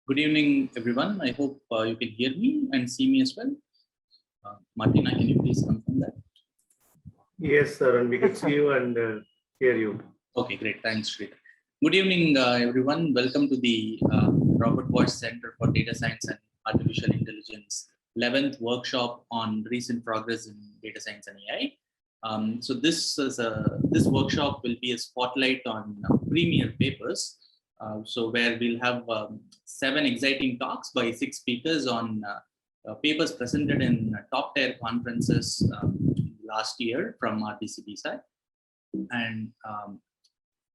Good evening, everyone. I hope you can hear me and see me as well. Martina, can you please confirm that? Yes, sir, and we can see you and hear you. Okay, great. Thanks, Sri. Good evening, everyone. Welcome to the Robert Boyce Center for Data Science and Artificial Intelligence 11th workshop on recent progress in data science and AI. So this workshop will be a spotlight on premier papers. So where we'll have 7 exciting talks by 6 speakers on papers presented in top tier conferences last year from RBCDSAI. And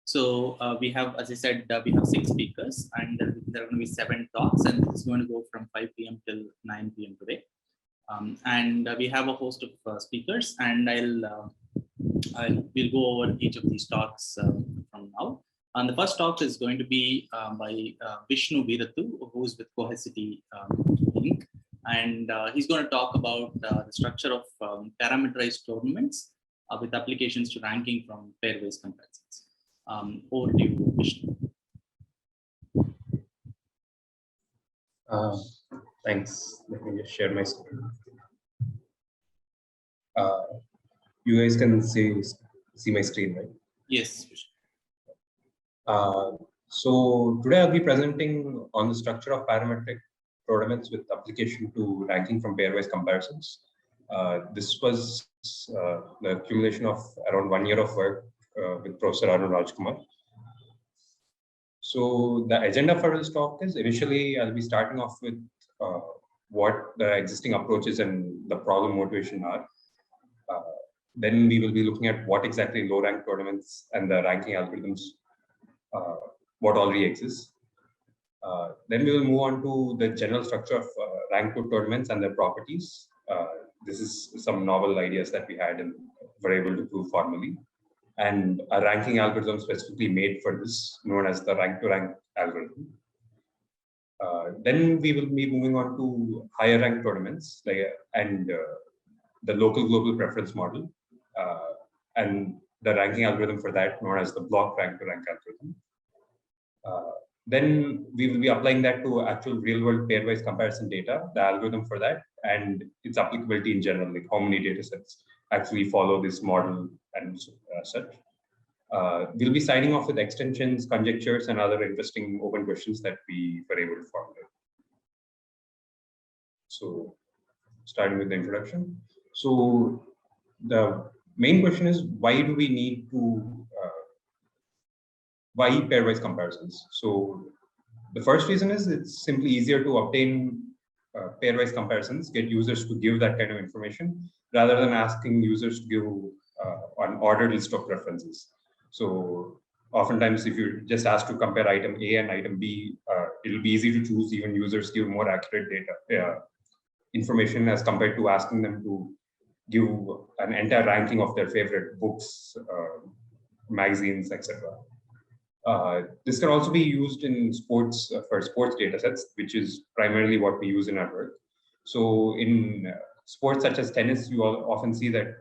so we have, as I said, we have 6 speakers, and there are going to be 7 talks, and it's going to go from 5 p.m. till 9 p.m. today. And we have a host of speakers, and we'll go over each of these talks from now. And the first talk is going to be by Vishnu Veerathu, who's with Cohesity Inc. And he's going to talk about the structure of parameterized tournaments with applications to ranking from pairwise comparisons. Over to you, Vishnu. Thanks. Let me just share my screen. You guys can see my screen, right? Yes. So today I'll be presenting on the structure of parametric tournaments with application to ranking from pairwise comparisons. This was the accumulation of around 1 year of work with Professor Arun Rajkumar. So the agenda for this talk is initially I'll be starting off with what the existing approaches and the problem motivation are. Then we will be looking at what exactly low rank tournaments and the ranking algorithms, what already exists. Then we will move on to the general structure of rank 2 tournaments and their properties. This is some novel ideas that we had and were able to prove formally. And a ranking algorithm specifically made for this, known as the rank to rank algorithm. Then we will be moving on to higher rank tournaments and the local global preference model and the ranking algorithm for that, known as the block rank to rank algorithm. Then we will be applying that to actual real world pairwise comparison data, the algorithm for that, and its applicability in general, like how many data sets actually follow this model and such. We'll be signing off with extensions, conjectures, and other interesting open questions that we were able to formulate. So starting with the introduction. So the main question is, why do we need to why pairwise comparisons? So the first reason is it's simply easier to obtain pairwise comparisons, get users to give that kind of information, rather than asking users to give an ordered list of preferences. So oftentimes, if you just ask to compare item A and item B, it'll be easy to choose. Even users give more accurate data information as compared to asking them to give an entire ranking of their favorite books, magazines, etc. This can also be used in sports for sports data sets, which is primarily what we use in our work. So in sports such as tennis, you often see that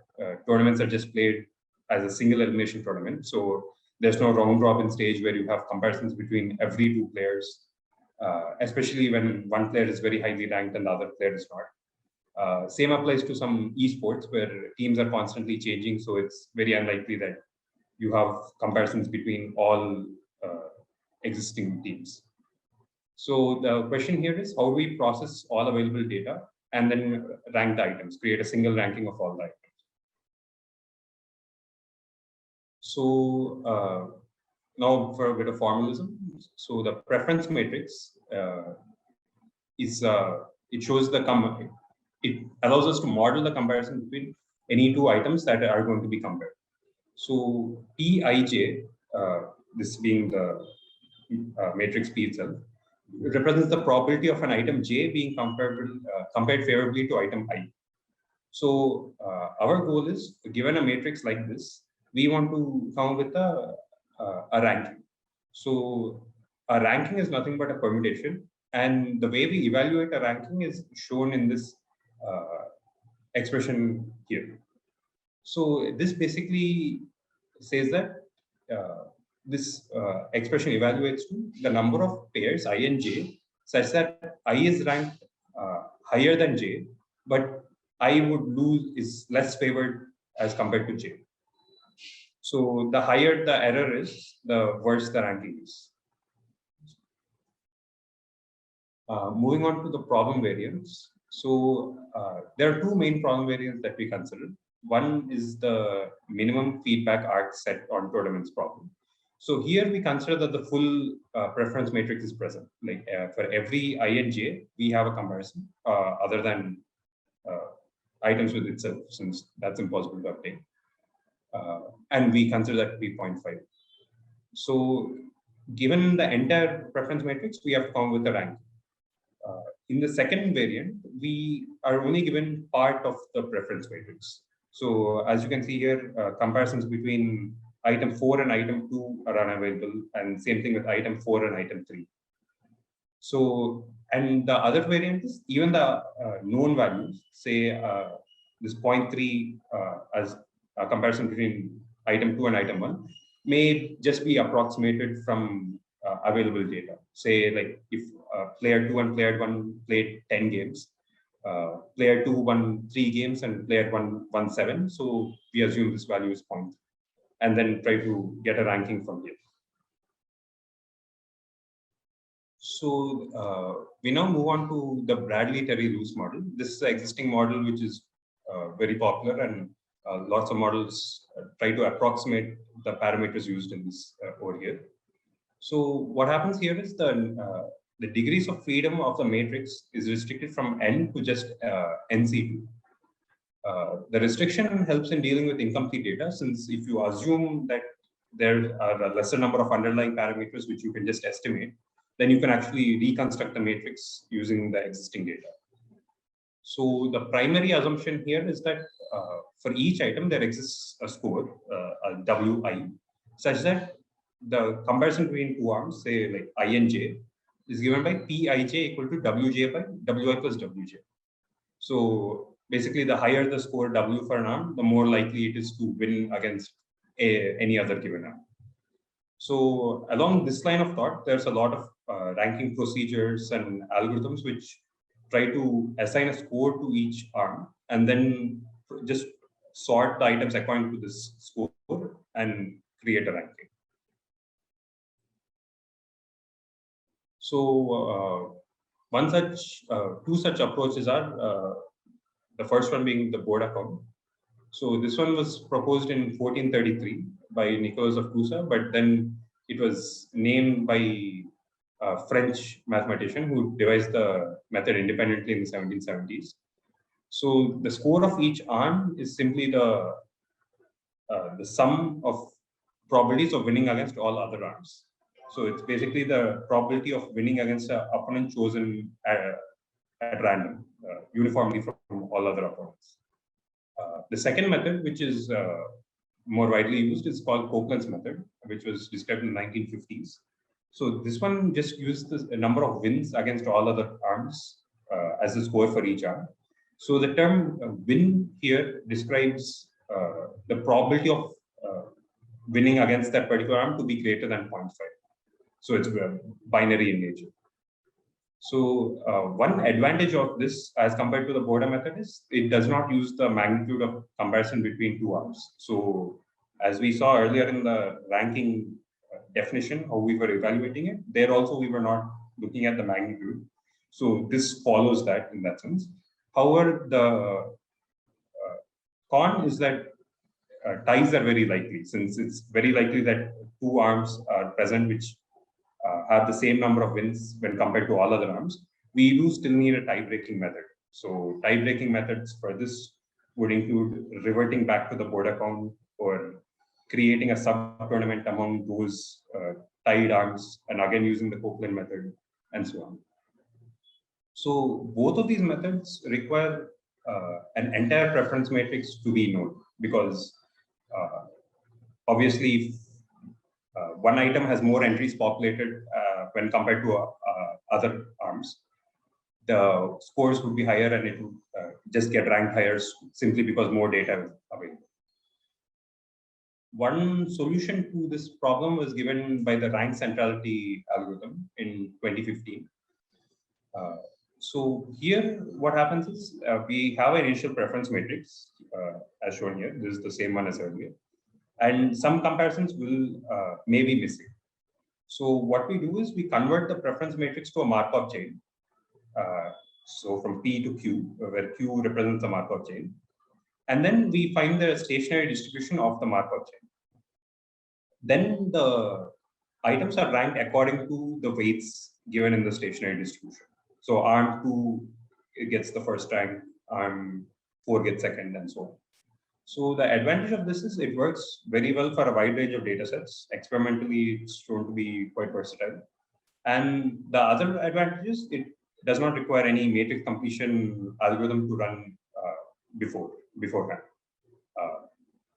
tournaments are just played as a single elimination tournament. So there's no round robin stage where you have comparisons between every 2 players, especially when one player is very highly ranked and the other player is not. Same applies to some esports where teams are constantly changing. So it's very unlikely that you have comparisons between all existing teams. So the question here is, how do we process all available data and then rank the items, create a single ranking of all the items? So now for a bit of formalism. So the preference matrix is it shows it allows us to model the comparison between any 2 items that are going to be compared. So Pij, this being the matrix P itself, represents the probability of an item J being compared favorably to item I. So our goal is, given a matrix like this, we want to come up with a ranking. So a ranking is nothing but a permutation, and the way we evaluate a ranking is shown in this expression here. So this basically says that this expression evaluates to the number of pairs I and J such that I is ranked higher than J, but I would lose is less favored as compared to J. So the higher the error is, the worse the ranking is. Moving on to the problem variants. So there are two main problem variants that we consider. One is the minimum feedback arc set on Todeman's problem. So here we consider that the full preference matrix is present. Like for every I and J, we have a comparison other than items with itself, since that's impossible to obtain. And we consider that to be 0.5. So given the entire preference matrix, we have to come with a rank. In the second variant, we are only given part of the preference matrix. So as you can see here, comparisons between item 4 and item 2 are unavailable, and same thing with item 4 and item 3. So, and the other variant is even the known values, say this 0.3 as a comparison between item 2 and item 1 may just be approximated from available data. Say like if player 2 and player 1 played 10 games, player 2 won 3 games and player 1 won 7. So we assume this value is 0.3 and then try to get a ranking from here. So we now move on to the Bradley-Terry-Luce model. This is an existing model which is very popular, and lots of models try to approximate the parameters used in this over here. So what happens here is the degrees of freedom of the matrix is restricted from N to just NC2. The restriction helps in dealing with incomplete data, since if you assume that there are a lesser number of underlying parameters which you can just estimate, then you can actually reconstruct the matrix using the existing data. So the primary assumption here is that for each item, there exists a score, a Wi, such that the comparison between two arms, say like I and J, is given by Pij equal to Wj by Wi plus Wj. So basically, the higher the score W for an arm, the more likely it is to win against any other given arm. So along this line of thought, there's a lot of ranking procedures and algorithms which try to assign a score to each arm and then just sort the items according to this score and create a ranking. So two such approaches are the first one being the board account. So this one was proposed in 1433 by Nicolas of Cusa, but then it was named by a French mathematician who devised the method independently in the 1770s. So the score of each arm is simply the sum of probabilities of winning against all other arms. So it's basically the probability of winning against an opponent chosen at random, uniformly from all other opponents. The second method, which is more widely used, is called Copeland's method, which was described in the 1950s. So this one just uses the number of wins against all other arms as the score for each arm. So the term win here describes the probability of winning against that particular arm to be greater than 0.5. So it's binary in nature. So one advantage of this as compared to the Borda method is it does not use the magnitude of comparison between two arms. So as we saw earlier in the ranking definition, how we were evaluating it, there also we were not looking at the magnitude. So this follows that in that sense. However, the con is that ties are very likely, since it's very likely that two arms are present which have the same number of wins when compared to all other arms. We do still need a tie-breaking method. So tie-breaking methods for this would include reverting back to the board account or creating a sub-tournament among those tied arms, and again using the Copeland method and so on. So both of these methods require an entire preference matrix to be known, because obviously one item has more entries populated when compared to other arms. The scores would be higher and it would just get ranked higher simply because more data is available. One solution to this problem was given by the rank centrality algorithm in 2015. So here, what happens is we have an initial preference matrix as shown here. This is the same one as earlier, and some comparisons will may be missing. So what we do is we convert the preference matrix to a Markov chain. So from P to Q, where Q represents the Markov chain, and then we find the stationary distribution of the Markov chain. Then the items are ranked according to the weights given in the stationary distribution. So ARM2 gets the first rank, ARM4 gets second, and so on. So the advantage of this is it works very well for a wide range of data sets. Experimentally, it's shown to be quite versatile. And the other advantage is it does not require any matrix completion algorithm to run beforehand.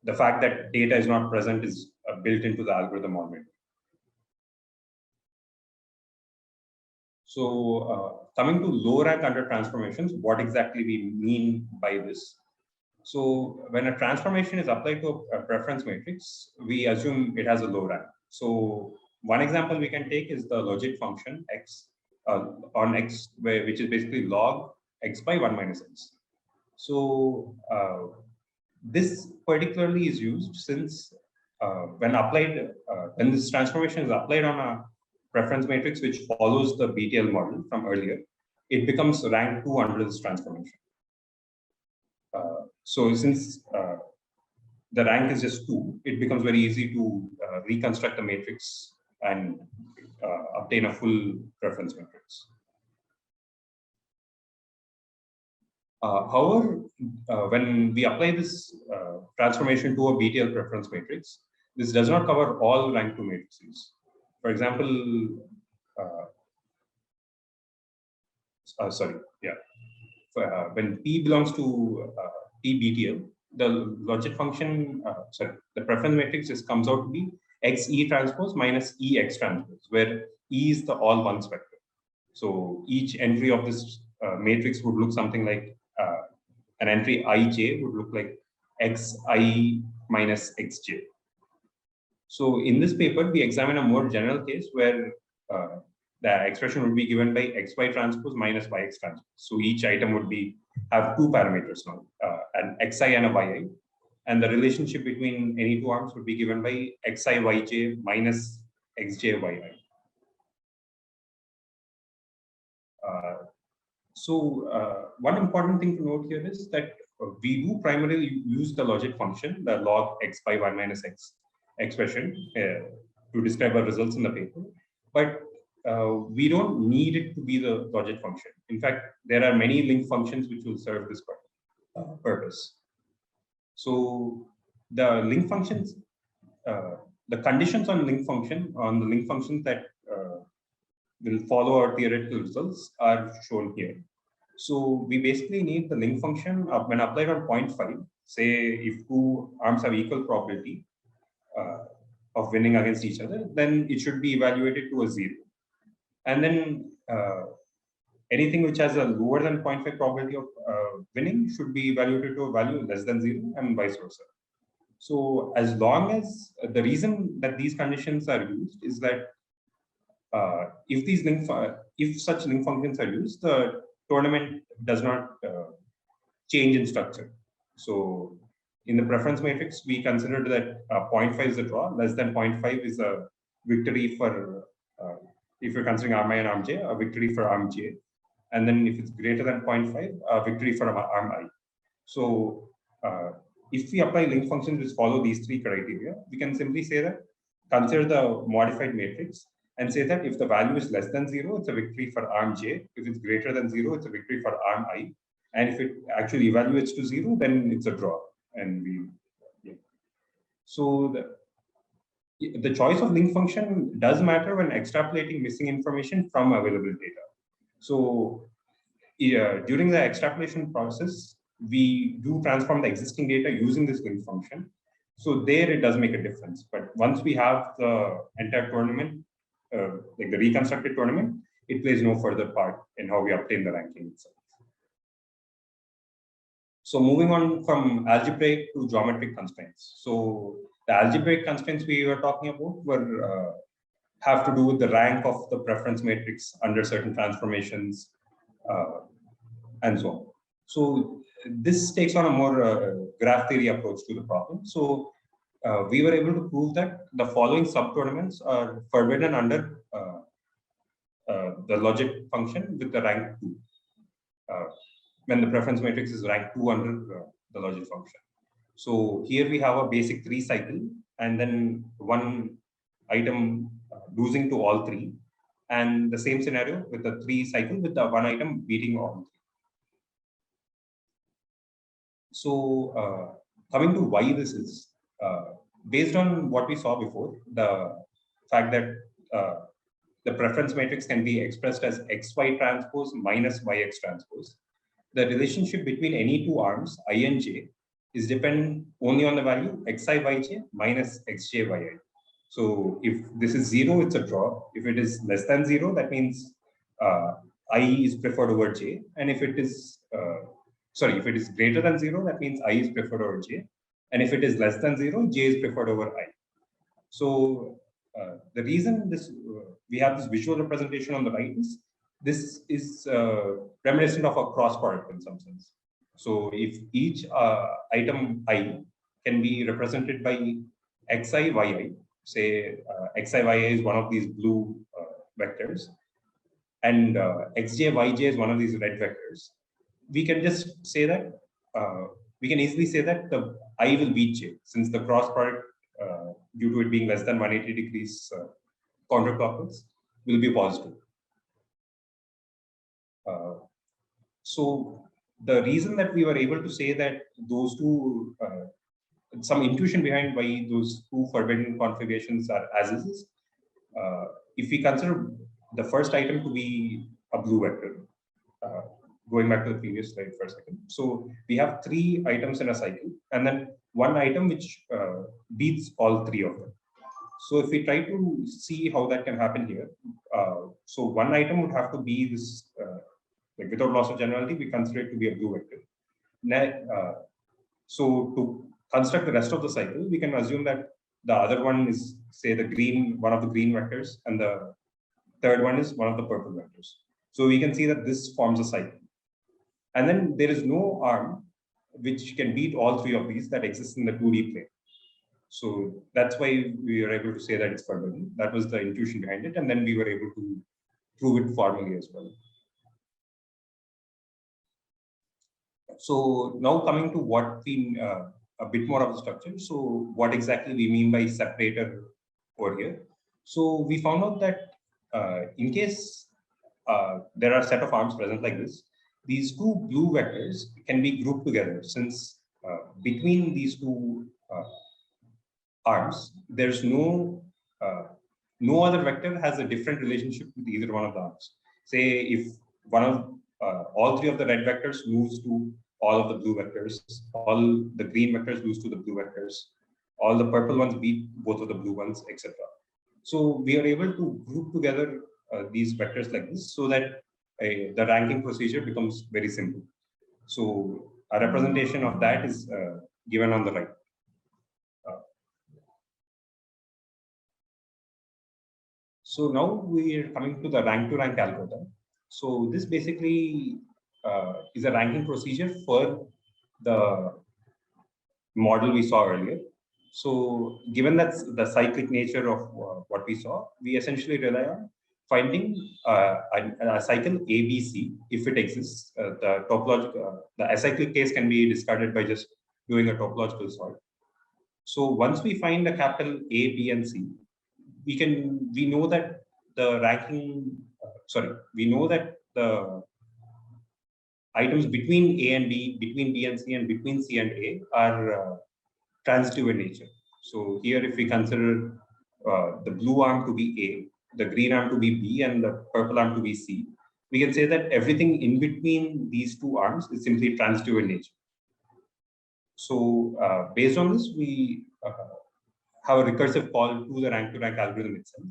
The fact that data is not present is built into the algorithm already. So coming to low rank under transformations, what exactly we mean by this? So when a transformation is applied to a preference matrix, we assume it has a low rank. So one example we can take is the logit function x on x, which is basically log x by 1 minus x. So this particularly is used since when this transformation is applied on a preference matrix which follows the Btl model from earlier, it becomes rank 2 under this transformation. So since the rank is just 2, it becomes very easy to reconstruct the matrix and obtain a full preference matrix. However, when we apply this transformation to a Btl preference matrix, this does not cover all rank 2 matrices. For example, when P belongs to P Btl, the logit function, the preference matrix just comes out to be x E transpose minus E X transpose, where E is the all ones vector. So each entry of this matrix would look something like an entry ij would look like xi minus xj. So in this paper, we examine a more general case where the expression would be given by xy transpose minus yx transpose. So each item would have two parameters now, an xi and a yi, and the relationship between any two arms would be given by xi yj minus xj yi. One important thing to note here is that we do primarily use the logit function, the log x by 1 minus x expression to describe our results in the paper, but we don't need it to be the logit function. In fact, there are many link functions which will serve this purpose. So the link functions, the conditions on the link functions that will follow our theoretical results are shown here. So we basically need the link function when applied on 0.5, say if two arms have equal probability of winning against each other, then it should be evaluated to a 0. And then anything which has a lower than 0.5 probability of winning should be evaluated to a value less than 0 and vice versa. So as long as the reason that these conditions are used is that if such link functions are used, the tournament does not change in structure. So in the preference matrix, we considered that 0.5 is a draw, less than 0.5 is a victory for, if you're considering arm I and arm j, a victory for arm j. And then if it's greater than 0.5, a victory for arm I. So if we apply link functions which follow these three criteria, we can simply say that consider the modified matrix and say that if the value is less than 0, it's a victory for arm j. If it's greater than 0, it's a victory for arm I. And if it actually evaluates to 0, then it's a draw. And So the choice of link function does matter when extrapolating missing information from available data. So during the extrapolation process, we do transform the existing data using this link function. So there it does make a difference. But once we have the entire tournament, like the reconstructed tournament, it plays no further part in how we obtain the ranking itself. So moving on from algebraic to geometric constraints. So the algebraic constraints we were talking about were have to do with the rank of the preference matrix under certain transformations and so on. So this takes on a more graph theory approach to the problem. So we were able to prove that the following subtournaments are forbidden under the logic function with the rank 2, when the preference matrix is rank 2 under the logic function. So here we have a basic 3 cycle, and then one item losing to all 3, and the same scenario with the 3 cycle with the one item beating all 3. So coming to why this is, based on what we saw before, the fact that the preference matrix can be expressed as xy transpose minus yx transpose. The relationship between any two arms, I and j, is dependent only on the value xi yj minus xj yi. So if this is 0, it's a draw. If it is less than 0, that means I is preferred over j. And if it is, if it is greater than 0, that means I is preferred over j. And if it is less than 0, j is preferred over I. So the reason this we have this visual representation on the right is this is reminiscent of a cross product in some sense. So if each item I can be represented by xi yi, say xi yi is one of these blue vectors, and xj yj is one of these red vectors, we can just say that we can easily say that the I will beat j, since the cross product due to it being less than 180 degrees counterclockwise will be positive. So the reason that we were able to say that those two, some intuition behind why those two forbidden configurations are as is, if we consider the first item to be a blue vector, going back to the previous slide for a second. So we have 3 items in a cycle, and then one item which beats all 3 of them. So if we try to see how that can happen here, so one item would have to be this, like without loss of generality, we consider it to be a blue vector. So to construct the rest of the cycle, we can assume that the other one is, say, the green, one of the green vectors, and the third one is one of the purple vectors. So we can see that this forms a cycle. And then there is no arm which can beat all 3 of these that exists in the 2D plane. So that's why we were able to say that it's forbidden. That was the intuition behind it. And then we were able to prove it formally as well. So now coming to what we, a bit more of the structure. So what exactly we mean by separator over here. So we found out that in case there are a set of arms present like this, these 2 blue vectors can be grouped together, since between these 2 arms, there's no other vector has a different relationship with either one of the arms. Say if one of all 3 of the red vectors moves to all of the blue vectors, all the green vectors lose to the blue vectors, all the purple ones beat both of the blue ones, etc. So we are able to group together these vectors like this, so that the ranking procedure becomes very simple. So a representation of that is given on the right. So now we are coming to the rank-to-rank algorithm. So this basically is a ranking procedure for the model we saw earlier. So given that the cyclic nature of what we saw, we essentially rely on finding a cycle ABC if it exists. The topological, the acyclic case can be discarded by just doing a topological sort. So once we find a capital A, B, and C, we know that the ranking, we know that the items between A and B, between B and C, and between C and A are transitive in nature. So here, if we consider the blue arm to be A, the green arm to be B, and the purple arm to be C, we can say that everything in between these 2 arms is simply transitive in nature. So based on this, we have a recursive call to the rank-to-rank algorithm itself.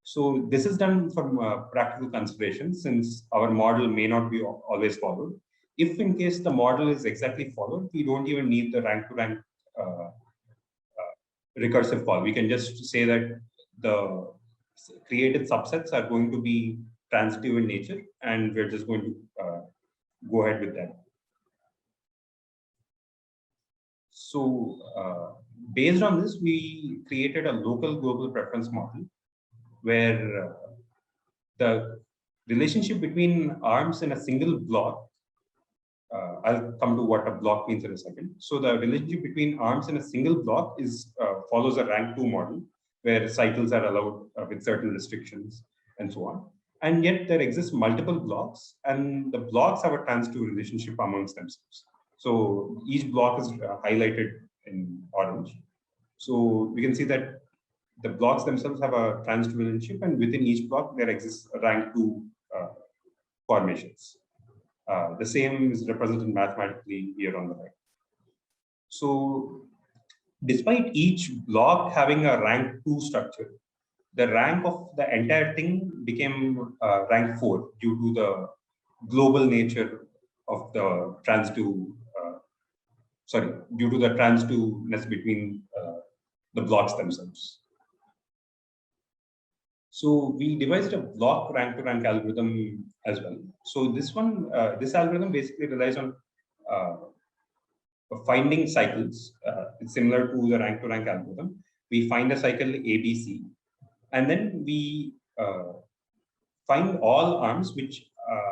So this is done from practical considerations, since our model may not be always followed. If in case the model is exactly followed, we don't even need the rank-to-rank recursive call. We can just say that the created subsets are going to be transitive in nature, and we're just going to go ahead with that. So based on this, we created a local global preference model where the relationship between arms in a single block, I'll come to what a block means in a second. So the relationship between arms in a single block is follows a rank 2 model where cycles are allowed with certain restrictions and so on. And yet there exist multiple blocks, and the blocks have a trans 2 relationship amongst themselves. So each block is highlighted in orange. So we can see that the blocks themselves have a trans 2 relationship, and within each block there exists rank 2 formations. The same is represented mathematically here on the right. So despite each block having a rank 2 structure, the rank of the entire thing became rank 4 due to the global nature of the trans 2, due to the trans 2-ness between the blocks themselves. So we devised a block rank to rank algorithm as well. So this one, this algorithm basically relies on finding cycles. It's similar to the rank to rank algorithm. We find a cycle ABC, and then we find all arms which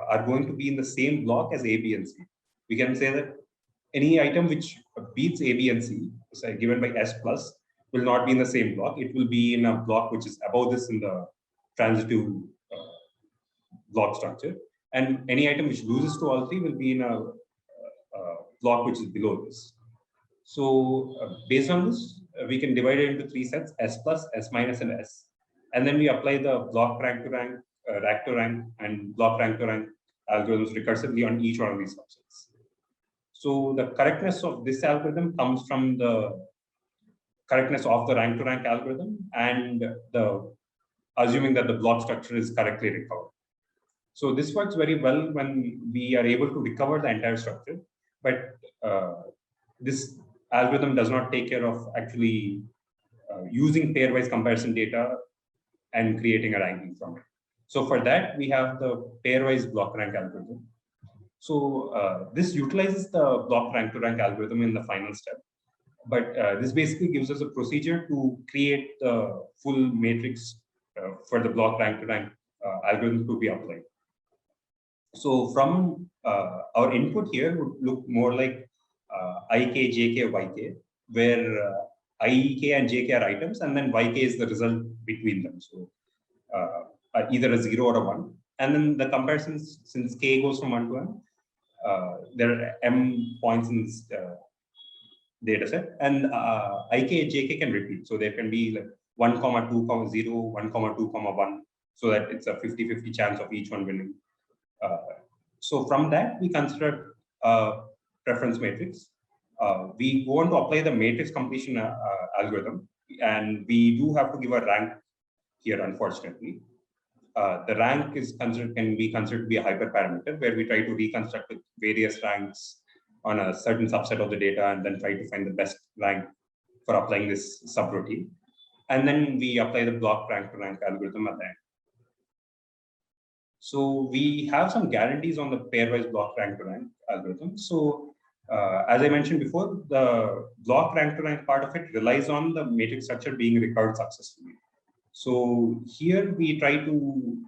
are going to be in the same block as A, B, and C. We can say that any item which beats A, B, and C, say given by S plus, will not be in the same block. It will be in a block which is above this in the transitive block structure. And any item which loses to all three will be in a block which is below this. So based on this, we can divide it into 3 sets: S plus, S minus, and S. And then we apply the block rank to rank, rack to rank, and block rank to rank algorithms recursively on each one of these subsets. So the correctness of this algorithm comes from the correctness of the rank to rank algorithm and the assuming that the block structure is correctly recovered. So this works very well when we are able to recover the entire structure, but this algorithm does not take care of actually using pairwise comparison data and creating a ranking from it. So for that, we have the pairwise block rank algorithm. So this utilizes the block rank to rank algorithm in the final step. But this basically gives us a procedure to create the full matrix for the block rank to rank algorithm to be applied. So from our input here would look more like IK, JK, YK, where IK and JK are items, and then YK is the result between them. So either a 0 or a 1. And then the comparisons, since K goes from 1 to M, there are M points in this data set, and IK and JK can repeat. So there can be like 1, 2, 0, 1, 2, 1, so that it's a 50-50 chance of each one winning. So from that, we consider preference matrix. We want to apply the matrix completion algorithm, and we do have to give a rank here, unfortunately. The rank is can be considered to be a hyperparameter, where we try to reconstruct with various ranks on a certain subset of the data and then try to find the best rank for applying this subroutine. And then we apply the block rank to rank algorithm at the end. So we have some guarantees on the pairwise block rank to rank algorithm. So as I mentioned before, the block rank to rank part of it relies on the matrix structure being recovered successfully. So here we try to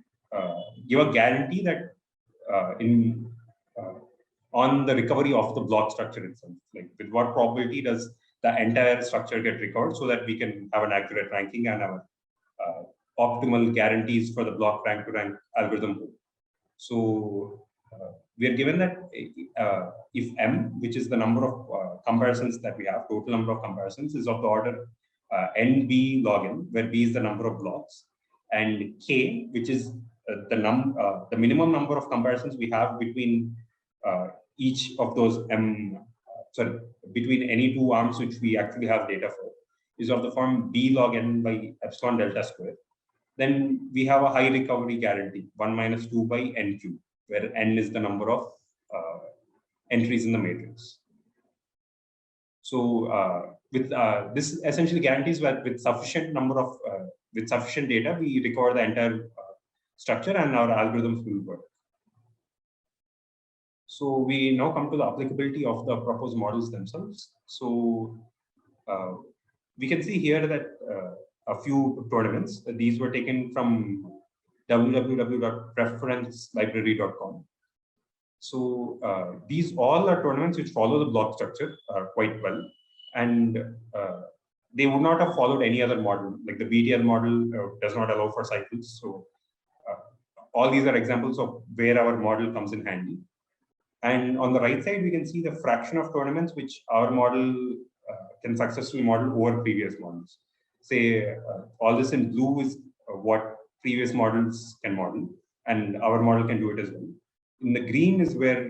give a guarantee that on the recovery of the block structure itself, like with what probability does the entire structure get recovered, so that we can have an accurate ranking and have optimal guarantees for the block rank to rank algorithm. So we are given that if M, which is the number of comparisons that we have, total number of comparisons, is of the order NB log n, where B is the number of blocks, and K, which is the minimum number of comparisons we have between each of those between any two arms which we actually have data for, is of the form B log n by epsilon delta square. Then we have a high recovery guarantee, 1 minus 2 by NQ, where N is the number of entries in the matrix. So with this essentially guarantees that with sufficient number of with sufficient data, we recover the entire structure and our algorithms will work. So we now come to the applicability of the proposed models themselves. So we can see here that a few tournaments, these were taken from www.preferencelibrary.com. So these all are tournaments which follow the block structure quite well, and they would not have followed any other model. Like the Btl model does not allow for cycles. So all these are examples of where our model comes in handy. And on the right side, we can see the fraction of tournaments which our model can successfully model over previous models. Say all this in blue is what previous models can model, and our model can do it as well. In the green is where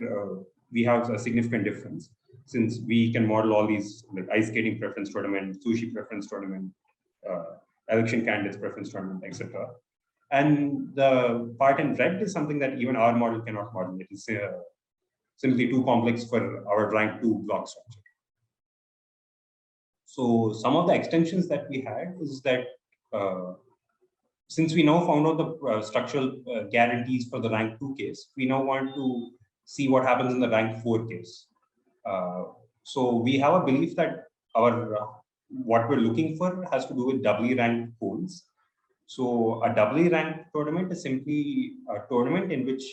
we have a significant difference, since we can model all these like ice skating preference tournament, sushi preference tournament, election candidates preference tournament, etc. And the part in red is something that even our model cannot model. It is simply too complex for our rank 2 block structure. So some of the extensions that we had is that since we now found out the structural guarantees for the rank 2 case, we now want to see what happens in the rank 4 case. So we have a belief that our what we're looking for has to do with doubly ranked poles. So a doubly ranked tournament is simply a tournament in which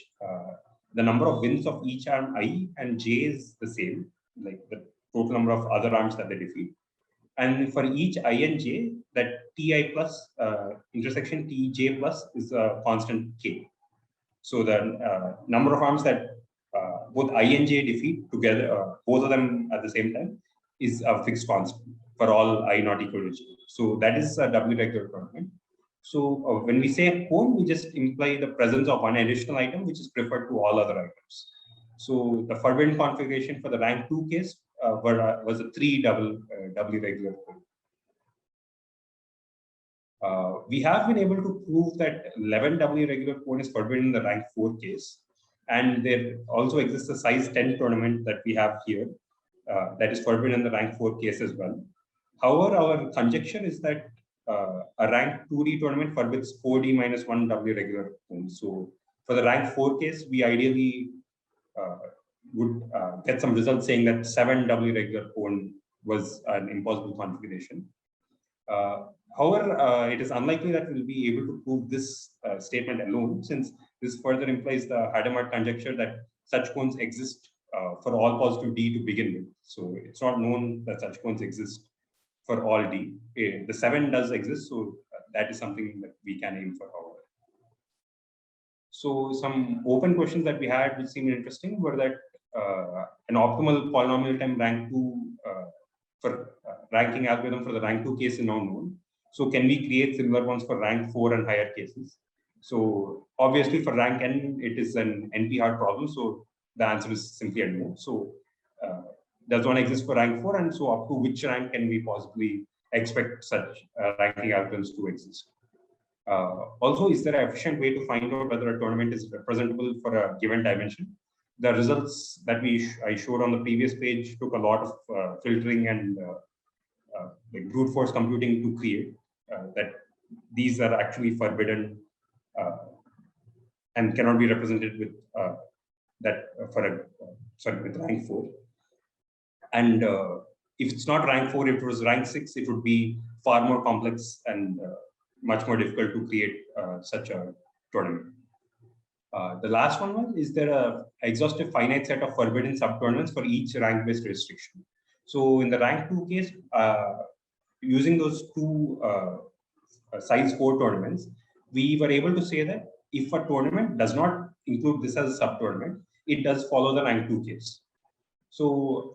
the number of wins of each arm I and J is the same, like the total number of other arms that they defeat. And for each I and J, that Ti plus intersection Tj plus is a constant K. So the number of arms that both I and J defeat together, both of them at the same time, is a fixed constant for all I not equal to J. So that is a doubly regular tournament. So when we say cone, we just imply the presence of one additional item which is preferred to all other items. So the forbidden configuration for the rank 2 case was a 3 doubly regular cone. We have been able to prove that 11 doubly regular cone is forbidden in the rank 4 case. And there also exists a size 10 tournament that we have here that is forbidden in the rank 4 case as well. However, our conjecture is that a rank 2D tournament forbids 4D minus 1 doubly regular cone. So for the rank 4 case, we ideally would get some results saying that 7 doubly regular cone was an impossible configuration. However, it is unlikely that we'll be able to prove this statement alone, since this further implies the Hadamard conjecture that such cones exist for all positive D to begin with. So it's not known that such cones exist for all D. The 7 does exist, so that is something that we can aim for, however. So some open questions that we had which seemed interesting were that an optimal polynomial time rank 2 for ranking algorithm for the rank 2 case is now known. So can we create similar ones for rank 4 and higher cases? So obviously for rank n, it is an NP-hard problem. So the answer is simply a no. So does one exist for rank 4? And so up to which rank can we possibly expect such ranking algorithms to exist? Also, is there an efficient way to find out whether a tournament is representable for a given dimension? The results that I showed on the previous page took a lot of filtering and like brute force computing to create that these are actually forbidden and cannot be represented with with rank 4. And if it's not rank 4, if it was rank 6, it would be far more complex and much more difficult to create such a tournament. The last one is there a exhaustive finite set of forbidden subtournaments for each rank-based restriction? So in the rank 2 case, using those two size 4 tournaments, we were able to say that if a tournament does not include this as a subtournament, it does follow the rank 2 case. So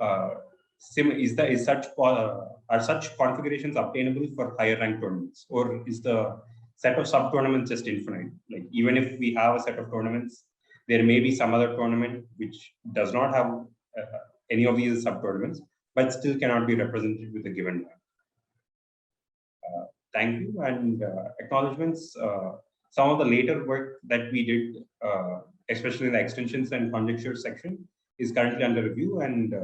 are such configurations obtainable for higher rank tournaments, or is the set of sub-tournaments just infinite? Like even if we have a set of tournaments, there may be some other tournament which does not have any of these sub-tournaments, but still cannot be represented with a given rank. Thank you, and acknowledgements. Some of the later work that we did, especially in the extensions and conjecture section, is currently under review, and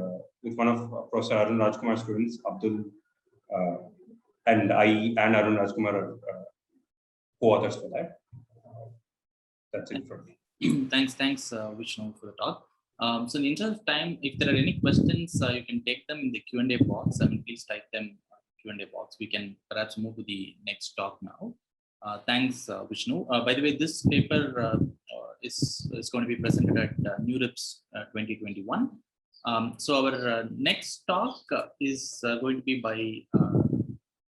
with one of Professor Arun Rajkumar's students, Abdul, and I and Arun Rajkumar are co-authors for that. That's it from me. Thanks, Vishnu, for the talk. So in the interest of time, if there are any questions, you can take them in the Q&A box. Please type them in the Q&A box. We can perhaps move to the next talk now. Thanks, Vishnu. By the way, this paper is going to be presented at NeurIPS 2021. So our next talk is going to be by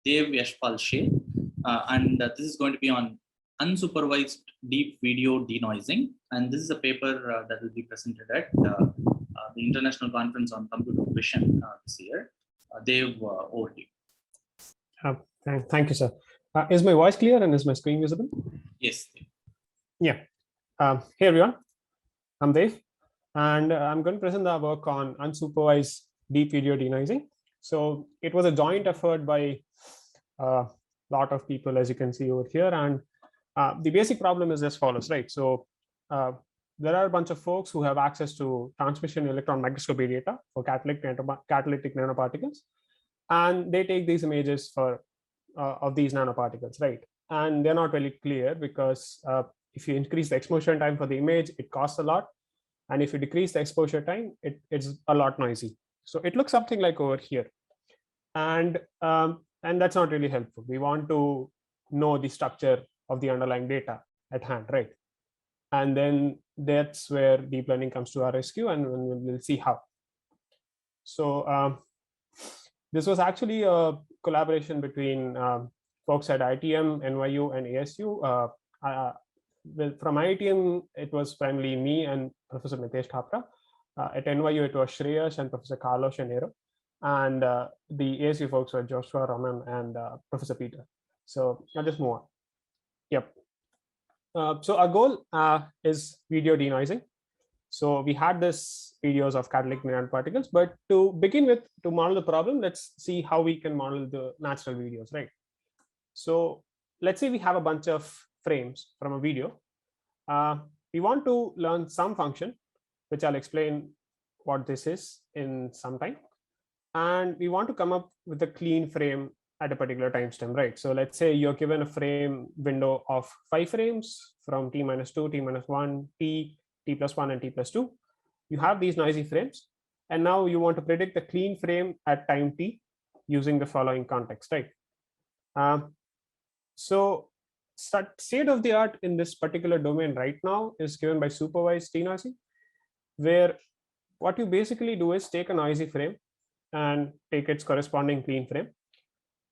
Dev Yashpal Sheth, and this is going to be on unsupervised deep video denoising, and this is a paper that will be presented at the International Conference on Computer Vision this year. Dev, over to you. Thank you, sir. Is my voice clear and is my screen visible? Yes. Yeah. Hey everyone, I'm Dev, and I'm going to present the work on unsupervised deep video denoising. So it was a joint effort by a lot of people, as you can see over here, and the basic problem is as follows, right? So there are a bunch of folks who have access to transmission electron microscopy data for catalytic nanoparticles, and they take these images for of these nanoparticles, right? And they're not really clear because if you increase the exposure time for the image, it costs a lot, and if you decrease the exposure time, it's a lot noisy. So it looks something like over here, and that's not really helpful. We want to know the structure of the underlying data at hand, right? And then that's where deep learning comes to our rescue, and we'll see how. So this was actually a collaboration between folks at ITM, NYU, and ASU. From ITM, it was primarily me and Professor Mitesh Thapra. At NYU, it was Shreyas and Professor Carlos Shanero. And the ASU folks were Joshua Raman and Professor Peter. So I'll just move on. Yep. So our goal is video denoising. So we had this videos of catalytic nanoparticles, but to begin with, to model the problem, let's see how we can model the natural videos, right? So let's say we have a bunch of frames from a video. We want to learn some function, which I'll explain what this is in some time. And we want to come up with a clean frame at a particular timestamp, right? So let's say you're given a frame window of 5 frames from t-2, t-1, t+1, and t+2. You have these noisy frames, and now you want to predict the clean frame at time t using the following context, right? So state of the art in this particular domain right now is given by supervised denoising, where what you basically do is take a noisy frame and take its corresponding clean frame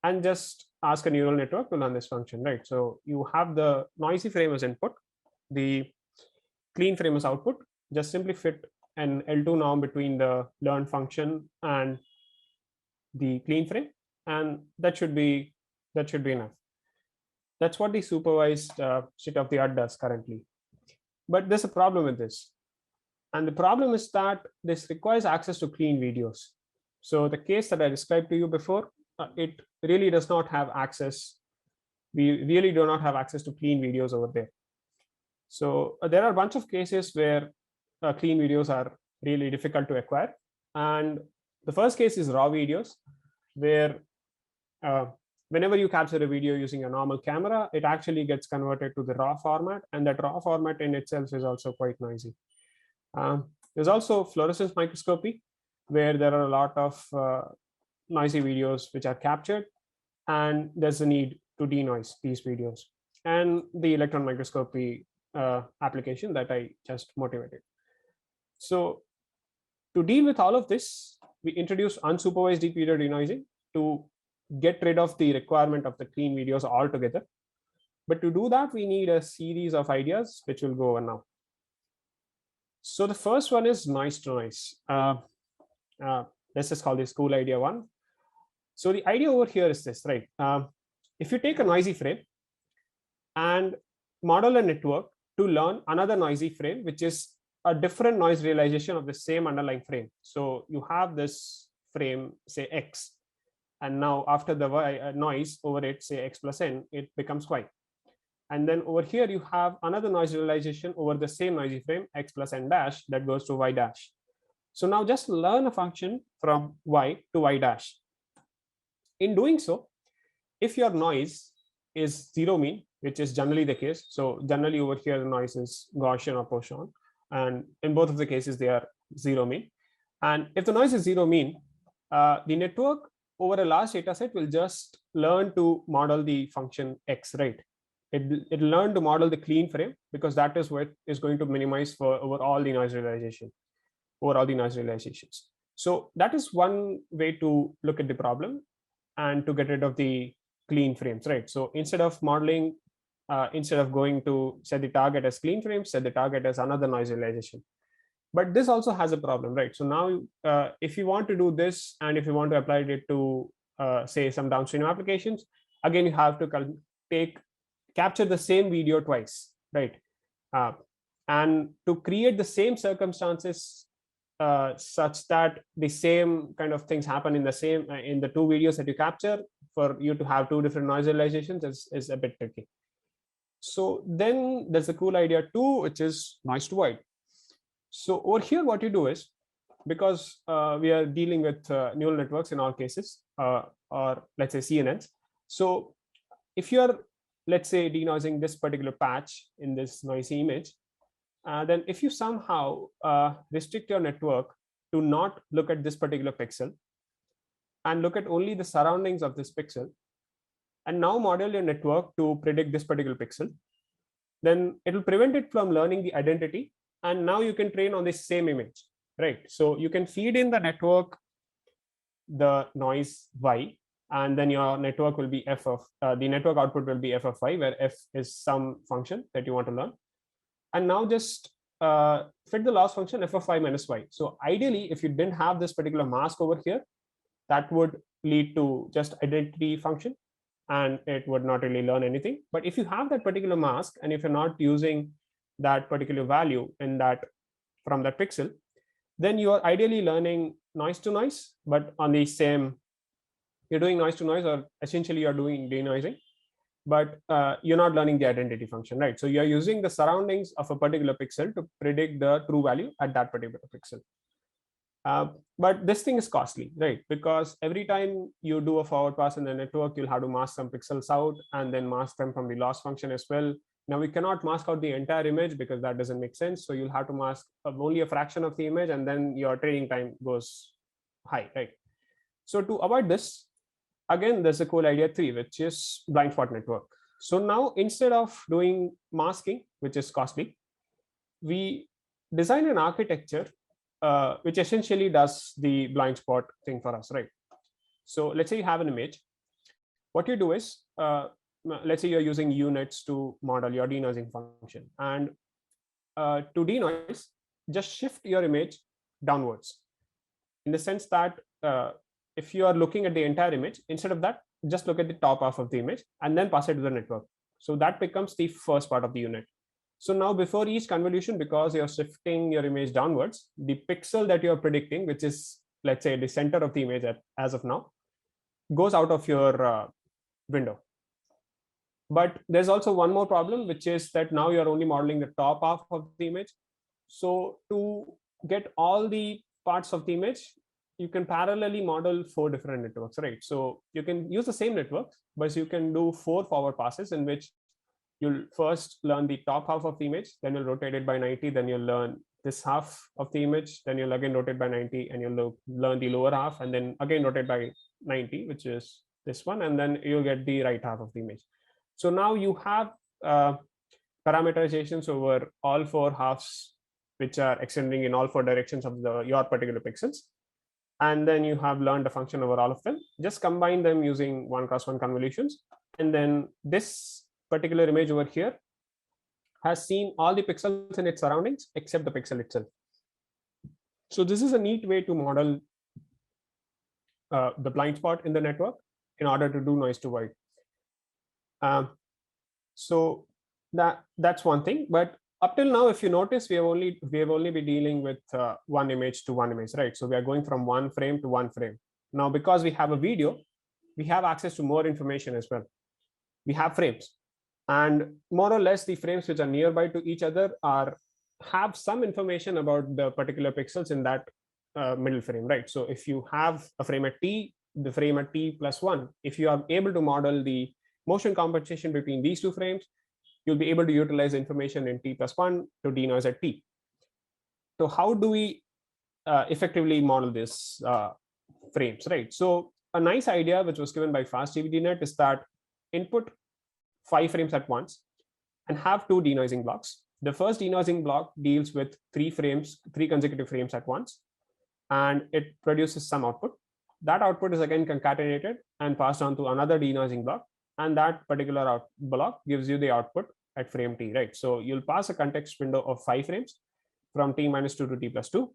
and just ask a neural network to learn this function, right? So you have the noisy frame as input, the clean frame as output. Just simply fit an L2 norm between the learn function and the clean frame, and that should be enough. That's what the supervised state of the art does currently. But there's a problem with this, and the problem is that this requires access to clean videos. So the case that I described to you before, it really does not have access. We really do not have access to clean videos over there. So there are a bunch of cases where clean videos are really difficult to acquire. And the first case is raw videos, where whenever you capture a video using a normal camera, it actually gets converted to the raw format, and that raw format in itself is also quite noisy. There's also fluorescence microscopy, where there are a lot of noisy videos which are captured, and there's a need to denoise these videos, and the electron microscopy application that I just motivated. So to deal with all of this, we introduced unsupervised deep video denoising to get rid of the requirement of the clean videos altogether. But to do that, we need a series of ideas, which we'll go over now. So the first one is noise to noise. Let's just call this cool idea 1. So the idea over here is this, right? If you take a noisy frame and model a network to learn another noisy frame, which is a different noise realization of the same underlying frame. So you have this frame, say X, and now after the noise over it, say X plus N, it becomes Y. And then over here, you have another noise realization over the same noisy frame, X plus N dash, that goes to Y dash. So now just learn a function from Y to Y dash. In doing so, if your noise is zero mean, which is generally the case, so generally over here the noise is Gaussian or Poisson, And in both of the cases, they are zero mean. And if the noise is zero mean, the network over a large data set will just learn to model the function X, right? It'll learn to model the clean frame, because that is what is going to minimize for over all the noise realizations. So that is one way to look at the problem and to get rid of the clean frames, right? So instead of modeling, instead of going to set the target as clean frames, set the target as another noise realization. But this also has a problem, right? So now if you want to do this, and if you want to apply it to say some downstream applications, again, you have to capture the same video twice, right? And to create the same circumstances such that the same kind of things happen in the two videos that you capture, for you to have two different noise realizations is a bit tricky. So then there's a cool idea too, which is noise to void. So over here, what you do is, because we are dealing with neural networks in all cases, or let's say CNNs. So if you're, let's say, denoising this particular patch in this noisy image, then if you somehow restrict your network to not look at this particular pixel and look at only the surroundings of this pixel, and now model your network to predict this particular pixel, then it will prevent it from learning the identity. And now you can train on this same image, right? So you can feed in the network the noise Y, and then your network will be f of the network output will be f of Y, where f is some function that you want to learn. And now just fit the loss function f of Y minus Y. So ideally, if you didn't have this particular mask over here, that would lead to just identity function, and it would not really learn anything. But if you have that particular mask, and if you're not using that particular value in that from that pixel, then you are ideally learning noise to noise, but on the same, you're doing noise to noise, or essentially you're doing denoising, but you're not learning the identity function, right? So you're using the surroundings of a particular pixel to predict the true value at that particular pixel. But this thing is costly, right? Because every time you do a forward pass in the network, you'll have to mask some pixels out and then mask them from the loss function as well. Now we cannot mask out the entire image because that doesn't make sense. So you'll have to mask only a fraction of the image, and then your training time goes high, right? So to avoid this, again, there's a cool idea 3, which is blind spot network. So now instead of doing masking, which is costly, we design an architecture which essentially does the blind spot thing for us, right? So let's say you have an image. What you do is, let's say you're using units to model your denoising function, and to denoise, just shift your image downwards, in the sense that if you are looking at the entire image, instead of that, just look at the top half of the image and then pass it to the network. So that becomes the first part of the unit. So now before each convolution, because you're shifting your image downwards, the pixel that you're predicting, which is, let's say, the center of the image as of now, goes out of your window. But there's also one more problem, which is that now you're only modeling the top half of the image. So to get all the parts of the image, you can parallelly model 4 different networks, right? So you can use the same network, but you can do 4 forward passes in which you'll first learn the top half of the image, then you'll rotate it by 90, then you'll learn this half of the image, then you'll again rotate by 90, and you'll learn the lower half, and then again rotate by 90, which is this one, and then you'll get the right half of the image. So now you have parameterizations over all 4 halves, which are extending in all 4 directions of your particular pixels. And then you have learned a function over all of them. Just combine them using 1x1 convolutions. And then this particular image over here has seen all the pixels in its surroundings except the pixel itself. So this is a neat way to model the blind spot in the network in order to do noise to void. So that's one thing. But up till now, if you notice, we have only been dealing with one image to one image, right? So we are going from one frame to one frame. Now, because we have a video, we have access to more information as well. We have frames, and more or less the frames which are nearby to each other have some information about the particular pixels in that middle frame, right? So if you have a frame at t, the frame at t plus 1, if you are able to model the motion compensation between these 2 frames, you'll be able to utilize information in t plus 1 to denoise at t. So how do we effectively model this frames, right? So a nice idea which was given by FastGPTNet is that input 5 frames at once and have 2 denoising blocks. The first denoising block deals with 3 consecutive frames at once, and it produces some output. That output is again concatenated and passed on to another denoising block, and that particular block gives you the output at frame t, right? So you'll pass a context window of 5 frames from t minus 2 to t plus 2,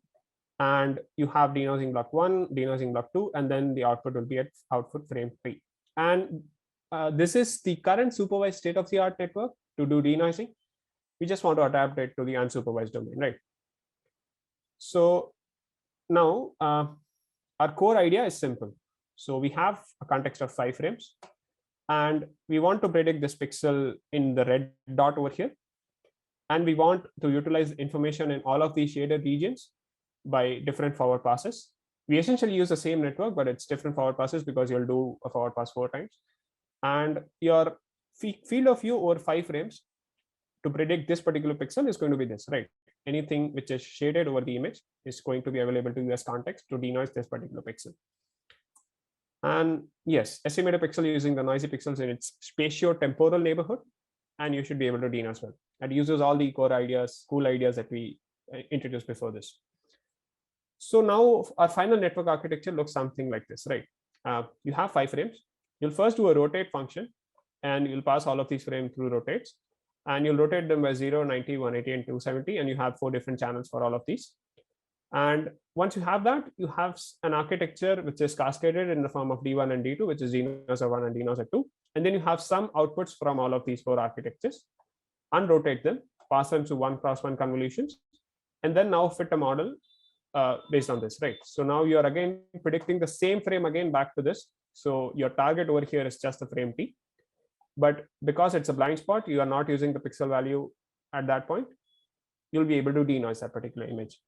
and you have denoising block 1, denoising block 2, and then the output will be at output frame t. And this is the current supervised state-of-the-art network to do denoising. We just want to adapt it to the unsupervised domain, right? So now our core idea is simple. So we have a context of 5 frames, and we want to predict this pixel in the red dot over here. And we want to utilize information in all of these shaded regions by different forward passes. We essentially use the same network, but it's different forward passes because you'll do a forward pass 4 times. And your field of view over 5 frames to predict this particular pixel is going to be this, right? Anything which is shaded over the image is going to be available to you as context to denoise this particular pixel. And yes, estimate a pixel using the noisy pixels in its spatio-temporal neighborhood, and you should be able to denoise well. That uses all the core ideas, cool ideas that we introduced before this. So now our final network architecture looks something like this, right? You have 5 frames. You'll first do a rotate function, and you'll pass all of these frames through rotates, and you'll rotate them by 0, 90, 180, and 270, and you have 4 different channels for all of these. And once you have that, you have an architecture which is cascaded in the form of D1 and D2, which is denoiser 1 and denoiser 2. And then you have some outputs from all of these 4 architectures, unrotate them, pass them to 1x1 convolutions, and then now fit a model based on this, right? So now you're again predicting the same frame again back to this. So your target over here is just the frame t. But because it's a blind spot, you are not using the pixel value at that point. You'll be able to denoise that particular image.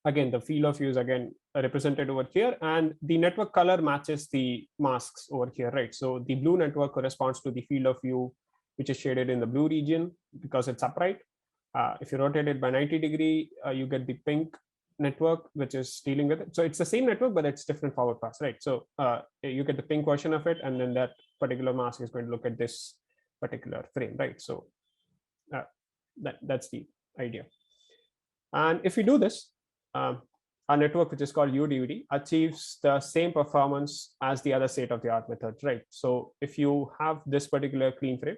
Again, the field of view is again represented over here, and the network color matches the masks over here, right? So the blue network corresponds to the field of view, which is shaded in the blue region because it's upright. If you rotate it by 90 degree, you get the pink network, which is dealing with it. So it's the same network, but it's different forward pass, right? So you get the pink version of it, and then that particular mask is going to look at this particular frame, right? So that's the idea. And if we do this, our network, which is called UDUD, achieves the same performance as the other state-of-the-art methods, right? So if you have this particular clean frame,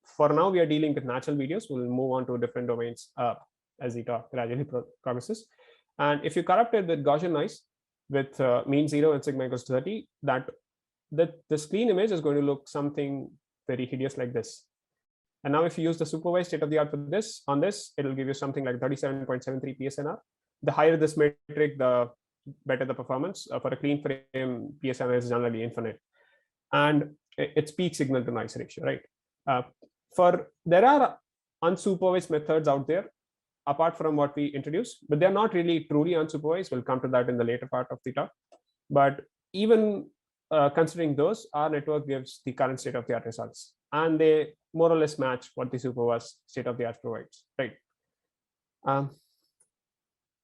for now we are dealing with natural videos. We'll move on to different domains as the talk gradually progresses. And if you corrupt it with Gaussian noise with mean 0 and sigma equals 30, this clean image is going to look something very hideous like this. And now if you use the supervised state-of-the-art for this, on this, it'll give you something like 37.73 PSNR. The higher this metric, the better the performance. For a clean frame, PSNR is generally infinite. And it's peak signal to noise ratio, right? There are unsupervised methods out there, apart from what we introduced, but they're not really truly unsupervised. We'll come to that in the later part of the talk. But even considering those, our network gives the current state-of-the-art results, and they more or less match what the supervised state-of-the-art provides, right?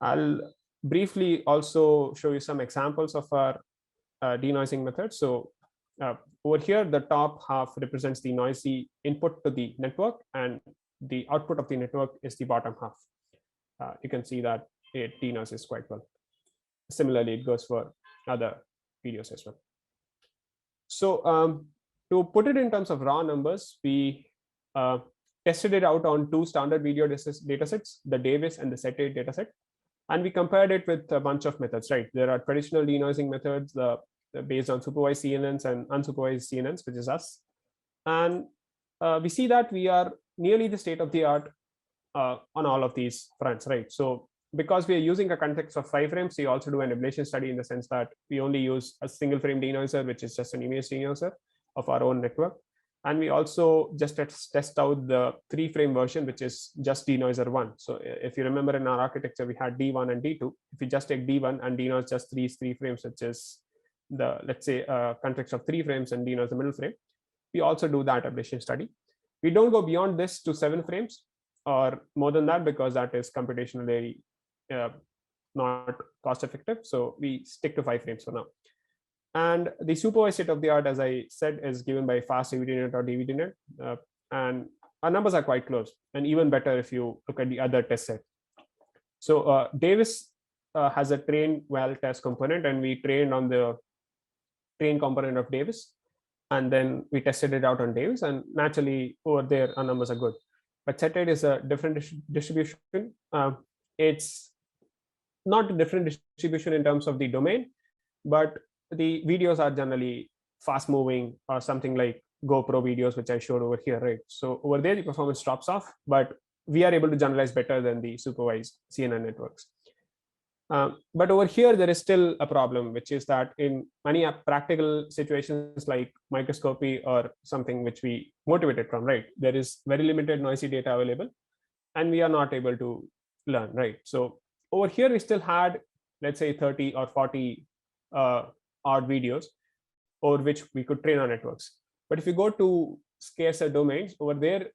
I'll briefly also show you some examples of our denoising methods. So over here, the top half represents the noisy input to the network, and the output of the network is the bottom half. You can see that it denoises quite well. Similarly, it goes for other videos as well. So to put it in terms of raw numbers, we tested it out on 2 standard video datasets, the Davis and the SET8 dataset. And we compared it with a bunch of methods, right? There are traditional denoising methods based on supervised CNNs and unsupervised CNNs, which is us. And we see that we are nearly the state of the art on all of these fronts, right? So because we are using a context of 5 frames, we also do an ablation study in the sense that we only use a single frame denoiser, which is just an image denoiser of our own network. And we also just test out the 3 frame version, which is just denoiser 1. So if you remember in our architecture, we had D1 and D2. If you just take D1 and denoise just these 3 frames, which is the, let's say, context of 3 frames and denoise the middle frame, we also do that ablation study. We don't go beyond this to 7 frames. or more than that, because that is computationally not cost effective. So we stick to 5 frames for now. And the supervised state of the art, as I said, is given by fast AVDNet or DVDNet. And our numbers are quite close, and even better if you look at the other test set. So Davis has a train val test component, and we trained on the train component of Davis, and then we tested it out on Davis, and naturally over there our numbers are good. But Setate is a different distribution. It's not a different distribution in terms of the domain, but the videos are generally fast moving, or something like GoPro videos, which I showed over here, right? So over there the performance drops off, but we are able to generalize better than the supervised CNN networks. But over here, there is still a problem, which is that in many practical situations like microscopy or something which we motivated from, right, there is very limited noisy data available, and we are not able to learn, right? So over here, we still had, let's say, 30 or 40 odd videos over which we could train our networks. But if you go to scarcer domains, over there,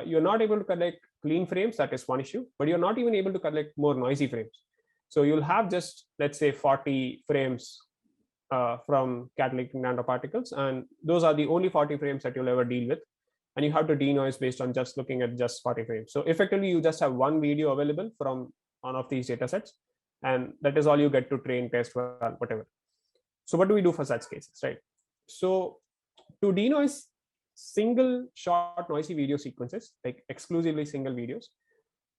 you're not able to collect clean frames. That is one issue, but you're not even able to collect more noisy frames. So you'll have just, let's say, 40 frames from catalytic nanoparticles, and those are the only 40 frames that you'll ever deal with. And you have to denoise based on just looking at just 40 frames. So effectively, you just have one video available from one of these data sets, and that is all you get to train, test, whatever. So what do we do for such cases, right? So to denoise single short noisy video sequences, like exclusively single videos,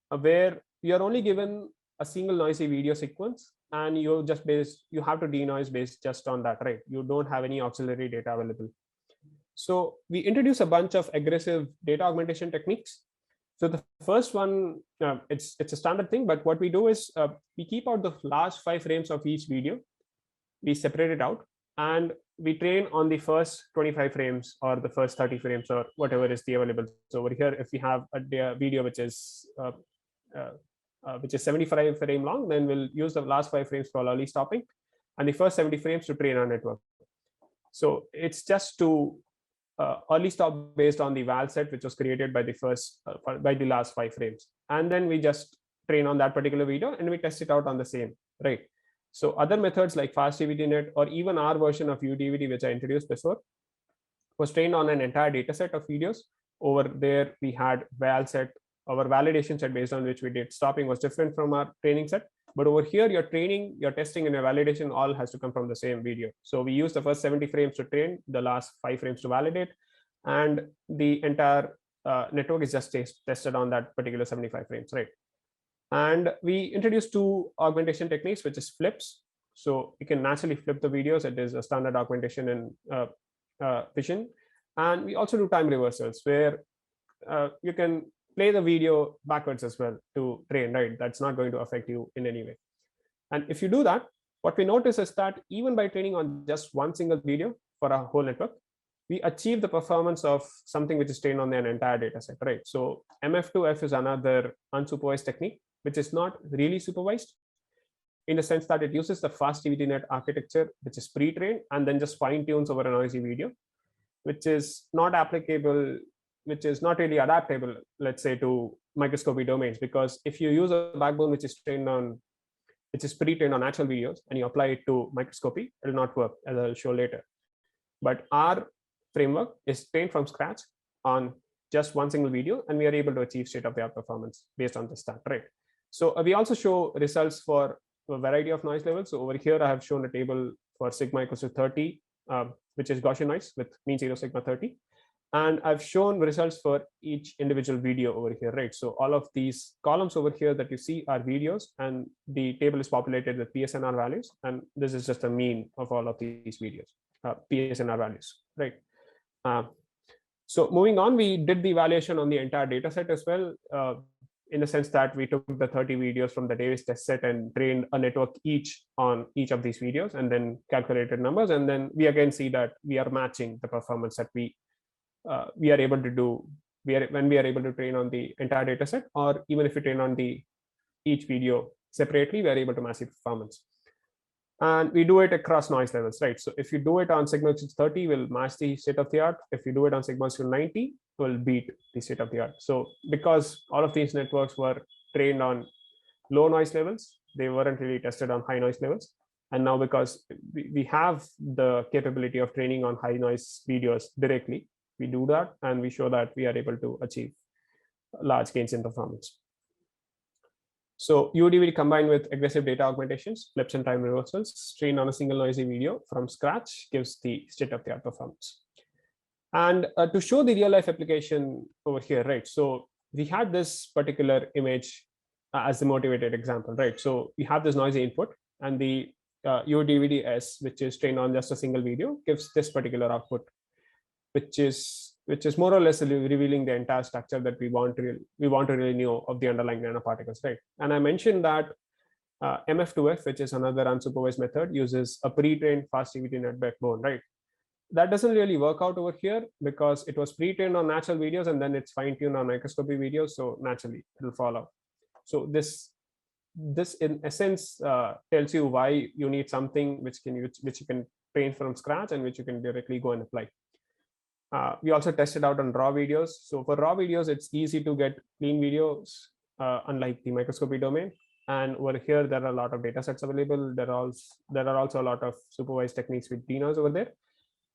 where you're only given a single noisy video sequence, and you have to denoise based just on that, right? You don't have any auxiliary data available. So we introduce a bunch of aggressive data augmentation techniques. So the first one, it's a standard thing, but what we do is we keep out the last 5 frames of each video, we separate it out, and we train on the first 25 frames or the first 30 frames or whatever is the available. So over here, if we have a video which is 75 frame long, then we'll use the last 5 frames for early stopping and the first 70 frames to train our network. So it's just to early stop based on the val set, which was created by the last 5 frames. And then we just train on that particular video and we test it out on the same, right? So other methods like fast DVDNet or even our version of UDVD, which I introduced before, was trained on an entire data set of videos. Over there, we had val set. Our validation set based on which we did stopping was different from our training set. But over here, your training, your testing, and your validation all has to come from the same video. So we use the first 70 frames to train, the last 5 frames to validate, and the entire network is just tested on that particular 75 frames, right? And we introduced 2 augmentation techniques, which is flips. So you can naturally flip the videos. It is a standard augmentation in vision. And we also do time reversals, where you can play the video backwards as well to train, right? That's not going to affect you in any way. And if you do that, what we notice is that even by training on just one single video for our whole network, we achieve the performance of something which is trained on an entire data set, right? So MF2F is another unsupervised technique, which is not really supervised in the sense that it uses the fast DVDNet architecture, which is pre-trained and then just fine tunes over a noisy video, which is not applicable, which is not really adaptable, let's say, to microscopy domains, because if you use a backbone which is pre-trained on natural videos and you apply it to microscopy, it will not work, as I'll show later. But our framework is trained from scratch on just one single video, and we are able to achieve state-of-the-art performance based on this stat, right? So we also show results for a variety of noise levels. So over here, I have shown a table for sigma equals to 30, which is Gaussian noise with mean 0 sigma 30. And I've shown results for each individual video over here, right? So all of these columns over here that you see are videos, and the table is populated with PSNR values. And this is just a mean of all of these videos, PSNR values, right? So moving on, we did the evaluation on the entire data set as well, in the sense that we took the 30 videos from the Davis test set and trained a network each on each of these videos and then calculated numbers. And then we again see that we are matching the performance that we are able to do when we are able to train on the entire data set, or even if we train on each video separately, we are able to match the performance. And we do it across noise levels, right? So if you do it on sigma equals 30, we'll match the state of the art. If you do it on sigma equals 90, will beat the state of the art. So because all of these networks were trained on low noise levels, they weren't really tested on high noise levels. And now because we have the capability of training on high noise videos directly, we do that and we show that we are able to achieve large gains in performance. So UDVD combined with aggressive data augmentations, flips and time reversals, trained on a single noisy video from scratch gives the state-of-the-art performance. And to show the real life application over here, right? So we had this particular image as the motivated example, right? So we have this noisy input and the UDVD-S, which is trained on just a single video, gives this particular output, which is more or less revealing the entire structure that we want to really know of the underlying nanoparticles, right? And I mentioned that MF2F, which is another unsupervised method, uses a pre-trained fast EVT net backbone, right? That doesn't really work out over here because it was pre-trained on natural videos and then it's fine-tuned on microscopy videos, so naturally it'll fall out. So this in essence tells you why you need something which you can train from scratch and which you can directly go and apply. We also tested out on raw videos. So for raw videos, it's easy to get clean videos, unlike the microscopy domain. And over here, there are a lot of data sets available. There are also a lot of supervised techniques with denoise over there.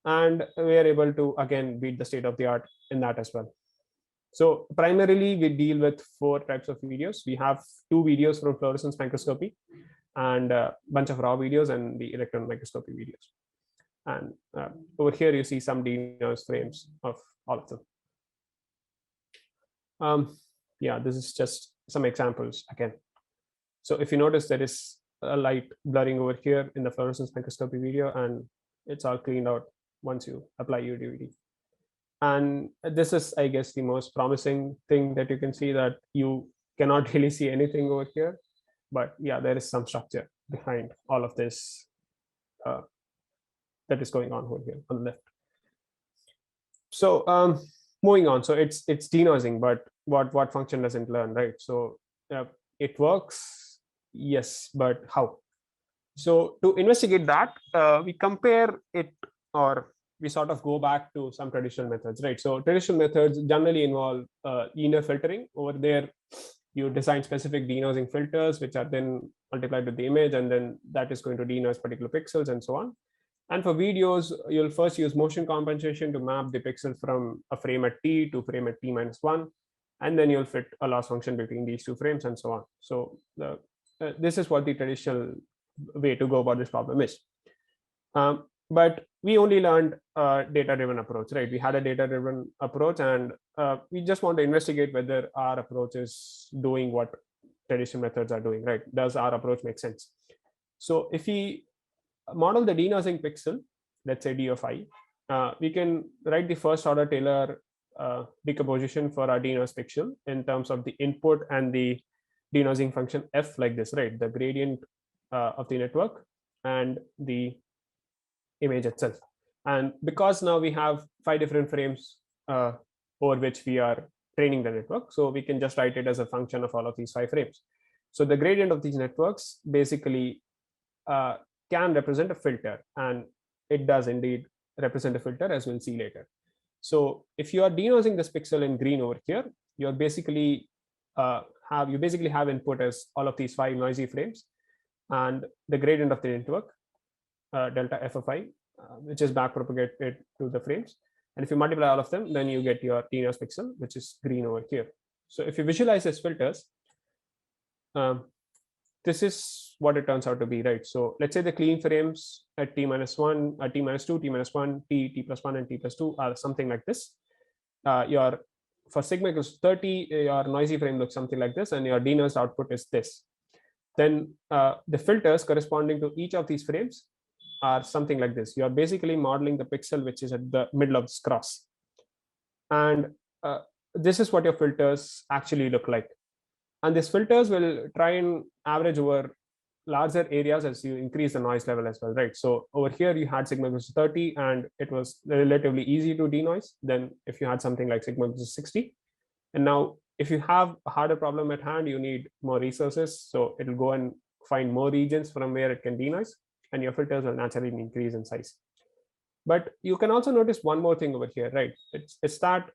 And we are able to, again, beat the state of the art in that as well. So primarily, we deal with 4 types of videos. We have 2 videos from fluorescence microscopy and a bunch of raw videos and the electron microscopy videos. And over here, you see some denoise frames of all of them. Yeah, this is just some examples again. So if you notice, there is a light blurring over here in the fluorescence microscopy video, and it's all cleaned out once you apply UDVD. And this is, I guess, the most promising thing that you can see, that you cannot really see anything over here. But yeah, there is some structure behind all of this that is going on over here on the left. So moving on, so it's denoising, but what function does it learn, right? So it works, yes, but how? So to investigate that, we compare it, or we sort of go back to some traditional methods, right? So traditional methods generally involve linear filtering. Over there, you design specific denoising filters, which are then multiplied with the image, and then that is going to denoise particular pixels and so on. And for videos, you'll first use motion compensation to map the pixel from a frame at t to frame at t-1, and then you'll fit a loss function between these 2 frames and so on. So this is what the traditional way to go about this problem is. But we only learned a data-driven approach, right? We had a data-driven approach, and we just want to investigate whether our approach is doing what traditional methods are doing, right? Does our approach make sense? So if we model the denoising pixel, let's say d of I, we can write the first order Taylor decomposition for our denoise pixel in terms of the input and the denoising function f like this, right? The gradient of the network and the image itself. And because now we have 5 different frames over which we are training the network, so we can just write it as a function of all of these 5 frames. So the gradient of these networks basically can represent a filter, and it does indeed represent a filter, as we'll see later. So if you are denoising this pixel in green over here, you're basically have input as all of these 5 noisy frames, and the gradient of the network, delta f of I, which is back propagated to the frames. And if you multiply all of them, then you get your denoise pixel, which is green over here. So if you visualize these filters, this is what it turns out to be, right? So let's say the clean frames at t-1, t-2, t-1, t+1, and t+2 are something like this. For sigma equals 30, your noisy frame looks something like this, and your denoised output is this. Then the filters corresponding to each of these frames are something like this. You are basically modeling the pixel which is at the middle of this cross. And this is what your filters actually look like. And these filters will try and average over larger areas as you increase the noise level as well, right? So over here you had sigma equals 30, and it was relatively easy to denoise than if you had something like sigma equals 60. And now if you have a harder problem at hand, you need more resources. So it'll go and find more regions from where it can denoise, and your filters will naturally increase in size. But you can also notice one more thing over here, right? It's that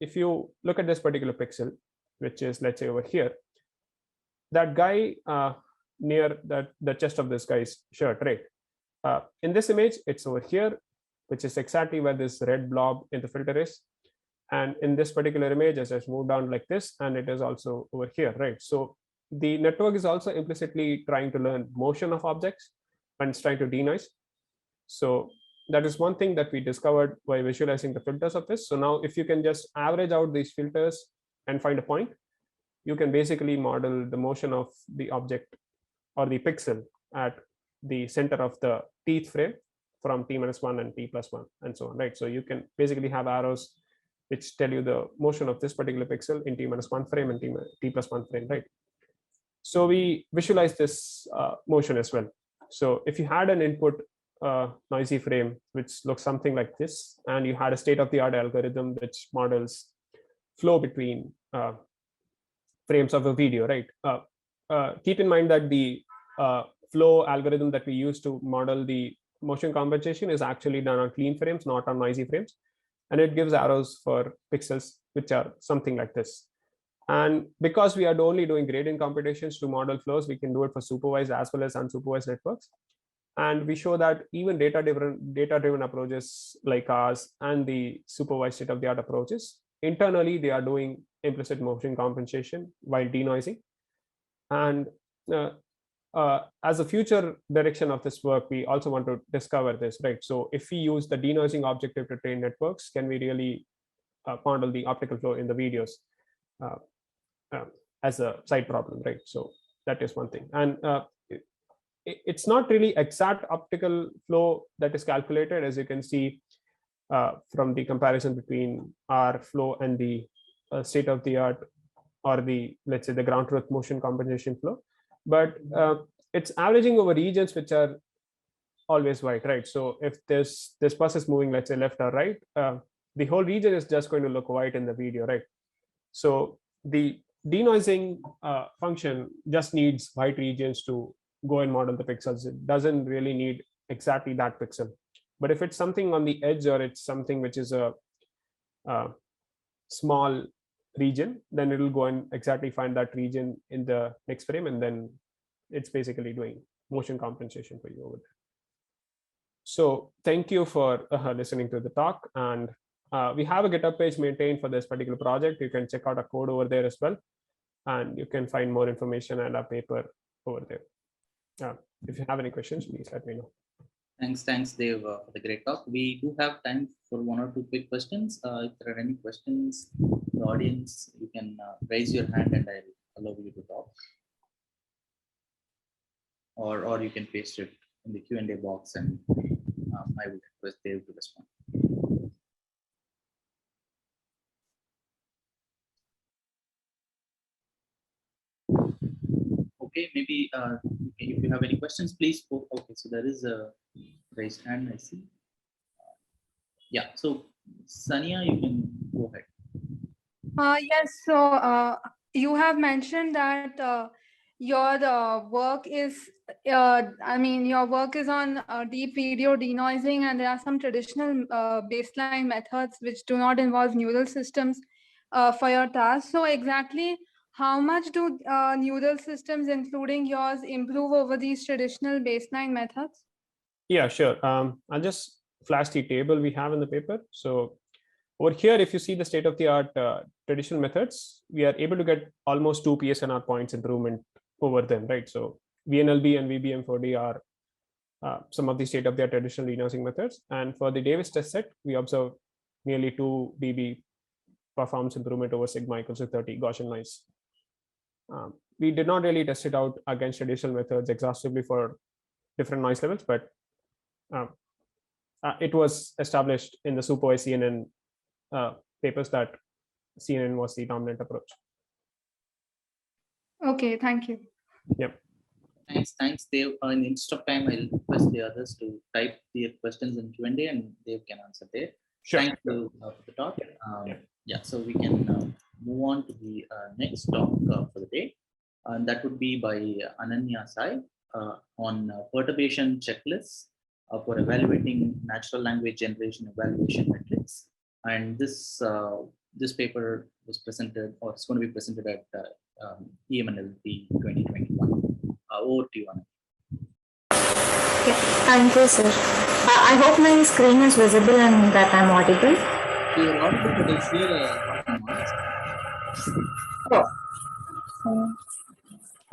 if you look at this particular pixel, which is, let's say, over here, that guy near the chest of this guy's shirt, right? In this image, it's over here, which is exactly where this red blob in the filter is. And in this particular image, as I move down like this, and it is also over here, right? So the network is also implicitly trying to learn motion of objects and it's trying to denoise. So that is one thing that we discovered by visualizing the filters of this. So now if you can just average out these filters and find a point, you can basically model the motion of the object or the pixel at the center of the teeth frame from t-1 and t+1 and so on, right? So you can basically have arrows which tell you the motion of this particular pixel in t-1 frame and t+1 frame, right? So we visualize this motion as well. So if you had an input noisy frame which looks something like this, and you had a state-of-the-art algorithm which models flow between frames of a video, right? Keep in mind that the flow algorithm that we use to model the motion compensation is actually done on clean frames, not on noisy frames. And it gives arrows for pixels, which are something like this. And because we are only doing gradient computations to model flows, we can do it for supervised as well as unsupervised networks. And we show that even data-driven approaches like ours and the supervised state-of-the-art approaches, internally, they are doing implicit motion compensation while denoising. And as a future direction of this work, we also want to discover this, right? So if we use the denoising objective to train networks, can we really model the optical flow in the videos as a side problem, right? So that is one thing. And it's not really exact optical flow that is calculated, as you can see from the comparison between our flow and the state-of-the-art or the, let's say, the ground truth motion compensation flow. But it's averaging over regions which are always white, right? So if this bus is moving, let's say, left or right, the whole region is just going to look white in the video, right? So the denoising function just needs white regions to go and model the pixels. It doesn't really need exactly that pixel. But if it's something on the edge, or it's something which is a small region, then it'll go and exactly find that region in the next frame, and then it's basically doing motion compensation for you over there. So thank you for listening to the talk. And we have a GitHub page maintained for this particular project. You can check out our code over there as well. And you can find more information and a paper over there. If you have any questions, please let me know. Thanks, Dave, for the great talk. We do have time for one or two quick questions. If there are any questions, the audience, you can raise your hand and I'll allow you to talk. Or you can paste it in the Q&A box, and I will request Dave to respond. Okay, maybe if you have any questions, please. Okay, so there is a raised hand, I see. Yeah, so Sania, you can go ahead. Yes, so you have mentioned that your work is, your work is on deep video denoising, and there are some traditional baseline methods which do not involve neural systems for your task. So exactly how much do neural systems, including yours, improve over these traditional baseline methods? Yeah, sure. I'll just flash the table we have in the paper. So over here, if you see the state-of-the-art traditional methods, we are able to get almost 2 PSNR points improvement over them, right? So VNLB and VBM4D are some of the state-of-the-art traditional denoising methods. And for the Davis test set, we observe nearly 2 dB performance improvement over sigma equals to 30 Gaussian noise. We did not really test it out against traditional methods exhaustively for different noise levels, but it was established in the supervised CNN papers that CNN was the dominant approach. Okay, thank you. Yep. Thanks, Dave. In the interest of time, I'll request the others to type their questions in Q&A, and Dave can answer there. Sure. Thank you for the talk. Yeah, so we can move on to the next talk for the day, and that would be by Ananya Sai on perturbation checklists for evaluating natural language generation evaluation metrics. And this paper was presented, or it's going to be presented at EMNLP 2021. Over to you, Anna. Okay, thank you, sir. I hope my screen is visible and that I'm audible. You're audible, but I hear a noise. Oh.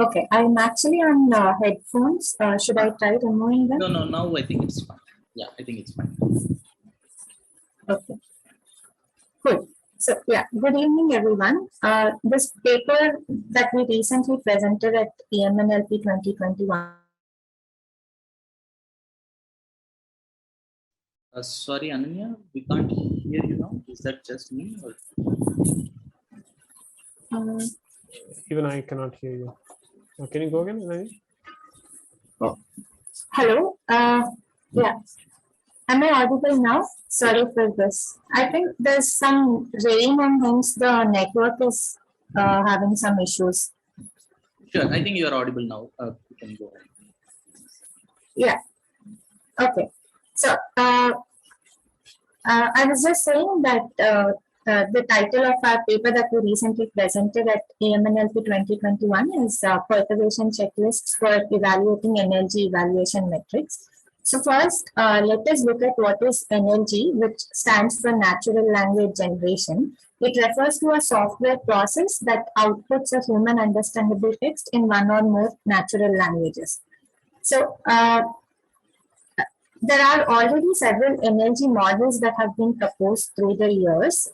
Okay, I'm actually on headphones. Should I try removing them? No, now I think it's fine. Yeah, I think it's fine. Okay, cool. So yeah, good evening, everyone. This paper that we recently presented at EMNLP 2021. Sorry, Ananya, we can't hear you now. Is that just me? Or? Even I cannot hear you. Can you go again, Ananya? Oh. Hello. Yeah. Am I audible now? Sorry for this. I think there's some rain and hence the network is having some issues. Sure, I think you are audible now. You can go ahead. Yeah. Okay. So I was just saying that the title of our paper that we recently presented at EMNLP 2021 is Perturbation Checklists for Evaluating Energy Evaluation Metrics. So first, let us look at what is NLG, which stands for Natural Language Generation. It refers to a software process that outputs a human understandable text in one or more natural languages. So there are already several NLG models that have been proposed through the years,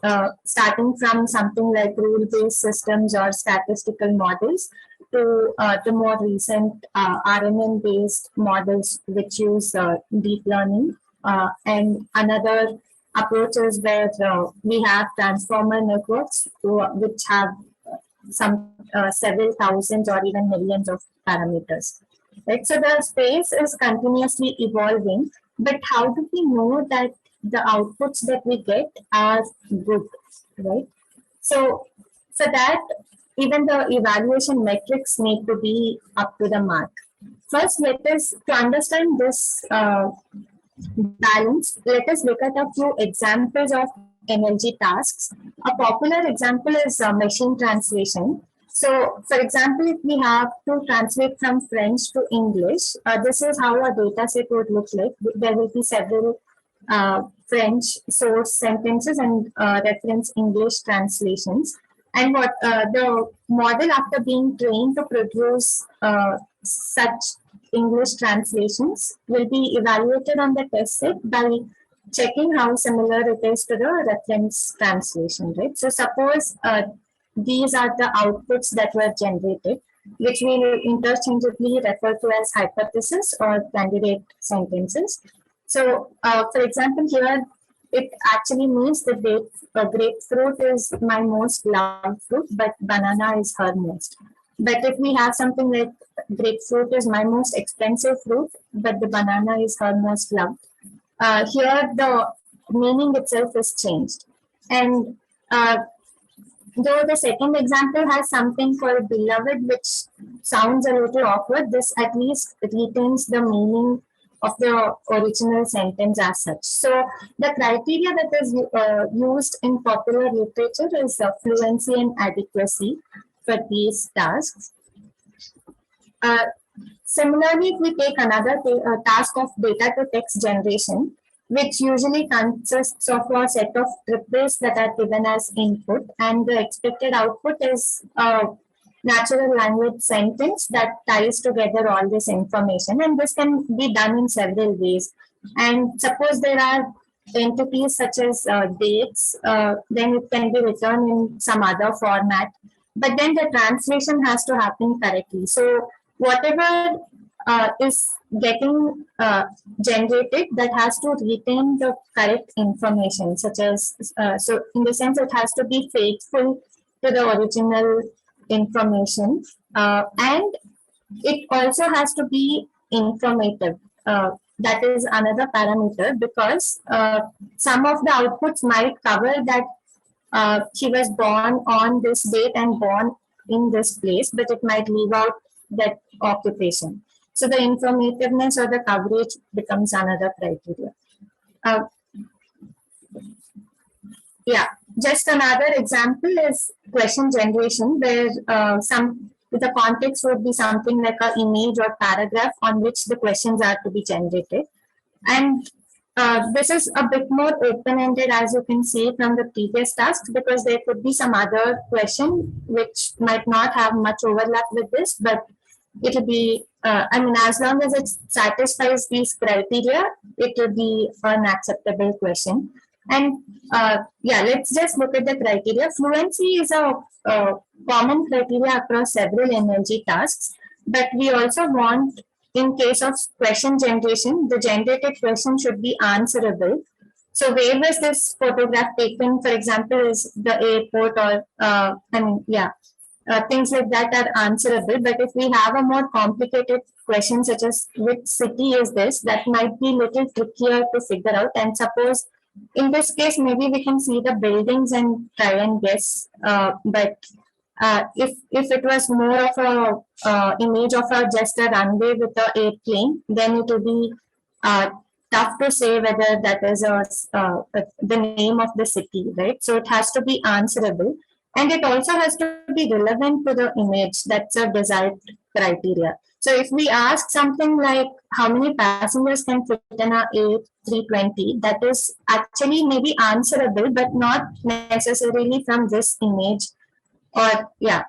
starting from something like rule-based systems or statistical models to the more recent RNN-based models which use deep learning, and another approaches where we have transformer networks which have some several thousands or even millions of parameters. Right, so the space is continuously evolving, but how do we know that the outputs that we get are good, right? So for that, even the evaluation metrics need to be up to the mark. First, let us, to understand this balance, let us look at a few examples of NLG tasks. A popular example is machine translation. So, for example, if we have to translate from French to English, this is how a data set would look like. There will be several French source sentences and reference English translations. And what the model, after being trained to produce such English translations, will be evaluated on the test set by checking how similar it is to the reference translation, right? So, suppose these are the outputs that were generated, which we will interchangeably refer to as hypothesis or candidate sentences. So, for example, here it actually means that grapefruit is my most loved fruit, but banana is her most. But if we have something like grapefruit is my most expensive fruit, but the banana is her most loved, here the meaning itself is changed. And though the second example has something called beloved, which sounds a little awkward, this at least retains the meaning of the original sentence as such. So the criteria that is used in popular literature is fluency and adequacy for these tasks. Similarly, if we take another task of data to text generation, which usually consists of a set of triples that are given as input, and the expected output is a natural language sentence that ties together all this information, and this can be done in several ways. And suppose there are entities such as dates, then it can be written in some other format, but then the translation has to happen correctly. So whatever is getting generated, that has to retain the correct information, such as, so in the sense it has to be faithful to the original information, and it also has to be informative. That is another parameter, because some of the outputs might cover that he was born on this date and born in this place, but it might leave out that occupation. So the informativeness or the coverage becomes another criteria. Yeah, just another example is question generation, where the context would be something like an image or paragraph on which the questions are to be generated. And this is a bit more open-ended, as you can see from the previous task, because there could be some other question which might not have much overlap with this, but it will be, I mean, as long as it satisfies these criteria, it will be an acceptable question. And yeah, let's just look at the criteria. Fluency is a common criteria across several NLG tasks, but we also want, in case of question generation, the generated question should be answerable. So where was this photograph taken, for example, is the airport or, I mean, yeah, things like that are answerable. But if we have a more complicated question, such as which city is this, that might be a little trickier to figure out. And suppose in this case, maybe we can see the buildings and try and guess. But if it was more of a image of just a runway with an airplane, then it would be tough to say whether that is the name of the city, right? So it has to be answerable, and it also has to be relevant to the image. That's a desired criteria. So if we ask something like how many passengers can fit in a A320, that is actually maybe answerable, but not necessarily from this image. Or yeah,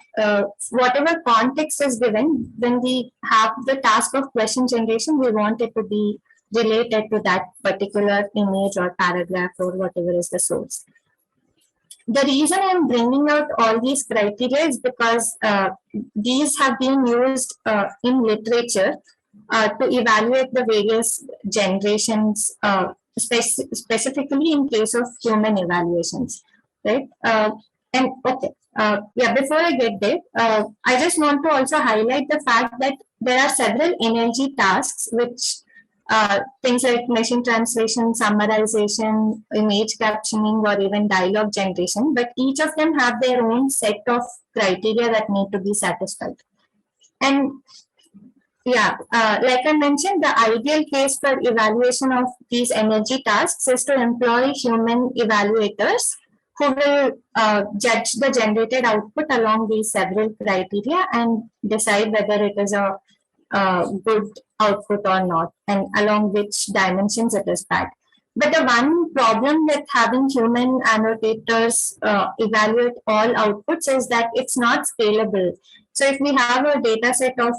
whatever context is given, when we have the task of question generation, we want it to be related to that particular image or paragraph or whatever is the source. The reason I'm bringing out all these criteria is because these have been used in literature to evaluate the various generations, specifically in case of human evaluations, right? And okay, yeah, before I get there, I just want to also highlight the fact that there are several NLG tasks which things like machine translation, summarization, image captioning, or even dialogue generation, but each of them have their own set of criteria that need to be satisfied. And yeah, like I mentioned, the ideal case for evaluation of these NLG tasks is to employ human evaluators who will judge the generated output along these several criteria and decide whether it is a good output or not, and along which dimensions it is bad. But the one problem with having human annotators evaluate all outputs is that it's not scalable. So if we have a data set of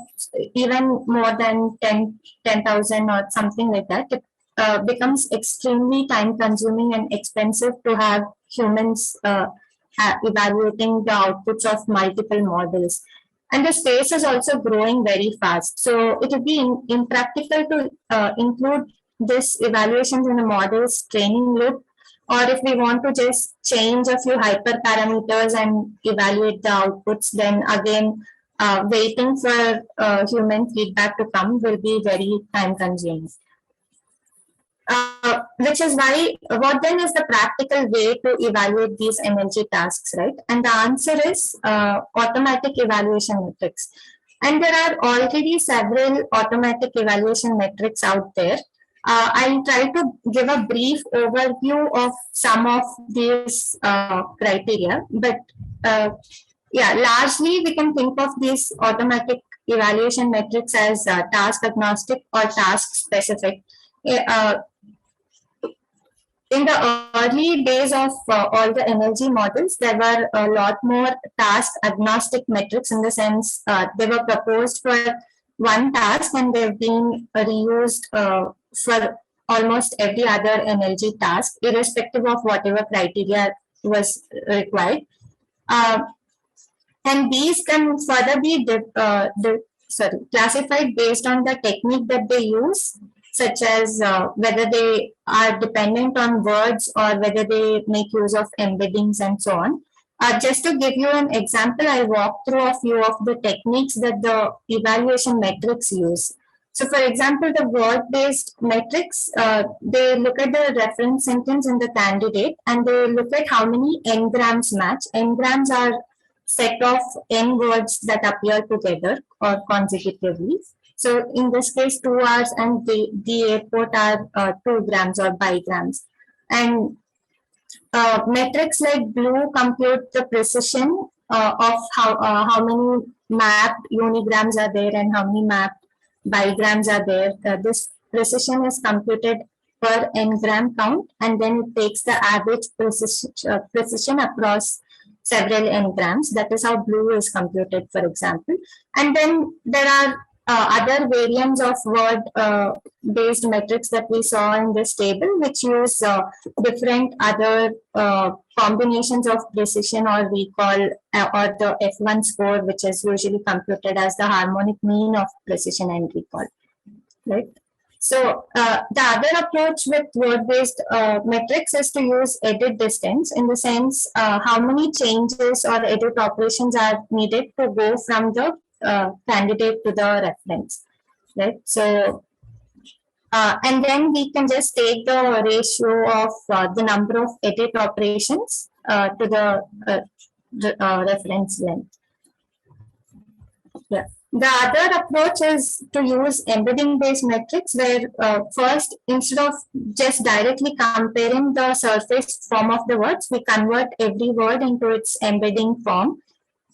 even more than 10,000 or something like that, it becomes extremely time consuming and expensive to have humans evaluating the outputs of multiple models. And the space is also growing very fast. So it would be impractical to include this evaluations in a model's training loop, or if we want to just change a few hyperparameters and evaluate the outputs, then again, waiting for human feedback to come will be very time consuming. Which is why, what then is the practical way to evaluate these NLG tasks, right? And the answer is automatic evaluation metrics. And there are already several automatic evaluation metrics out there. I'll try to give a brief overview of some of these criteria, but yeah, largely we can think of these automatic evaluation metrics as task agnostic or task specific. In the early days of all the NLG models, there were a lot more task agnostic metrics, in the sense they were proposed for one task and they've been reused for almost every other NLG task, irrespective of whatever criteria was required. And these can further be classified based on the technique that they use, such as whether they are dependent on words or whether they make use of embeddings and so on. Just to give you an example, I walked through a few of the techniques that the evaluation metrics use. So for example, the word-based metrics, they look at the reference sentence in the candidate and they look at how many n-grams match. N-grams are set of n words that appear together or consecutively. So in this case, 2 hours and the airport are 2 grams or bigrams. And metrics like blue compute the precision of how many mapped unigrams are there and how many mapped bigrams are there. This precision is computed per n-gram count, and then it takes the average precision across several n-grams. That is how blue is computed, for example. And then there are other variants of word-based metrics that we saw in this table, which use different other combinations of precision or recall, or the F1 score, which is usually computed as the harmonic mean of precision and recall, right? So the other approach with word-based metrics is to use edit distance, in the sense how many changes or edit operations are needed to go from the candidate to the reference, right? So and then we can just take the ratio of the number of edit operations to the reference length. Yeah. The other approach is to use embedding based metrics, where first, instead of just directly comparing the surface form of the words, we convert every word into its embedding form.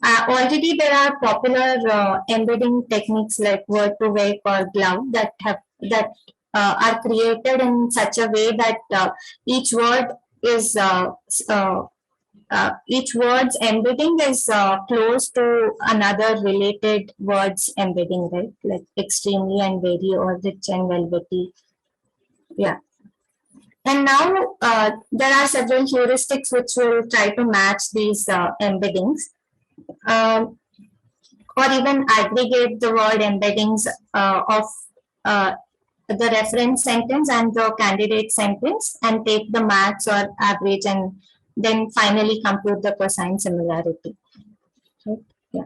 Already there are popular embedding techniques like word to wake or glove that are created in such a way that each word is each word's embedding is close to another related word's embedding, right? Like extremely and very, or rich and velvety. Yeah. And now there are several heuristics which will try to match these embeddings. Or even aggregate the word embeddings of the reference sentence and the candidate sentence, and take the max or average, and then finally compute the cosine similarity. Right? Yeah.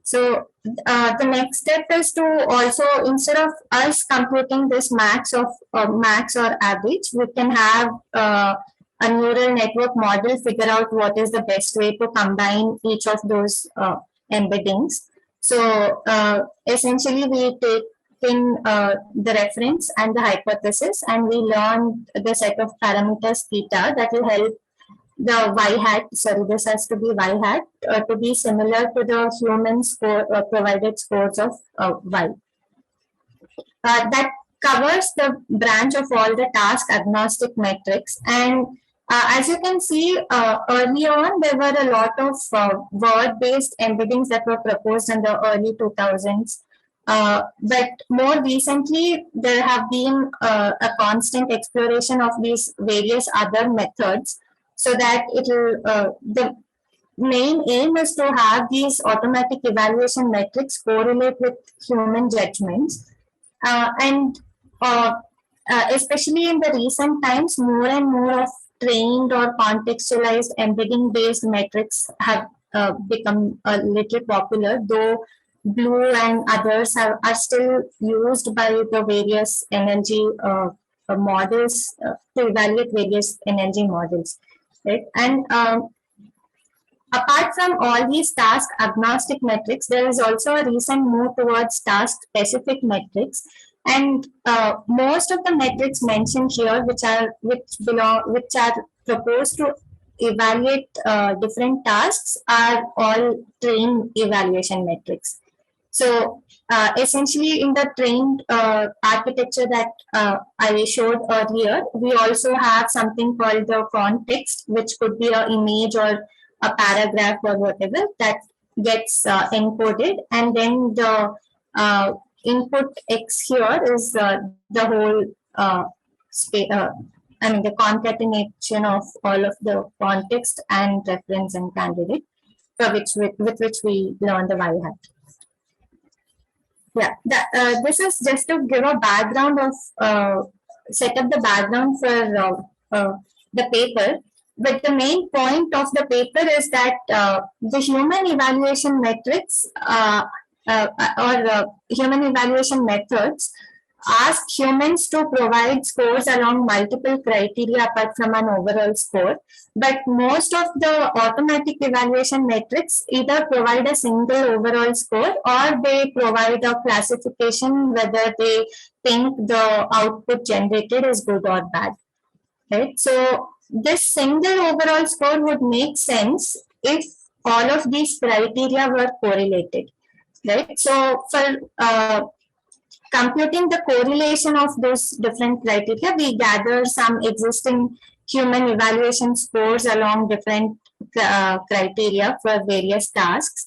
So the next step is to also, instead of us computing this max or average, we can have a neural network model figure out what is the best way to combine each of those embeddings. So essentially we take in the reference and the hypothesis, and we learn the set of parameters theta that will help the y hat, sorry, this has to be y hat, to be similar to the human score provided scores of y. That covers the branch of all the task agnostic metrics. And as you can see, early on, there were a lot of word-based embeddings that were proposed in the early 2000s. But more recently, there have been a constant exploration of these various other methods, so that it will, the main aim is to have these automatic evaluation metrics correlate with human judgments. And especially in the recent times, more and more of trained or contextualized embedding based metrics have become a little popular, though Blue and others are still used by the various energy models to evaluate various energy models, right? And apart from all these task agnostic metrics, there is also a recent move towards task specific metrics. And most of the metrics mentioned here, which are proposed to evaluate different tasks, are all trained evaluation metrics. So essentially, in the trained architecture that I showed earlier, we also have something called the context, which could be an image or a paragraph or whatever that gets encoded, and then the input X here is the whole the concatenation of all of the context and reference and candidate, for with which we learn the y hat. Yeah, this is just to give a background of set up the background for the paper. But the main point of the paper is that the human evaluation metrics or human evaluation methods ask humans to provide scores along multiple criteria apart from an overall score. But most of the automatic evaluation metrics either provide a single overall score or they provide a classification whether they think the output generated is good or bad. Right? So this single overall score would make sense if all of these criteria were correlated. Right? So for computing the correlation of those different criteria, we gather some existing human evaluation scores along different criteria for various tasks,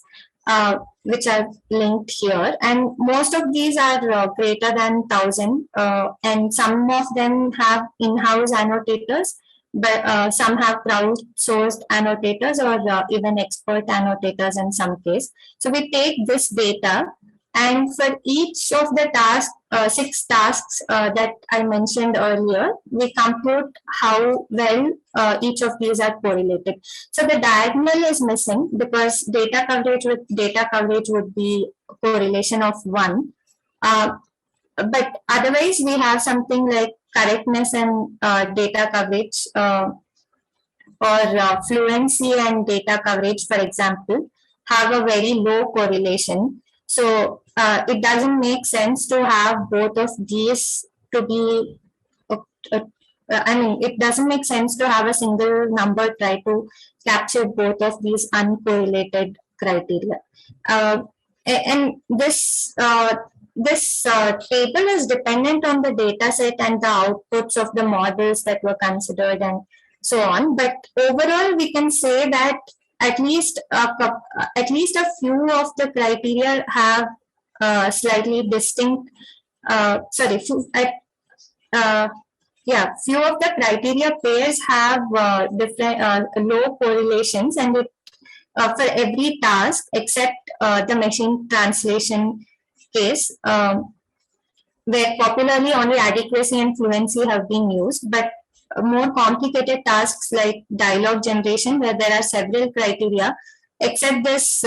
which are linked here. And most of these are greater than 1,000, and some of them have in-house annotators, but some have crowdsourced annotators or even expert annotators in some case. So we take this data, and for each of the tasks, 6 tasks that I mentioned earlier, we compute how well each of these are correlated. So the diagonal is missing because data coverage with data coverage would be a correlation of 1. But otherwise, we have something like correctness and data coverage or fluency and data coverage, for example, have a very low correlation. So it doesn't make sense to have both of these to be, it doesn't make sense to have a single number try to capture both of these uncorrelated criteria. And this table is dependent on the data set and the outputs of the models that were considered and so on. But overall, we can say that at least a few of the criteria have slightly distinct. Few of the criteria pairs have different low correlations, and for every task except the machine translation case, where popularly only adequacy and fluency have been used, but more complicated tasks like dialogue generation, where there are several criteria, except this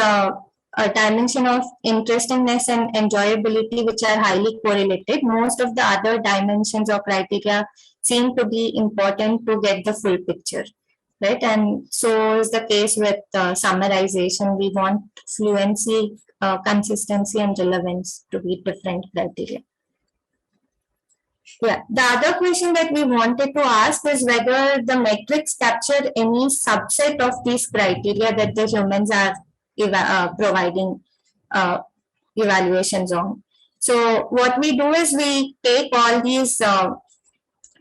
dimension of interestingness and enjoyability, which are highly correlated. Most of the other dimensions or criteria seem to be important to get the full picture, right? And so is the case with summarization. We want fluency, consistency, and relevance to be different criteria. Yeah, the other question that we wanted to ask is whether the metrics capture any subset of these criteria that the humans are providing evaluations on. So what we do is we take all these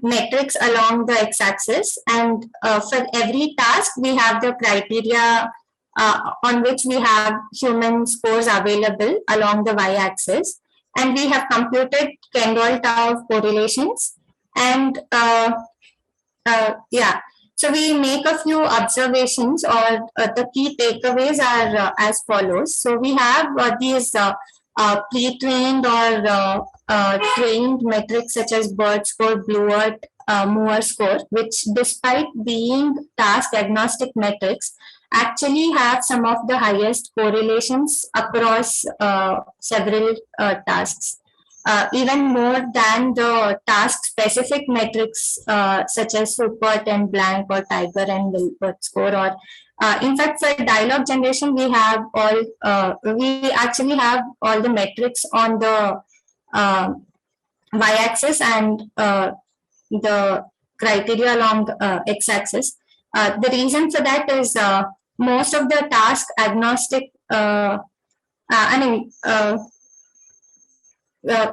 metrics along the x-axis, and for every task we have the criteria on which we have human scores available along the y-axis. And we have computed Kendall tau of correlations. And so we make a few observations, or the key takeaways are as follows. So we have these pre-trained or trained metrics such as BERT score, Blewett, Moore score, which despite being task agnostic metrics, actually have some of the highest correlations across several tasks, even more than the task-specific metrics such as Supert and Blank or Tiger and Wilbert score. Or in fact, for dialogue generation, we have we actually have all the metrics on the y-axis and the criteria along the x-axis. The reason for that is most of the task agnostic,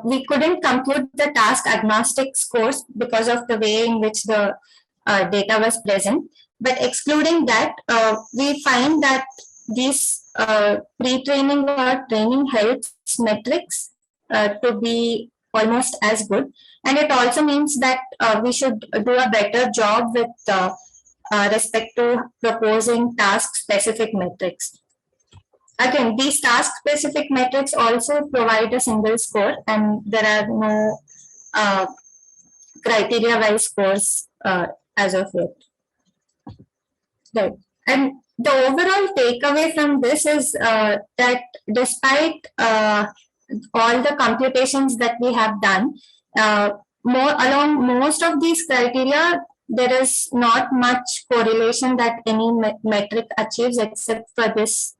we couldn't compute the task agnostic scores because of the way in which the data was present. But excluding that, we find that these pre-training or training helps metrics to be almost as good. And it also means that we should do a better job with respect to proposing task-specific metrics. Again, these task-specific metrics also provide a single score, and there are no criteria-wise scores as of yet. Right. And the overall takeaway from this is that despite all the computations that we have done, Along most of these criteria, there is not much correlation that any metric achieves except for this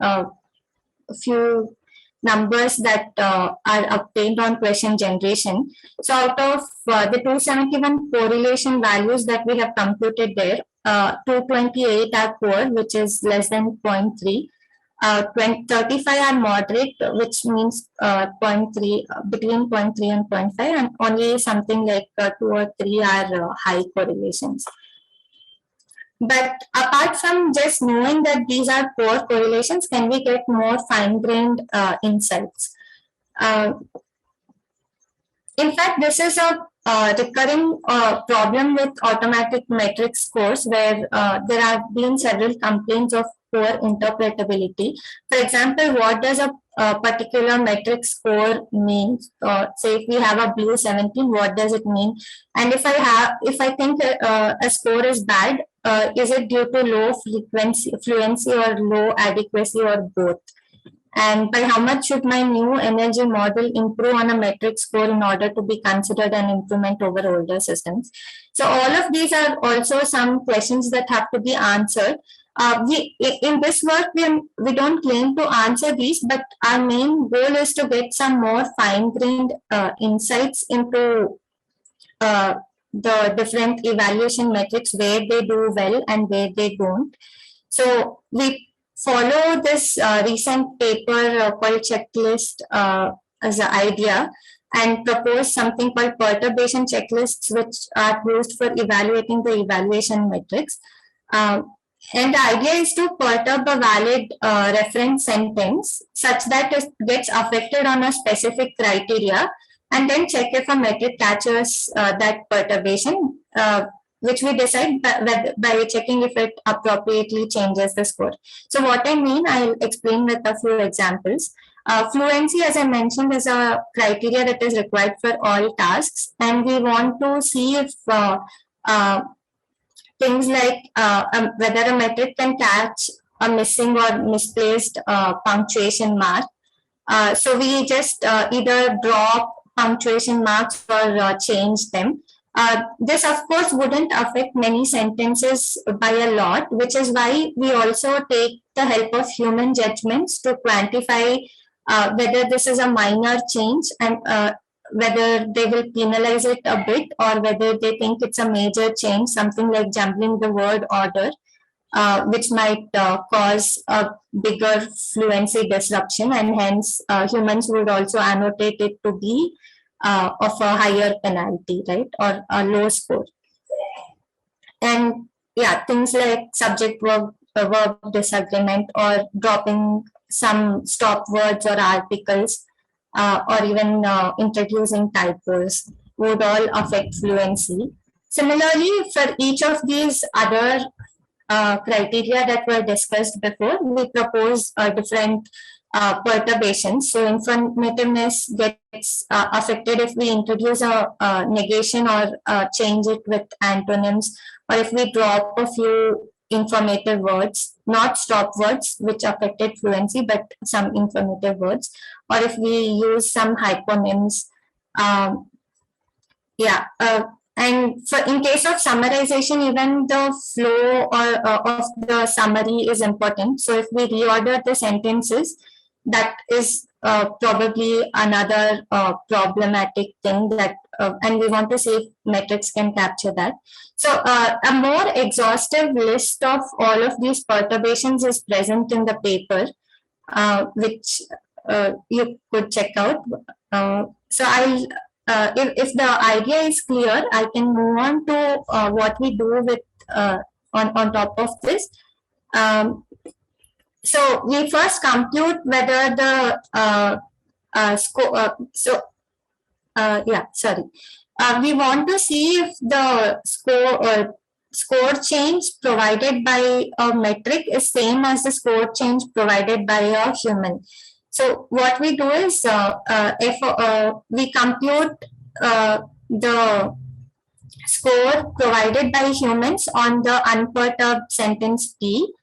few numbers that are obtained on question generation. So out of the 271 correlation values that we have computed there, 228 are poor, which is less than 0.3. 35 are moderate, which means 0.3, between 0.3 and 0.5, and only something like 2 or 3 are high correlations. But apart from just knowing that these are poor correlations, can we get more fine-grained insights? In fact, this is a recurring problem with automatic metric scores, where there have been several complaints of poor interpretability. For example, what does a particular metric score mean? Say if we have a blue 17, what does it mean? And if I think a score is bad, is it due to low fluency or low adequacy or both? And by how much should my new NLG model improve on a metric score in order to be considered an improvement over older systems? So all of these are also some questions that have to be answered. In this work, we don't claim to answer these, but our main goal is to get some more fine-grained insights into the different evaluation metrics, where they do well and where they don't. So we follow this recent paper called checklist as an idea, and propose something called perturbation checklists, which are used for evaluating the evaluation metrics. And the idea is to perturb a valid reference sentence such that it gets affected on a specific criteria, and then check if a metric catches that perturbation, which we decide by checking if it appropriately changes the score. So what I mean, I'll explain with a few examples. Fluency, as I mentioned, is a criteria that is required for all tasks, and we want to see if things like whether a metric can catch a missing or misplaced punctuation mark. So we just either drop punctuation marks or change them. This, of course, wouldn't affect many sentences by a lot, which is why we also take the help of human judgments to quantify whether this is a minor change, and whether they will penalize it a bit, or whether they think it's a major change, something like jumbling the word order, which might cause a bigger fluency disruption, and hence humans would also annotate it to be of a higher penalty, right, or a low score. And yeah, things like subject-verb disagreement, or dropping some stop words or articles, or even introducing typos would all affect fluency. Similarly, for each of these other criteria that were discussed before, we propose different perturbations. So informativeness gets affected if we introduce a negation or change it with antonyms, or if we drop a few informative words, not stop words which affected fluency, but some informative words, or if we use some hyponyms. And in case of summarization, even the flow of the summary is important. So if we reorder the sentences, that is probably another problematic thing that, and we want to see if metrics can capture that. So a more exhaustive list of all of these perturbations is present in the paper, which you could check out. So I'll, if the idea is clear, I can move on to what we do with on top of this. So we first compute whether the score. We want to see if the score change provided by a metric is same as the score change provided by a human. So what we do is if we compute the score provided by humans on the unperturbed sentence P,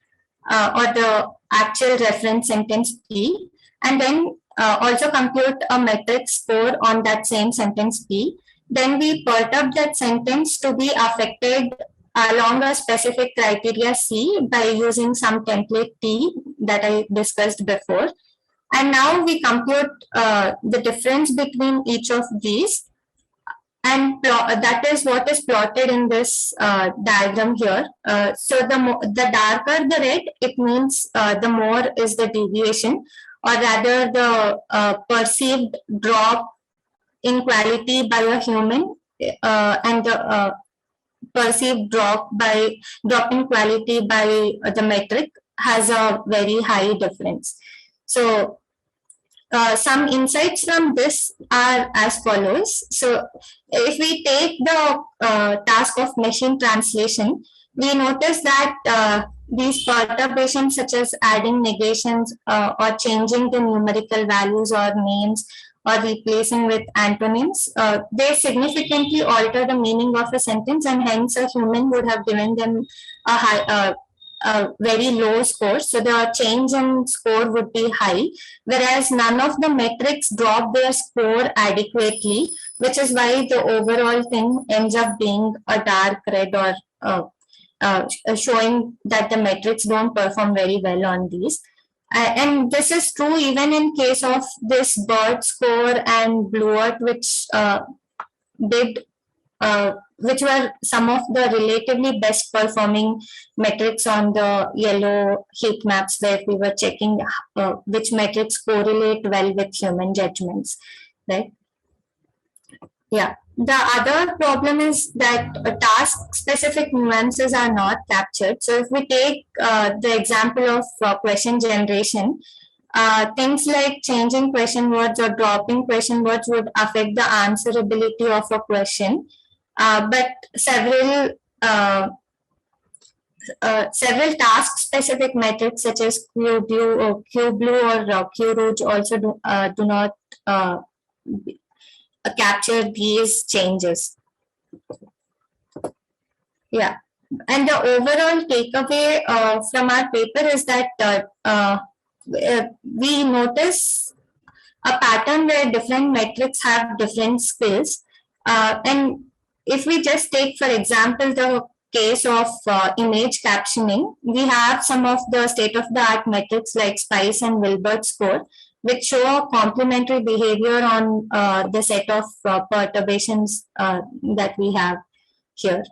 or the actual reference sentence P, and then also compute a metric score on that same sentence P. then we perturb that sentence to be affected along a specific criteria C by using some template T that I discussed before. And now we compute the difference between each of these, and that is what is plotted in this diagram here. So the darker the red, it means the more is the deviation, or rather the perceived drop in quality by a human, and the perceived drop in quality by the metric has a very high difference. So some insights from this are as follows. So if we take the task of machine translation, we notice that these perturbations such as adding negations or changing the numerical values or names or replacing with antonyms, they significantly alter the meaning of a sentence, and hence a human would have given them a very low score. So the change in score would be high, whereas none of the metrics drop their score adequately, which is why the overall thing ends up being a dark red, or showing that the metrics don't perform very well on these. And this is true even in case of this bird score and blue earth, which were some of the relatively best performing metrics on the yellow heat maps, where we were checking which metrics correlate well with human judgments, right? Yeah. The other problem is that task-specific nuances are not captured. So if we take the example of question generation, things like changing question words or dropping question words would affect the answerability of a question. But several task-specific metrics such as QBlue or QRouge also do not capture these changes. Yeah, and the overall takeaway from our paper is that we notice a pattern where different metrics have different skills, and if we just take, for example, the case of image captioning, we have some of the state-of-the-art metrics like SPICE and Wilbert score, which show a complementary behavior on the set of perturbations that we have here.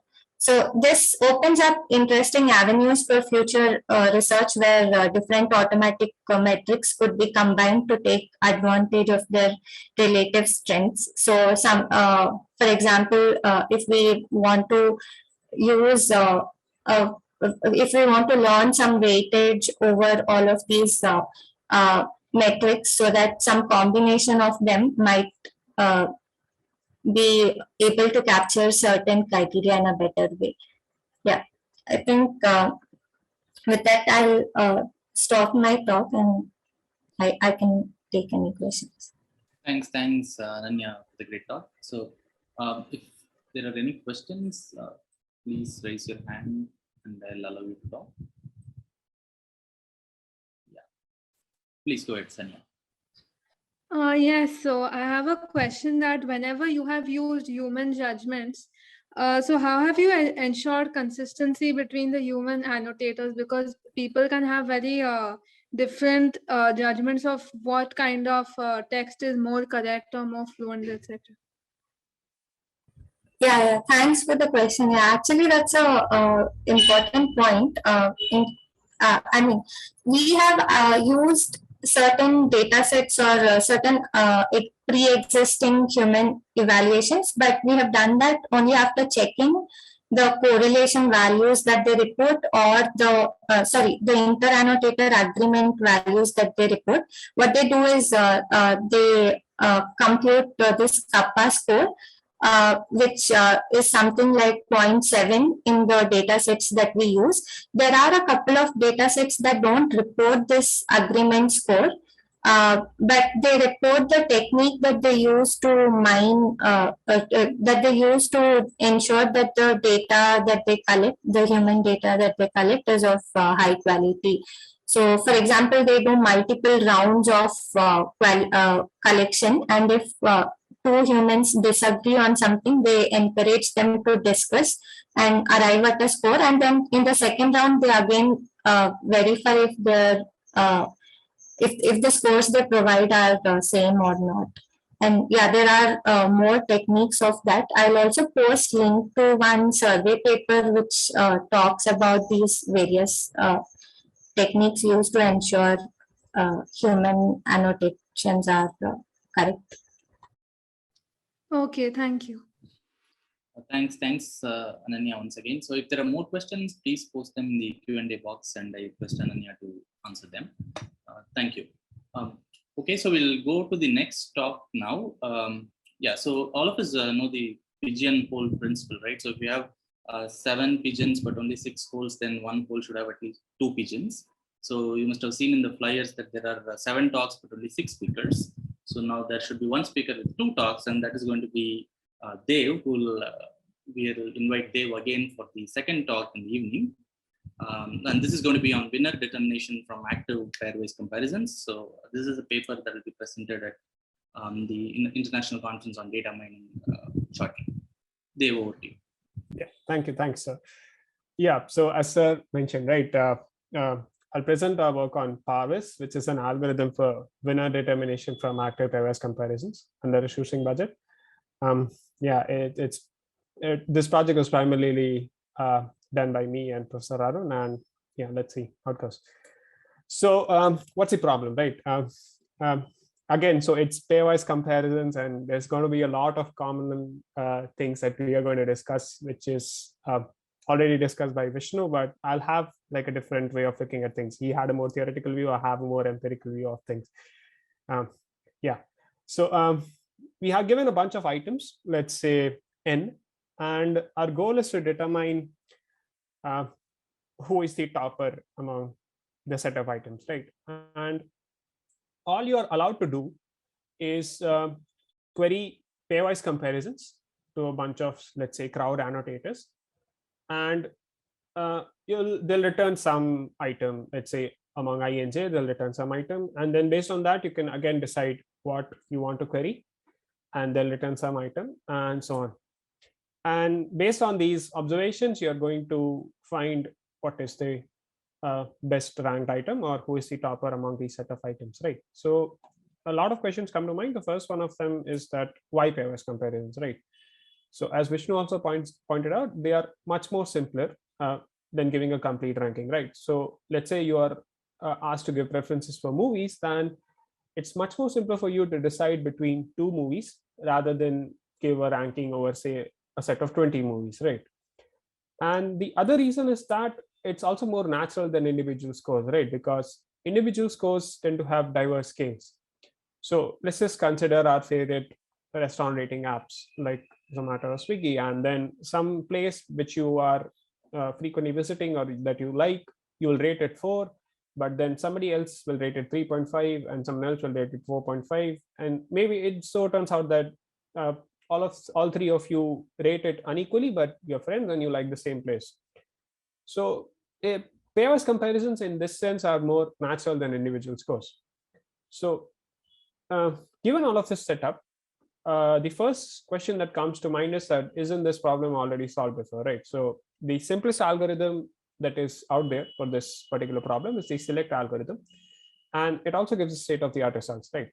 So this opens up interesting avenues for future research, where different automatic metrics could be combined to take advantage of their relative strengths. So some, for example, if we want to use, if we want to learn some weightage over all of these metrics, so that some combination of them might be able to capture certain criteria in a better way. Yeah, I think with that I'll stop my talk, and I can take any questions. Thanks, Ananya, for the great talk. So if there are any questions, please raise your hand and I'll allow you to talk. Yeah, please go ahead, Sanya. Yes, so I have a question that whenever you have used human judgments, so how have you ensured consistency between the human annotators? Because people can have very different judgments of what kind of text is more correct or more fluent, etc. Yeah, thanks for the question. Yeah, actually, that's a important point. I mean, we have used certain data sets or certain pre-existing human evaluations, but we have done that only after checking the correlation values that they report, or the inter-annotator agreement values that they report. What they do is they compute this kappa score, which is something like 0.7 in the data sets that we use. There are a couple of data sets that don't report this agreement score, but they report the technique that they use to mine, that they use to ensure that the data that they collect, the human data that they collect, is of high quality. So, for example, they do multiple rounds of collection, and if two humans disagree on something, they encourage them to discuss and arrive at a score. And then in the second round, they again verify if if the scores they provide are the same or not. And yeah, there are more techniques of that. I'll also post link to one survey paper which talks about these various techniques used to ensure human annotations are correct. Okay, thank you. Thanks, Ananya, once again. So if there are more questions, please post them in the Q&A box, and I request Ananya to answer them. Thank you. Okay, so we'll go to the next talk now. Yeah, so all of us know the pigeonhole principle, right? So if you have 7 pigeons but only 6 holes, then one hole should have at least 2 pigeons. So you must have seen in the flyers that there are 7 talks but only 6 speakers. So now there should be 1 speaker with 2 talks, and that is going to be Dev, who will we'll invite Dev again for the second talk in the evening. And this is going to be on winner determination from active pairwise comparisons. So this is a paper that will be presented at the International Conference on Data Mining shortly. Dev, over to you. Yeah, thank you. Thanks, sir. Yeah, so as sir mentioned, right, I'll present our work on Pairwise, which is an algorithm for winner determination from active pairwise comparisons under a shoestring budget. Yeah, this project was primarily done by me and Professor Arun, and yeah, let's see how it goes. So what's the problem, right? Again, so it's pairwise comparisons, and there's going to be a lot of common things that we are going to discuss, which is already discussed by Vishnu, but I'll have like a different way of looking at things. He had a more theoretical view, I have a more empirical view of things. Yeah, so we have given a bunch of items, let's say n, and our goal is to determine who is the topper among the set of items, right? And all you are allowed to do is query pairwise comparisons to a bunch of, let's say, crowd annotators, and they'll return some item, let's say among I and j, they'll return some item, and then based on that you can again decide what you want to query, and they'll return some item, and so on. And based on these observations, you're going to find what is the best ranked item, or who is the topper among these set of items, right? So a lot of questions come to mind. The first one of them is that why pairwise comparisons, right? So as Vishnu also pointed out, they are much more simpler than giving a complete ranking, right? So let's say you are asked to give preferences for movies, then it's much more simpler for you to decide between 2 movies rather than give a ranking over, say, a set of 20 movies, right? And the other reason is that it's also more natural than individual scores, right? Because individual scores tend to have diverse scales. So let's just consider our favorite restaurant rating apps like Zomato or Swiggy, and then some place which you are frequently visiting or that you like, you will rate it 4, but then somebody else will rate it 3.5 and someone else will rate it 4.5, and maybe it so turns out that all 3 of you rate it unequally, but you're friends and you like the same place. So pairwise comparisons in this sense are more natural than individual scores. So given all of this setup, the first question that comes to mind is that isn't this problem already solved before, right? So the simplest algorithm that is out there for this particular problem is the select algorithm, and it also gives a state-of-the-art results, right?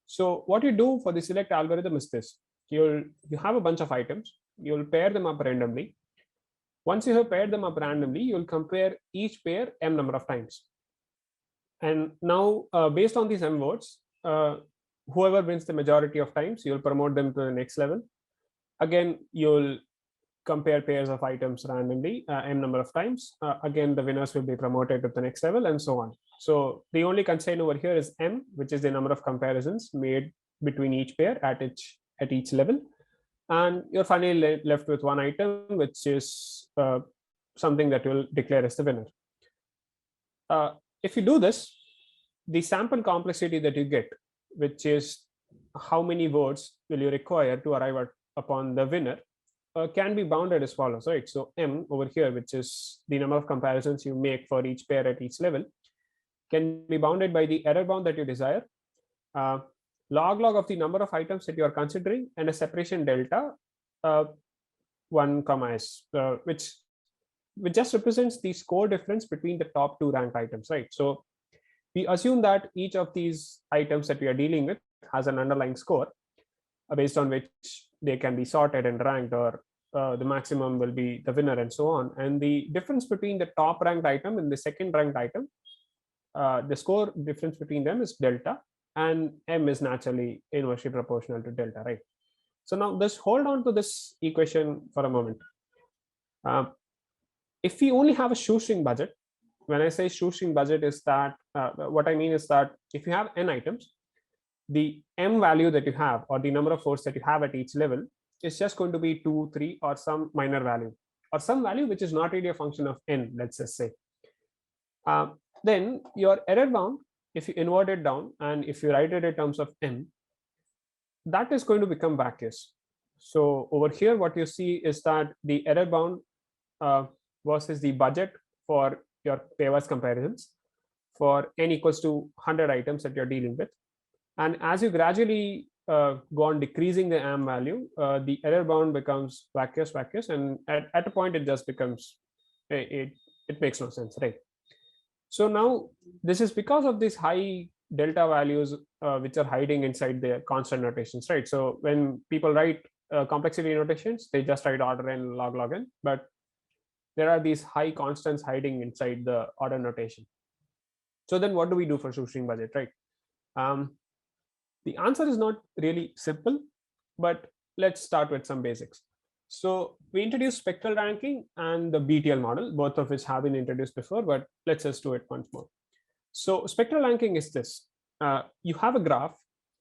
So what you do for the select algorithm is this: you have a bunch of items, you'll pair them up randomly. Once you have paired them up randomly, you'll compare each pair m number of times, and now based on these m votes, whoever wins the majority of times, you'll promote them to the next level. Again, you'll compare pairs of items randomly m number of times. Again, the winners will be promoted to the next level, and so on. So the only constraint over here is m, which is the number of comparisons made between each pair at each level. And you're finally left with one item, which is something that will declare as the winner. If you do this, the sample complexity that you get, which is how many votes will you require to arrive upon the winner, can be bounded as follows, right? So m over here, which is the number of comparisons you make for each pair at each level, can be bounded by the error bound that you desire, log of the number of items that you are considering, and a separation delta 1 comma s, which just represents the score difference between the top 2 ranked items, right? So we assume that each of these items that we are dealing with has an underlying score based on which they can be sorted and ranked, or the maximum will be the winner, and so on. And the difference between the top ranked item and the second ranked item, the score difference between them is delta, and m is naturally inversely proportional to delta, right? So now just hold on to this equation for a moment. If we only have a shoestring budget, when I say shoestring budget, is that what I mean is that if you have n items, the m value that you have, or the number of votes that you have at each level, is just going to be 2, 3, or some minor value, or some value which is not really a function of n, let's just say. Then your error bound, if you invert it down and if you write it in terms of m, that is going to become vacuous. So over here, what you see is that the error bound versus the budget for your pairwise comparisons for n equals to 100 items that you're dealing with. And as you gradually go on decreasing the m value, the error bound becomes vacuous, and at a point it just becomes, it makes no sense, right? So now this is because of these high delta values which are hiding inside the constant notations, right? So when people write complexity notations, they just write order n log n, but there are these high constants hiding inside the order notation. So then what do we do for shoestring budget, right? The answer is not really simple, but let's start with some basics. So we introduced spectral ranking and the Btl model, both of which have been introduced before, but let's just do it once more. So spectral ranking is this. You have a graph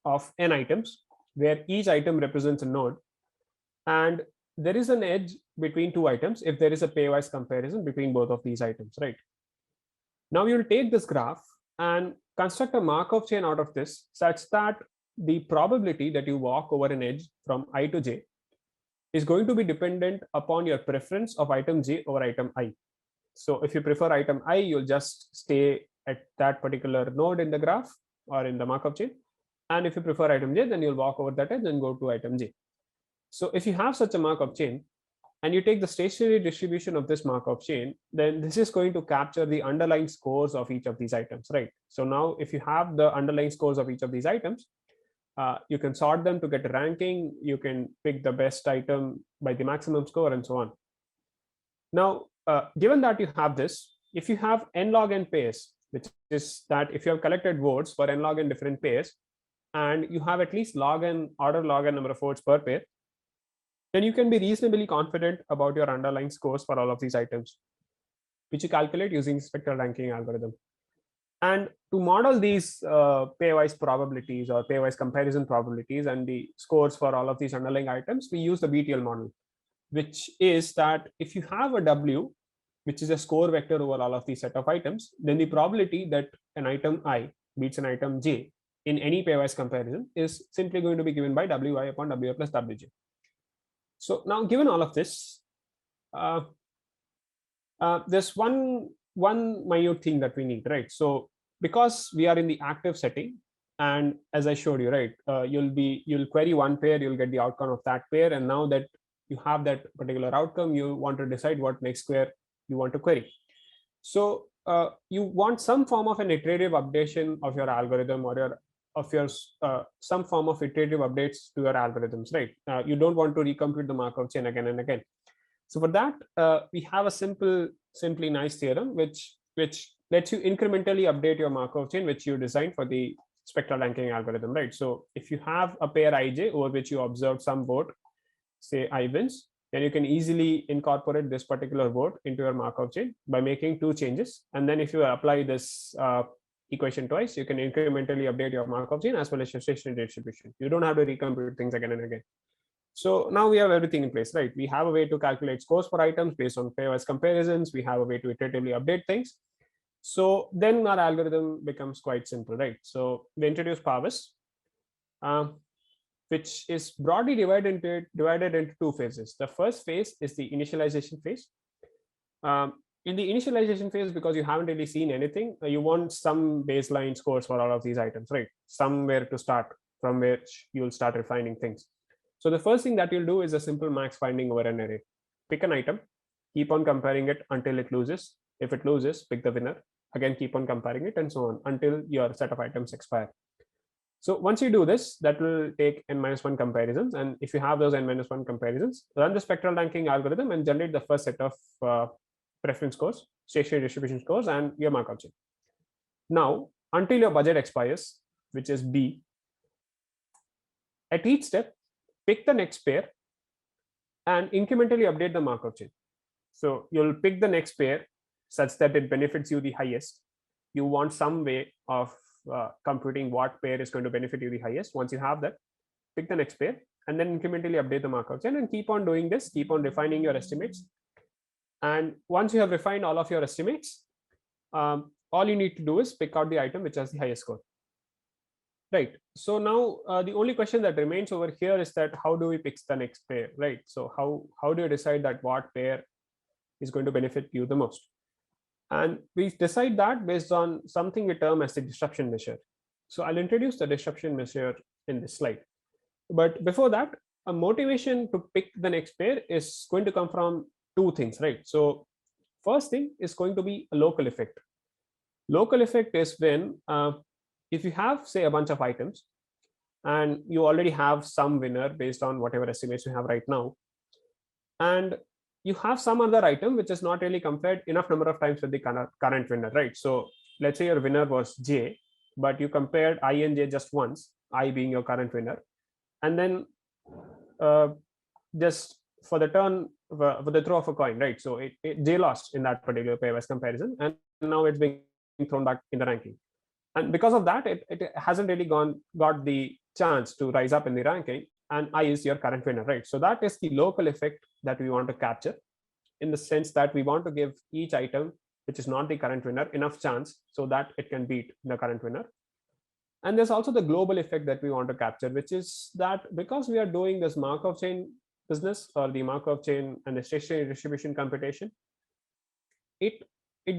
of n items where each item represents a node, and there is an edge between 2 items if there is a pairwise comparison between both of these items, right? Now you'll take this graph and construct a Markov chain out of this, such that the probability that you walk over an edge from I to j is going to be dependent upon your preference of item j over item I. So if you prefer item I, you'll just stay at that particular node in the graph or in the Markov chain. And if you prefer item j, then you'll walk over that edge and go to item j. So if you have such a Markov chain and you take the stationary distribution of this Markov chain, then this is going to capture the underlying scores of each of these items, right? So now if you have the underlying scores of each of these items, you can sort them to get a ranking. You can pick the best item by the maximum score and so on. Now, given that you have this, if you have n log n pairs, which is that if you have collected votes for n log n different pairs, and you have at least order log n number of votes per pair, then you can be reasonably confident about your underlying scores for all of these items, which you calculate using spectral ranking algorithm. And to model these pairwise probabilities or pairwise comparison probabilities and the scores for all of these underlying items, we use the Btl model, which is that if you have a W, which is a score vector over all of these set of items, then the probability that an item I beats an item j in any pairwise comparison is simply going to be given by Wi upon Wi plus Wj. So now, given all of this, there's one minute thing that we need, right? So because we are in the active setting, and as I showed you, right, you'll query one pair, you'll get the outcome of that pair, and now that you have that particular outcome, you want to decide what next square you want to query. So you want some form of an iterative updation of your algorithm, or some form of iterative updates to your algorithms, right? You don't want to recompute the Markov chain again and again. So for that, we have a simply nice theorem which lets you incrementally update your Markov chain, which you designed for the spectral ranking algorithm, right? So if you have a pair ij over which you observed some vote, say I wins, then you can easily incorporate this particular vote into your Markov chain by making 2 changes. And then if you apply this equation twice, you can incrementally update your Markov chain as well as your stationary distribution. You don't have to recompute things again and again. So now we have everything in place, right? We have a way to calculate scores for items based on pairwise comparisons. We have a way to iteratively update things. So then our algorithm becomes quite simple, right? So we introduce Pairwise, which is broadly divided into 2 phases. The first phase is the initialization phase. In the initialization phase, because you haven't really seen anything, you want some baseline scores for all of these items, right? Somewhere to start from which you'll start refining things. So the first thing that you'll do is a simple max finding over an array. Pick an item, keep on comparing it until it loses. If it loses, pick the winner. Again, keep on comparing it and so on until your set of items expire. So once you do this, that will take n-1 comparisons. And if you have those n-1 comparisons, run the spectral ranking algorithm and generate the first set of preference scores, stationary distribution scores, and your Markov chain. Now, until your budget expires, which is B, at each step, pick the next pair and incrementally update the Markov chain. So you'll pick the next pair such that it benefits you the highest. You want some way of computing what pair is going to benefit you the highest. Once you have that, pick the next pair and then incrementally update the Markov chain and keep on doing this, keep on refining your estimates. And once you have refined all of your estimates, all you need to do is pick out the item which has the highest score. Right. So now the only question that remains over here is that how do we pick the next pair, right? So how do you decide that what pair is going to benefit you the most? And we decide that based on something we term as the disruption measure. So I'll introduce the disruption measure in this slide. But before that, a motivation to pick the next pair is going to come from two things, right? So first thing is going to be a local effect. Local effect is when if you have, say, a bunch of items and you already have some winner based on whatever estimates you have right now, and you have some other item which is not really compared enough number of times with the current winner, right? So let's say your winner was J, but you compared I and J just once, I being your current winner, and then just for the turn, for the throw of a coin, right? So J lost in that particular pairwise comparison, and now it's being thrown back in the ranking. And because of that, it hasn't really got the chance to rise up in the ranking, and I is your current winner, right? So that is the local effect that we want to capture, in the sense that we want to give each item which is not the current winner enough chance so that it can beat the current winner. And there's also the global effect that we want to capture, which is that because we are doing this Markov chain business, or the Markov chain and the stationary distribution computation, it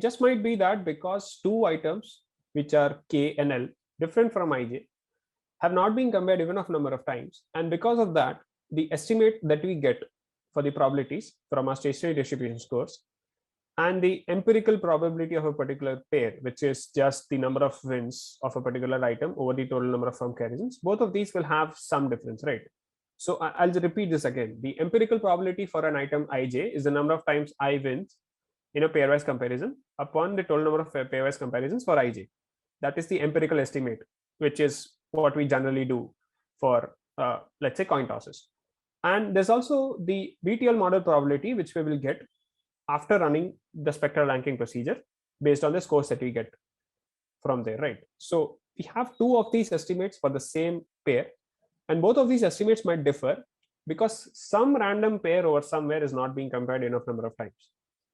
just might be that because two items which are K and L different from IJ have not been compared even enough number of times, and because of that, the estimate that we get for the probabilities from our stationary distribution scores and the empirical probability of a particular pair, which is just the number of wins of a particular item over the total number of comparisons, both of these will have some difference, right? So I'll repeat this again. The empirical probability for an item IJ is the number of times I wins in a pairwise comparison upon the total number of pairwise comparisons for IJ. That is the empirical estimate, which is what we generally do for, let's say, coin tosses. And there's also the Btl model probability, which we will get after running the spectral ranking procedure based on the scores that we get from there, right? So we have two of these estimates for the same pair, and both of these estimates might differ because some random pair over somewhere is not being compared enough number of times,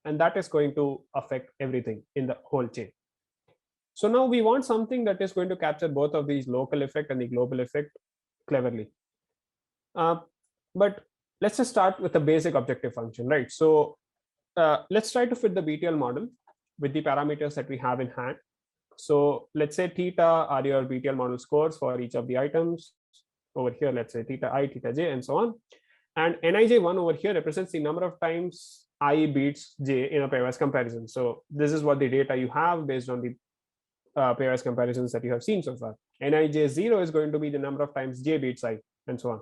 and that is going to affect everything in the whole chain. So now we want something that is going to capture both of these local effect and the global effect cleverly. But let's just start with a basic objective function, right? So let's try to fit the Btl model with the parameters that we have in hand. So let's say theta are your Btl model scores for each of the items. Over here, let's say theta I, theta j, and so on. And Nij1 over here represents the number of times I beats j in a pairwise comparison. So this is what the data you have based on the pairwise comparisons that you have seen so far. Nij0 is going to be the number of times j beats I, and so on.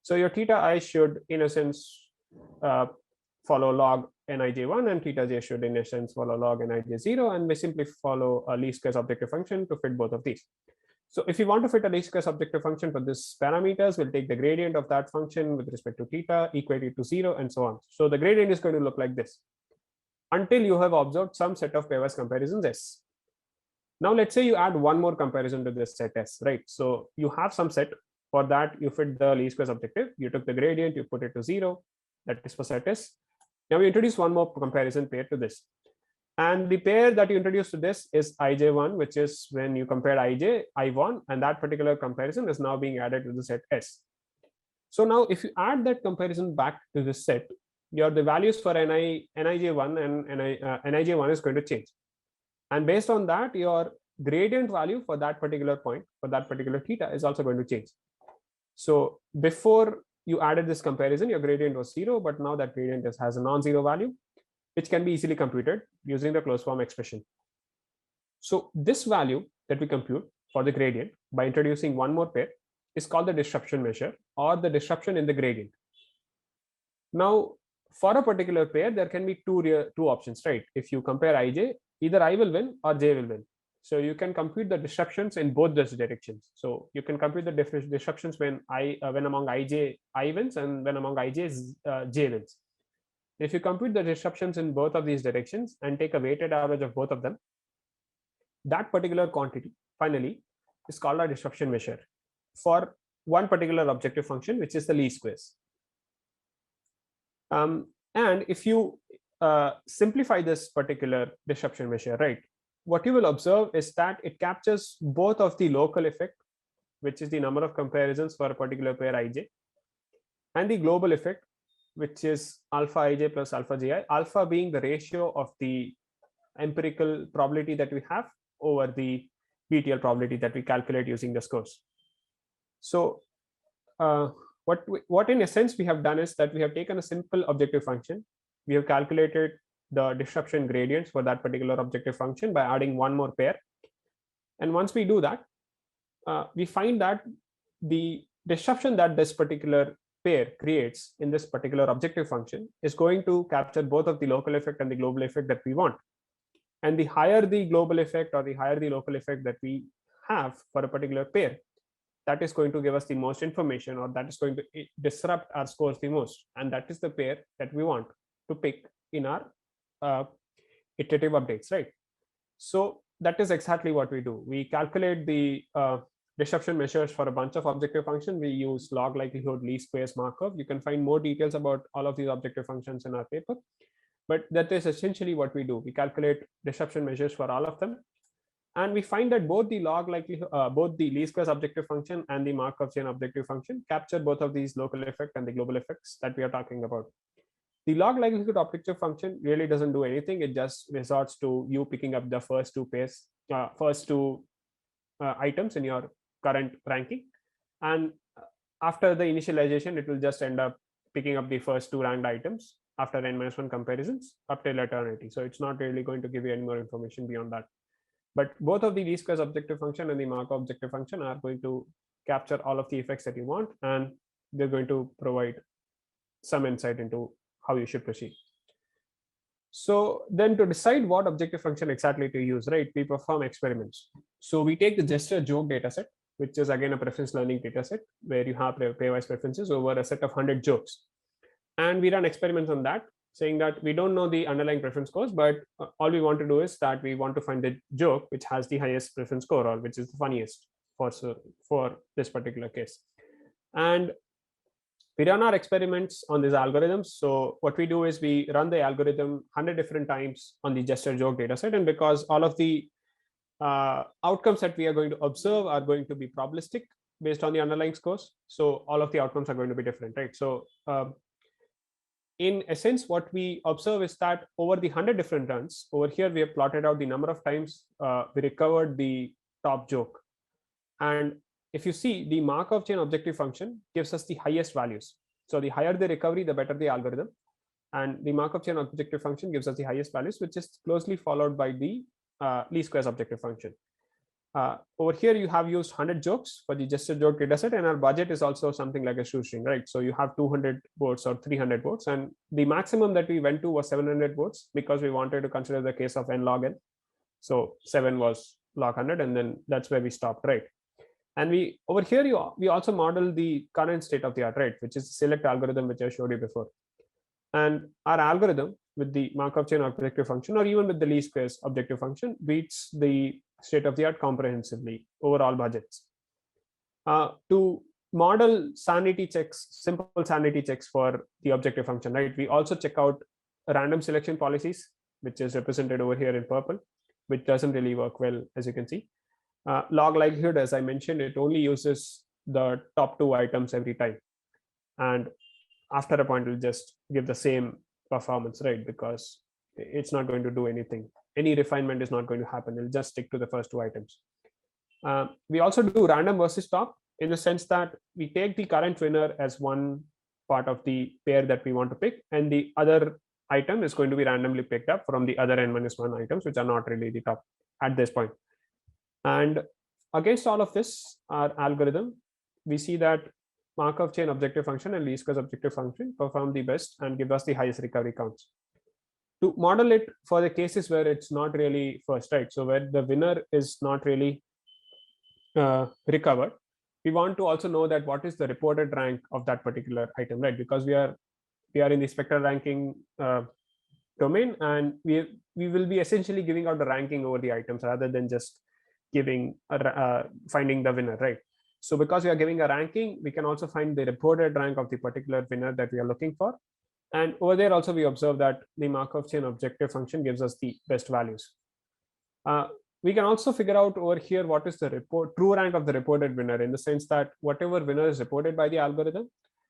So your theta I should, in a sense, follow log Nij1, and theta j should, in a sense, follow log Nij0, and we simply follow a least squares objective function to fit both of these. So if you want to fit a least squares objective function for this parameters, we'll take the gradient of that function with respect to theta, equate it to 0, and so on. So the gradient is going to look like this until you have observed some set of pairwise comparisons S. Now let's say you add one more comparison to this set S, right? So you have some set. For that, you fit the least squares objective. You took the gradient, you put it to 0. That is for set S. Now we introduce one more comparison pair to this. And the pair that you introduce to this is IJ1, which is when you compare IJ, I1, and that particular comparison is now being added to the set S. So now if you add that comparison back to this set, the values for Nij1 and Nij1 is going to change. And based on that, your gradient value for that particular point, for that particular theta, is also going to change. So before you added this comparison, your gradient was 0, but now that gradient has a non-zero value, which can be easily computed using the closed form expression. So this value that we compute for the gradient by introducing one more pair is called the disruption measure, or the disruption in the gradient. Now, for a particular pair, there can be two options, right? If you compare ij, either I will win or j will win. So you can compute the disruptions in both those directions. So you can compute the disruptions when among ij I wins, and when among ij j wins. If you compute the disruptions in both of these directions and take a weighted average of both of them, that particular quantity finally is called a disruption measure for one particular objective function, which is the least squares. And if you simplify this particular disruption measure, right, what you will observe is that it captures both of the local effect, which is the number of comparisons for a particular pair ij, and the global effect, which is alpha ij plus alpha ji, alpha being the ratio of the empirical probability that we have over the Btl probability that we calculate using the scores. So what in essence we have done is that we have taken a simple objective function. We have calculated the disruption gradients for that particular objective function by adding one more pair. And once we do that, we find that the disruption that this particular pair creates in this particular objective function is going to capture both of the local effect and the global effect that we want. And the higher the global effect or the higher the local effect that we have for a particular pair, that is going to give us the most information, or that is going to disrupt our scores the most. And that is the pair that we want to pick in our iterative updates, right? So that is exactly what we do. We calculate the disruption measures for a bunch of objective functions. We use log likelihood least squares Markov. You can find more details about all of these objective functions in our paper, but that is essentially what we do. We calculate disruption measures for all of them, and we find that both the log likelihood, both the least squares objective function and the Markov chain objective function capture both of these local effect and the global effects that we are talking about. The log likelihood objective function really doesn't do anything. It just resorts to you picking up the first two pairs, items in your current ranking, and after the initialization, it will just end up picking up the first two ranked items after n-1 comparisons up till eternity. So it's not really going to give you any more information beyond that. But both of the least squares objective function and the Markov objective function are going to capture all of the effects that you want, and they're going to provide some insight into how you should proceed. So then to decide what objective function exactly to use, right, we perform experiments. So we take the gesture joke dataset, which is again a preference learning dataset where you have pairwise preferences over a set of 100 jokes. And we run experiments on that, saying that we don't know the underlying preference scores, but all we want to do is that we want to find the joke which has the highest preference score, or which is the funniest for this particular case. And we run our experiments on these algorithms. So what we do is we run the algorithm 100 different times on the gesture joke dataset, and because all of the outcomes that we are going to observe are going to be probabilistic based on the underlying scores, so all of the outcomes are going to be different, right? So in essence, what we observe is that over the 100 different runs, over here we have plotted out the number of times we recovered the top joke. And if you see, the Markov chain objective function gives us the highest values. So the higher the recovery, the better the algorithm. And the Markov chain objective function gives us the highest values, which is closely followed by the least squares objective function. Over here, you have used 100 jokes for the gesture joke dataset, and our budget is also something like a shoestring, right? So you have 200 votes or 300 votes, and the maximum that we went to was 700 votes because we wanted to consider the case of n log n. So 7 was log 100, and then that's where we stopped, right? And we over here, we also model the current state of the art, right, which is the select algorithm, which I showed you before. And our algorithm with the Markov chain objective function, or even with the least squares objective function, beats the state of the art comprehensively over all budgets. To model sanity checks, simple sanity checks for the objective function, right, we also check out random selection policies, which is represented over here in purple, which doesn't really work well, as you can see. Log likelihood, as I mentioned, it only uses the top two items every time. And after a point, it'll just give the same performance, right? Because it's not going to do anything any refinement is not going to happen. It'll just stick to the first two items. We also do random versus top in the sense that we take the current winner as one part of the pair that we want to pick, and the other item is going to be randomly picked up from the other n-1 items, which are not really the top at this point. And against all of this, our algorithm, we see that Markov chain objective function and least squares objective function perform the best and give us the highest recovery counts. To model it for the cases where it's not really first, right? So where the winner is not really recovered, we want to also know that what is the reported rank of that particular item, right? Because we are in the spectral ranking domain, and we will be essentially giving out the ranking over the items rather than just giving finding the winner, right? So because we are giving a ranking, we can also find the reported rank of the particular winner that we are looking for. And over there also we observe that the Markov chain objective function gives us the best values. We can also figure out over here what is the true rank of the reported winner, in the sense that whatever winner is reported by the algorithm,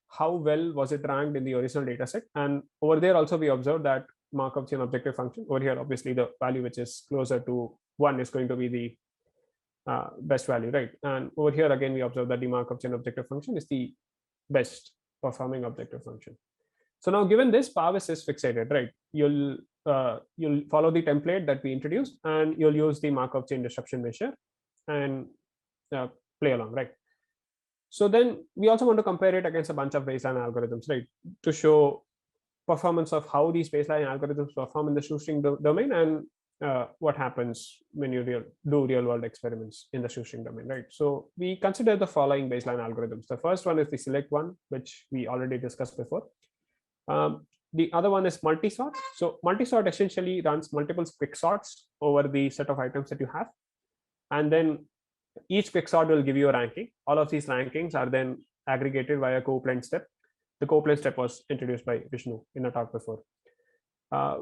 how well was it ranked in the original data set. And over there also we observe that Markov chain objective function, over here obviously the value which is closer to 1 is going to be the best value, right? And over here again we observe that the Markov chain objective function is the best performing objective function. So now given this, Pairwise is fixated, right? You'll follow the template that we introduced, and you'll use the Markov chain disruption measure and play along, right? So then we also want to compare it against a bunch of baseline algorithms, right, to show performance of how these baseline algorithms perform in the shoestring domain, and what happens when you do real world experiments in the shoestring domain, right? So we consider the following baseline algorithms. The first one is the select one, which we already discussed before. The other one is multi-sort. So multi-sort essentially runs multiple quick sorts over the set of items that you have, and then each quick sort will give you a ranking. All of these rankings are then aggregated via couplet step. The couplet step was introduced by Vishnu in a talk before.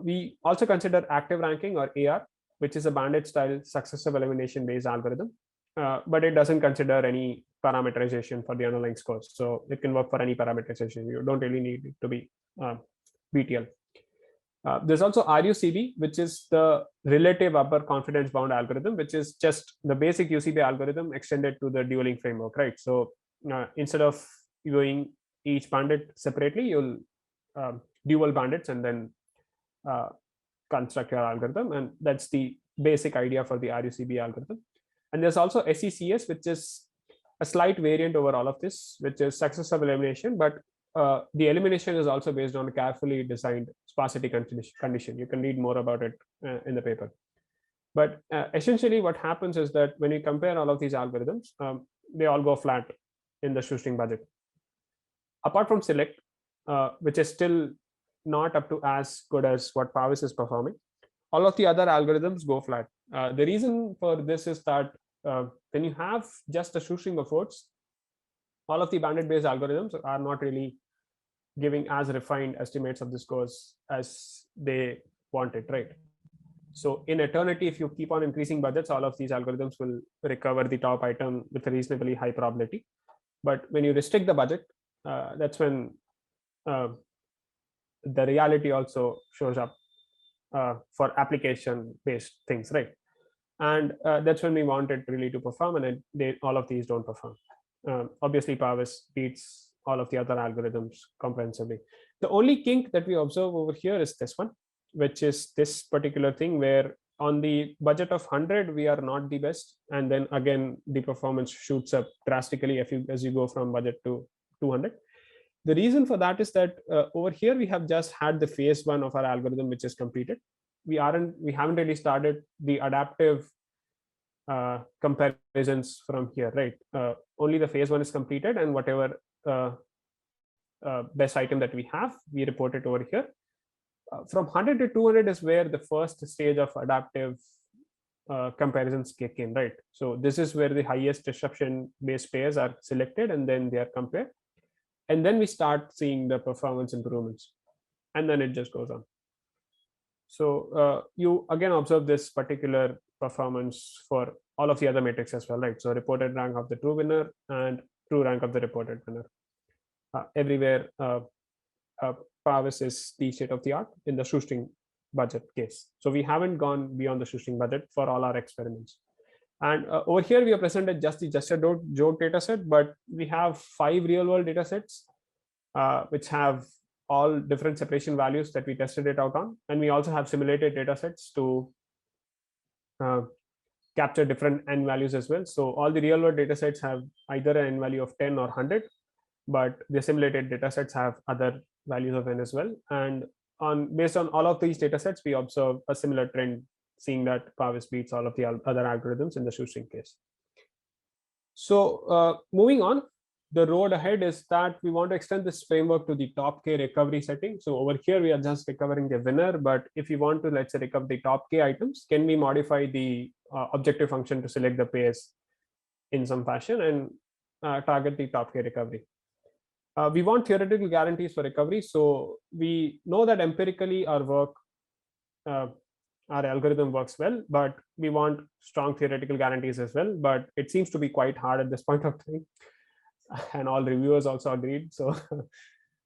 We also consider active ranking, or AR, which is a bandit style successive elimination based algorithm, but it doesn't consider any parameterization for the underlying scores. So it can work for any parameterization. You don't really need it to be Btl. There's also RUCB, which is the relative upper confidence bound algorithm, which is just the basic UCB algorithm extended to the dueling framework, right? So instead of doing each bandit separately, you'll dual bandits and then construct your algorithm, and that's the basic idea for the RUCB algorithm. And there's also SECS, which is a slight variant over all of this, which is successive elimination, but the elimination is also based on a carefully designed sparsity condition. You can read more about it in the paper. But essentially what happens is that when you compare all of these algorithms, they all go flat in the shoestring budget. Apart from select, which is still not up to as good as what Pairwise is performing, all of the other algorithms go flat. The reason for this is that when you have just a shoestring of votes, all of the bandit-based algorithms are not really giving as refined estimates of the scores as they wanted, right? So in eternity, if you keep on increasing budgets, all of these algorithms will recover the top item with a reasonably high probability. But when you restrict the budget, that's when the reality also shows up for application-based things, right? And that's when we want it really to perform, and all of these don't perform. Obviously, Pairwise beats all of the other algorithms comprehensively. The only kink that we observe over here is this one, which is this particular thing where on the budget of 100, we are not the best. And then again, the performance shoots up drastically as you go from budget to 200. The reason for that is that over here, we have just had the phase one of our algorithm, which is completed. We haven't really started the adaptive comparisons from here, right? Only the phase one is completed, and whatever best item that we have, we report it over here. From 100 to 200 is where the first stage of adaptive comparisons kick in, right? So this is where the highest disruption based pairs are selected, and then they are compared. And then we start seeing the performance improvements, and then it just goes on. So you again observe this particular performance for all of the other metrics as well, right? So reported rank of the true winner and true rank of the reported winner. Everywhere, Pairwise is the state of the art in the shoestring budget case. So we haven't gone beyond the shoestring budget for all our experiments. And over here, we have presented just the joke data set, but we have 5 real world data sets, which have all different separation values that we tested it out on. And we also have simulated data sets to capture different n values as well. So all the real world data sets have either an n value of 10 or 100, but the simulated data sets have other values of n as well. And based on all of these data sets, we observe a similar trend, seeing that Pairwise beats all of the other algorithms in the shoestring case. So moving on, the road ahead is that we want to extend this framework to the top K recovery setting. So over here, we are just recovering the winner, but if you want to, let's say, recover the top K items, can we modify the objective function to select the pairs in some fashion and target the top K recovery? We want theoretical guarantees for recovery. So we know that empirically our work, our algorithm works well, but we want strong theoretical guarantees as well. But it seems to be quite hard at this point of time. And all reviewers also agreed. So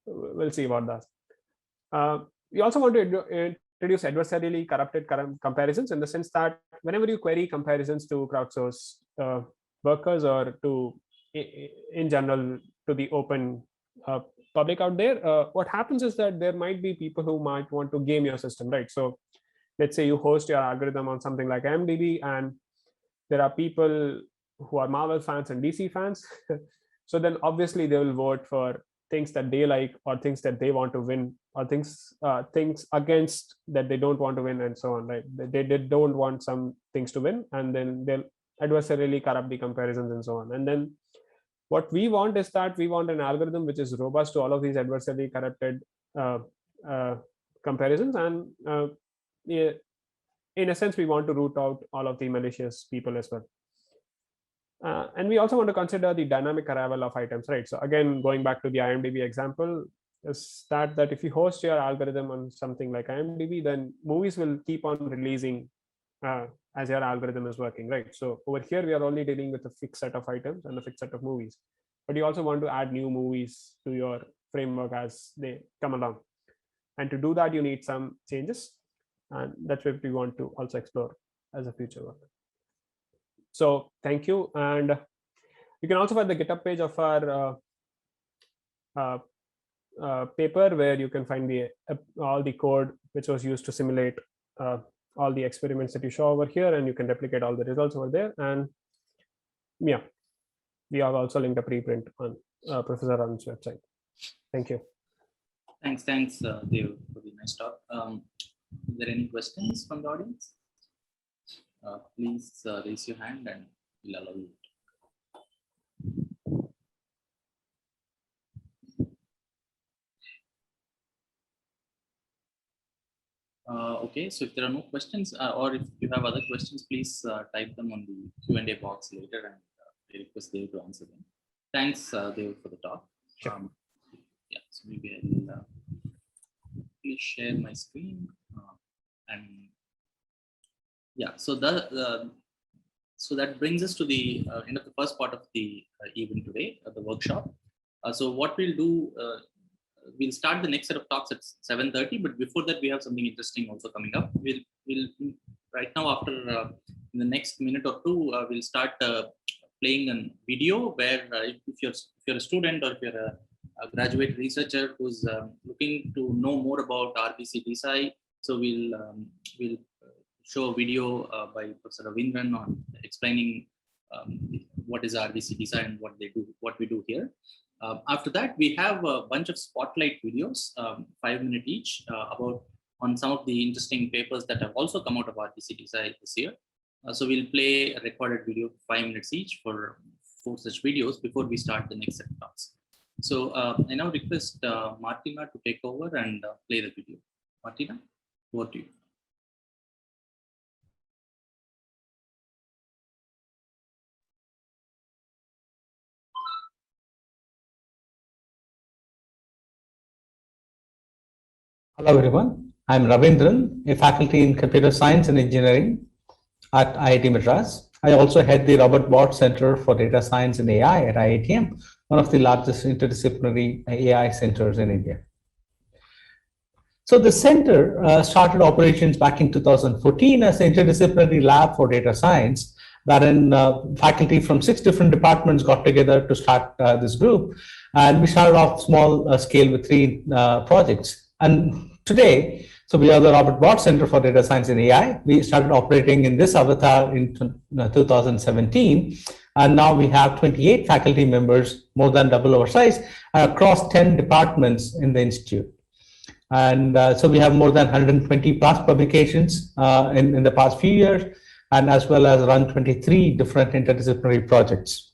we'll see about that. We also want to introduce adversarially corrupted comparisons, in the sense that whenever you query comparisons to crowdsourced workers or to, in general, to the open public out there, what happens is that there might be people who might want to game your system, right? So let's say you host your algorithm on something like IMDb, and there are people who are Marvel fans and DC fans. So then obviously they will vote for things that they like, or things that they want to win, or things against that they don't want to win, and so on, right? They don't want some things to win, and then they'll adversarially corrupt the comparisons and so on. And then what we want is that we want an algorithm which is robust to all of these adversarially corrupted comparisons. And in a sense, we want to root out all of the malicious people as well. And we also want to consider the dynamic arrival of items, right? So again, going back to the IMDb example, is that if you host your algorithm on something like IMDb, then movies will keep on releasing as your algorithm is working, right? So over here, we are only dealing with a fixed set of items and a fixed set of movies, but you also want to add new movies to your framework as they come along. And to do that, you need some changes. And that's what we want to also explore as a future work. So thank you. And you can also find the GitHub page of our paper, where you can find all the code which was used to simulate all the experiments that you saw over here, and you can replicate all the results over there. And yeah, we have also linked a preprint on Professor Arun's website. Thank you. Thanks, Dev, for the nice talk. Is there any questions from the audience? Please raise your hand and we'll allow you. Okay, so if there are no questions, or if you have other questions, please type them on the Q&A box later, and I request Dev to answer them. Thanks, Dev, for the talk. Sure. Yeah, so maybe I will please share my screen and yeah. So that brings us to the end of the first part of the event today, the workshop. So what we'll do. We'll start the next set of talks at 7:30, but before that, we have something interesting also coming up. We'll right now, after in the next minute or two, we'll start playing a video where if you're a student, or if you're a graduate researcher who's looking to know more about RBCDSAI, so we'll show a video by Professor Ravindran on explaining what is RBCDSAI and what we do here. After that, we have a bunch of spotlight videos, 5-minute each, on some of the interesting papers that have also come out of RBCDSAI this year. So we'll play a recorded video, 5 minutes each, for 4 such videos before we start the next set of talks. So I now request Martina to take over and play the video. Martina, over to you. Hello everyone, I'm Ravindran, a faculty in Computer Science and Engineering at IIT Madras. I also head the Robert Bott Center for Data Science and AI at IITM, one of the largest interdisciplinary AI centers in India. So the center started operations back in 2014 as an interdisciplinary lab for data science, wherein faculty from 6 different departments got together to start this group. And we started off small scale with 3 projects. And today, so we are the Robert Bott Center for Data Science and AI. We started operating in this avatar in 2017. And now we have 28 faculty members, more than double our size, across 10 departments in the institute. And so we have more than 120 plus publications in the past few years, and as well as run 23 different interdisciplinary projects.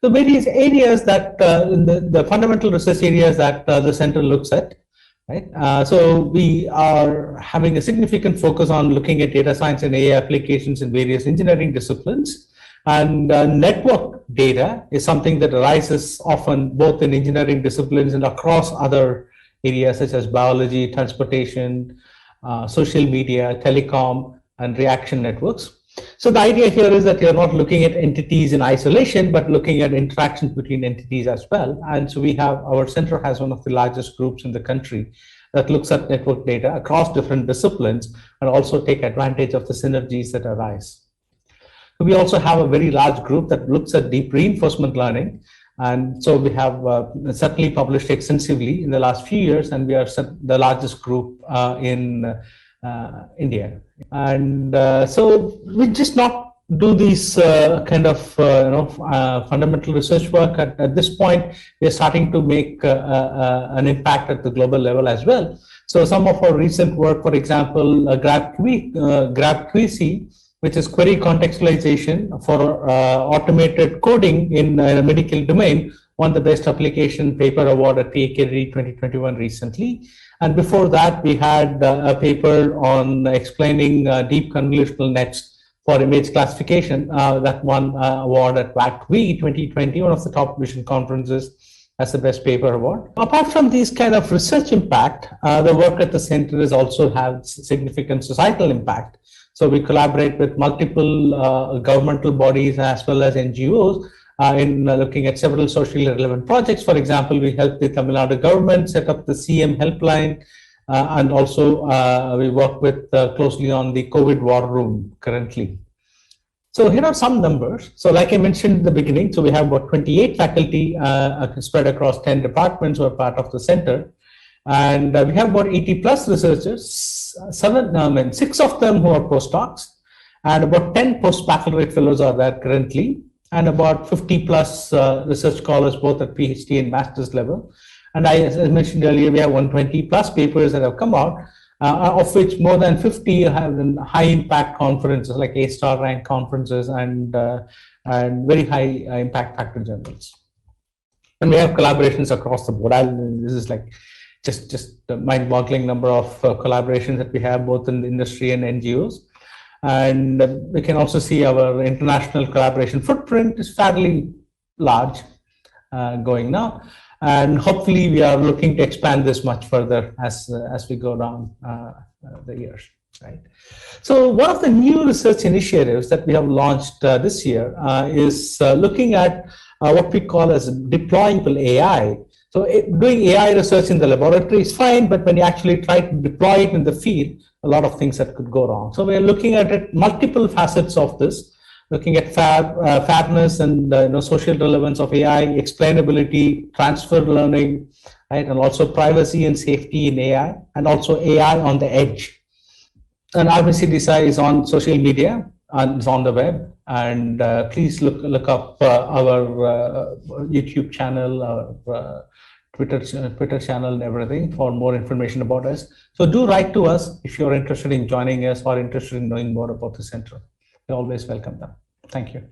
The various areas that the fundamental research areas that the center looks at, right? So we are having a significant focus on looking at data science and AI applications in various engineering disciplines. And network data is something that arises often both in engineering disciplines and across other areas such as biology, transportation, social media, telecom, and reaction networks. So the idea here is that you're not looking at entities in isolation, but looking at interactions between entities as well. And so our center has one of the largest groups in the country that looks at network data across different disciplines and also take advantage of the synergies that arise. We also have a very large group that looks at deep reinforcement learning. And so we have certainly published extensively in the last few years, and we are the largest group in India. And so we just not do these kind of fundamental research work. At this point, we are starting to make an impact at the global level as well. So some of our recent work, for example, GrabQC, which is query contextualization for automated coding in a medical domain, won the Best Application Paper Award at PAKD 2021 recently. And before that, we had a paper on explaining deep convolutional nets for image classification that won award at WACV 2020, one of the top vision conferences, as the Best Paper Award. Apart from these kind of research impact, the work at the center is also has significant societal impact. So we collaborate with multiple governmental bodies as well as NGOs in looking at several socially relevant projects. For example, we helped the Tamil Nadu government set up the CM helpline, and also we work with closely on the COVID war room currently. So here are some numbers. So like I mentioned in the beginning, so we have about 28 faculty spread across 10 departments who are part of the center. And we have about 80 plus researchers, 6 of them who are postdocs, and about 10 postbaccalaureate fellows are there currently, and about 50 plus research scholars both at PhD and master's level. And as I mentioned earlier, we have 120 plus papers that have come out, of which more than 50 have high impact conferences like A-star rank conferences and very high impact factor journals. And we have collaborations across the board. This is like just the mind-boggling number of collaborations that we have both in the industry and NGOs. And we can also see our international collaboration footprint is fairly large going now. And hopefully we are looking to expand this much further as we go down the years, right? So one of the new research initiatives that we have launched this year is looking at what we call as deployable AI. So doing AI research in the laboratory is fine, but when you actually try to deploy it in the field, a lot of things that could go wrong. So we're looking at it, multiple facets of this, looking at fairness and social relevance of AI, explainability, transfer learning, right, and also privacy and safety in AI, and also AI on the edge. And RBCDSAI is on social media and it's on the web. And please look up our YouTube channel, our Twitter channel and everything for more information about us. So do write to us if you're interested in joining us or interested in knowing more about the center. We always welcome them. Thank you.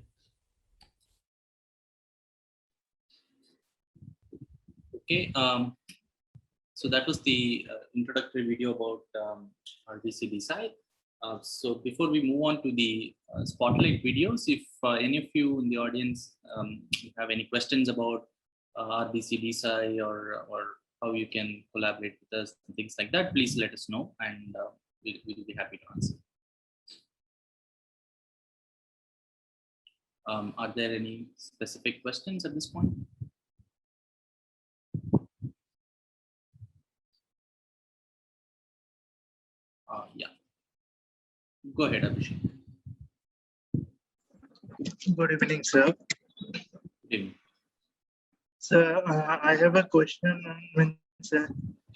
Okay, so that was the introductory video about RBCDSAI. So before we move on to the spotlight videos, if any of you in the audience have any questions about RBCDSAI or how you can collaborate with us and things like that, please let us know, and we'll be happy to answer. Are there any specific questions at this point? Go ahead, Abhishek. Good evening, sir. Good evening. So I have a question.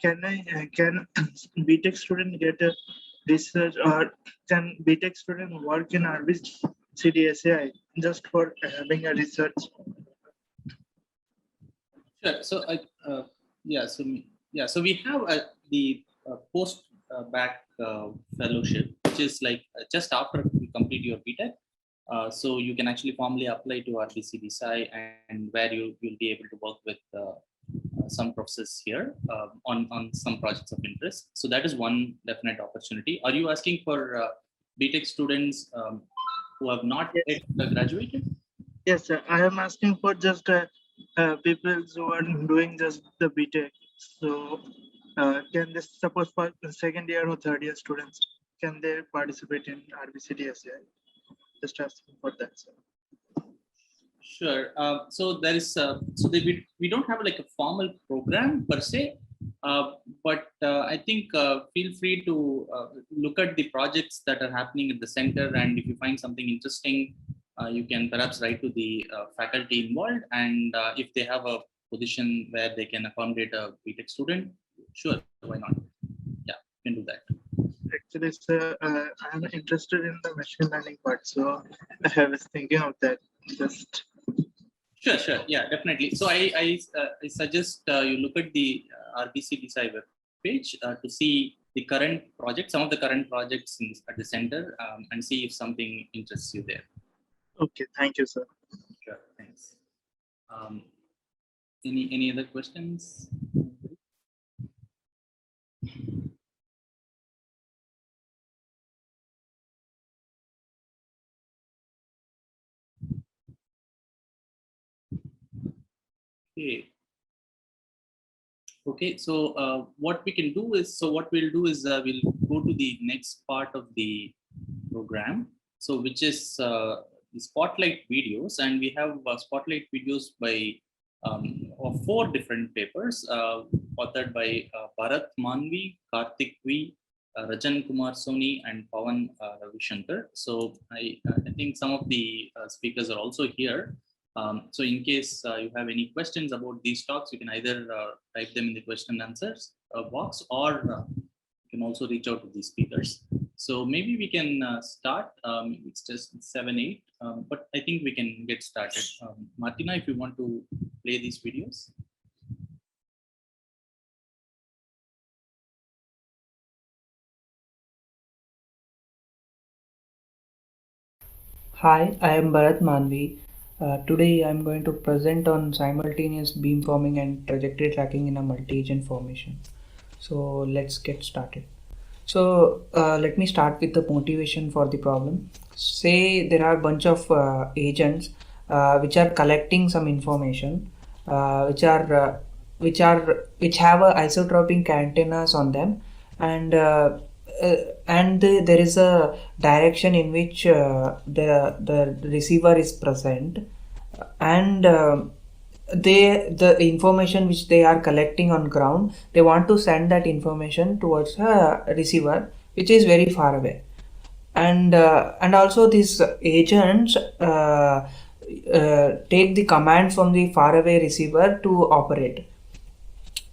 Can BTech student get a research, or can BTech student work in RBCDSAI just for having a research? Sure. So so we have the post back fellowship, which is like just after you complete your BTech. So you can actually formally apply to RBCDSAI, and where you'll be able to work with some professors here on some projects of interest. So that is one definite opportunity. Are you asking for BTech students who have not yet graduated? Yes, sir. I am asking for just people who are doing just the BTech. So can this, suppose for the second year or third year students, can they participate in RBCDSAI? Just asking for that, sir. Sure. So there is we don't have like a formal program per se, but I think feel free to look at the projects that are happening at the center, and if you find something interesting, you can perhaps write to the faculty involved, and if they have a position where they can accommodate a BTech student, sure, why not? Yeah, you can do that. Actually, sir, I'm interested in the machine learning part, so I was thinking of that. Just Sure, yeah, definitely. So I suggest you look at the RBCDSAI web page to see the current project, some of the current projects at the center, and see if something interests you there. okay. Thank you, sir. Sure, thanks. Any other questions? Okay, so what we can do is, we'll go to the next part of the program, so which is the spotlight videos, and we have spotlight videos by of 4 different papers authored by Bharat Manvi, Karthik V, Rajan Kumar Soni, and Pawan Ravishankar. So I think some of the speakers are also here. So in case you have any questions about these talks, you can either type them in the question and answers box, or you can also reach out to these speakers. So maybe we can start. It's just 7-8, but I think we can get started. Martina, if you want to play these videos. Hi, I am Bharat Manvi. Today I am going to present on simultaneous beamforming and trajectory tracking in a multi-agent formation. So let's get started. So let me start with the motivation for the problem. Say there are a bunch of agents which are collecting some information, which have a isotropic antennas on them, and there is a direction in which the receiver is present, and the information which they are collecting on ground, they want to send that information towards a receiver which is very far away, and also these agents take the command from the faraway receiver to operate.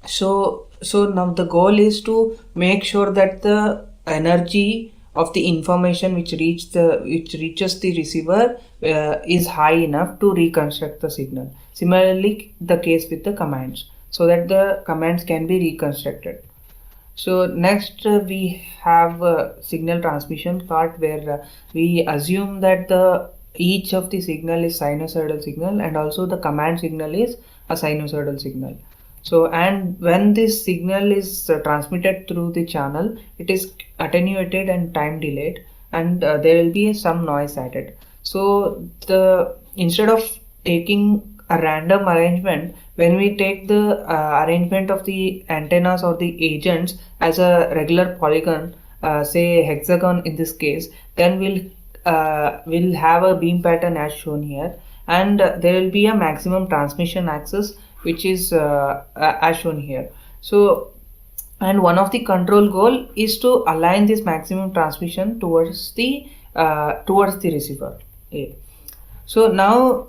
So now the goal is to make sure that the energy of the information which reaches the receiver is high enough to reconstruct the signal. Similarly, the case with the commands, so that the commands can be reconstructed. So next we have a signal transmission part, where we assume that each of the signal is sinusoidal signal, and also the command signal is a sinusoidal signal. So, and when this signal is transmitted through the channel, it is attenuated and time delayed, and there will be some noise added. So instead of taking a random arrangement, when we take the arrangement of the antennas or the agents as a regular polygon, say hexagon in this case, then we'll have a beam pattern as shown here, and there will be a maximum transmission axis which is as shown here. So and one of the control goal is to align this maximum transmission towards the receiver A. So now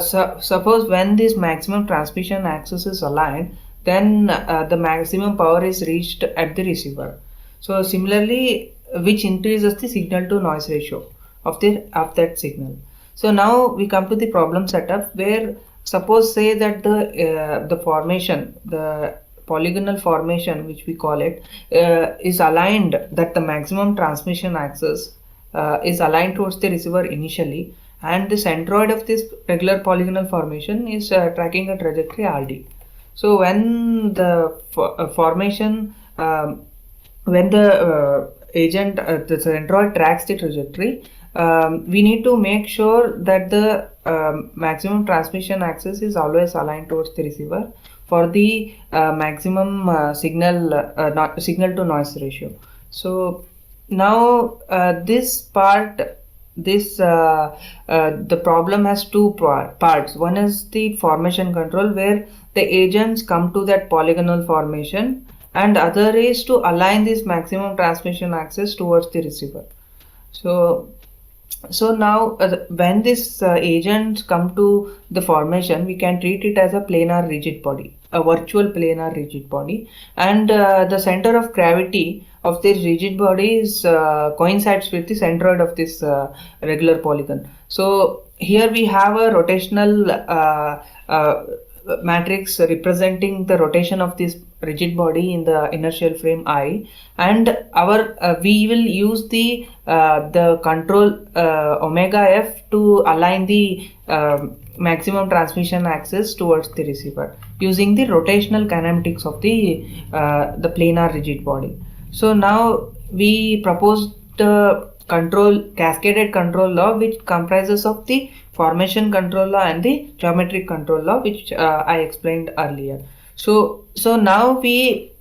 suppose when this maximum transmission axis is aligned, then the maximum power is reached at the receiver. So similarly, which increases the signal to noise ratio of that signal. So now we come to the problem setup, where suppose say that the formation, the polygonal formation which we call it, is aligned, that the maximum transmission axis is aligned towards the receiver initially, and the centroid of this regular polygonal formation is tracking a trajectory RD. So when the formation, when the agent, the centroid tracks the trajectory, we need to make sure that the maximum transmission axis is always aligned towards the receiver for the maximum signal to noise ratio. So now this part, the problem has two parts. One is the formation control, where the agents come to that polygonal formation, and other is to align this maximum transmission axis towards the receiver. So now when this agents come to the formation, we can treat it as a planar rigid body, a virtual planar rigid body, and the center of gravity of this rigid body is coincides with the centroid of this regular polygon. So here we have a rotational matrix representing the rotation of this rigid body in the inertial frame I, and our we will use the control omega f to align the maximum transmission axis towards the receiver using the rotational kinematics of the planar rigid body. So now we proposed the cascaded control law, which comprises of the formation control law and the geometric control law, which I explained earlier. So now we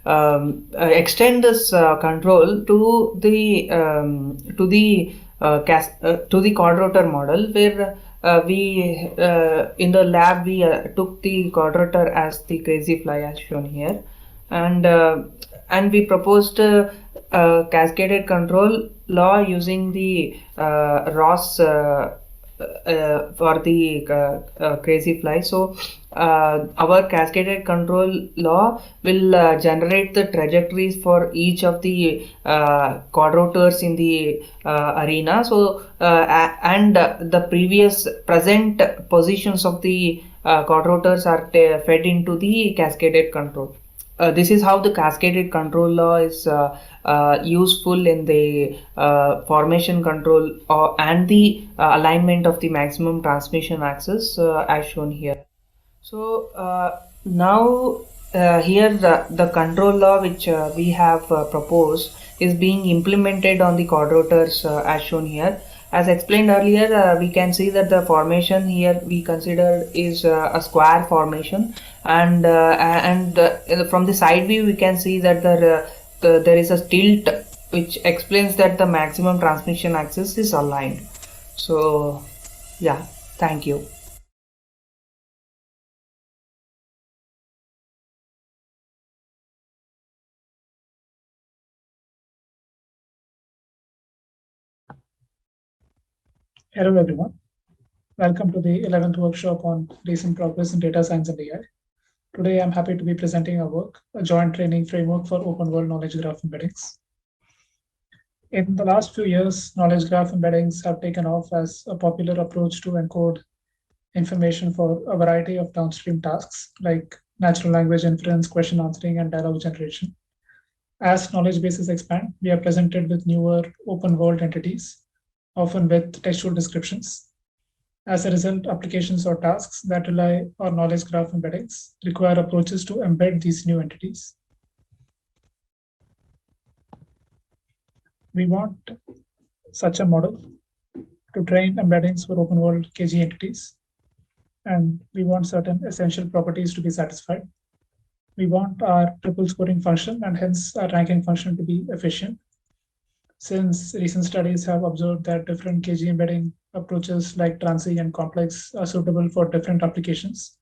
extend this control to the quadrotor model, where we in the lab we took the quadrotor as the crazy fly as shown here, and we proposed cascaded control law using the Ross for the crazy fly. So our cascaded control law will generate the trajectories for each of the quadrotors in the arena. So and the present positions of the quadrotors are fed into the cascaded control. This is how the cascaded control law is useful in the formation control and the alignment of the maximum transmission axis as shown here. So now here the control law which we have proposed is being implemented on the quadrotors as shown here. As explained earlier, we can see that the formation here we consider is a square formation, and from the side view we can see that there is a tilt, which explains that the maximum transmission axis is aligned. So yeah, thank you. Hello everyone. Welcome to the 11th workshop on recent progress in data science and AI. Today I'm happy to be presenting our work, a joint training framework for open world knowledge graph embeddings. In the last few years, knowledge graph embeddings have taken off as a popular approach to encode information for a variety of downstream tasks like natural language inference, question answering, and dialogue generation. As knowledge bases expand, we are presented with newer open world entities, often with textual descriptions. As a result, applications or tasks that rely on knowledge graph embeddings require approaches to embed these new entities. We want such a model to train embeddings for open world KG entities, and we want certain essential properties to be satisfied. We want our triple scoring function and hence our ranking function to be efficient. Since recent studies have observed that different KG embedding approaches like transient and complex are suitable for different applications,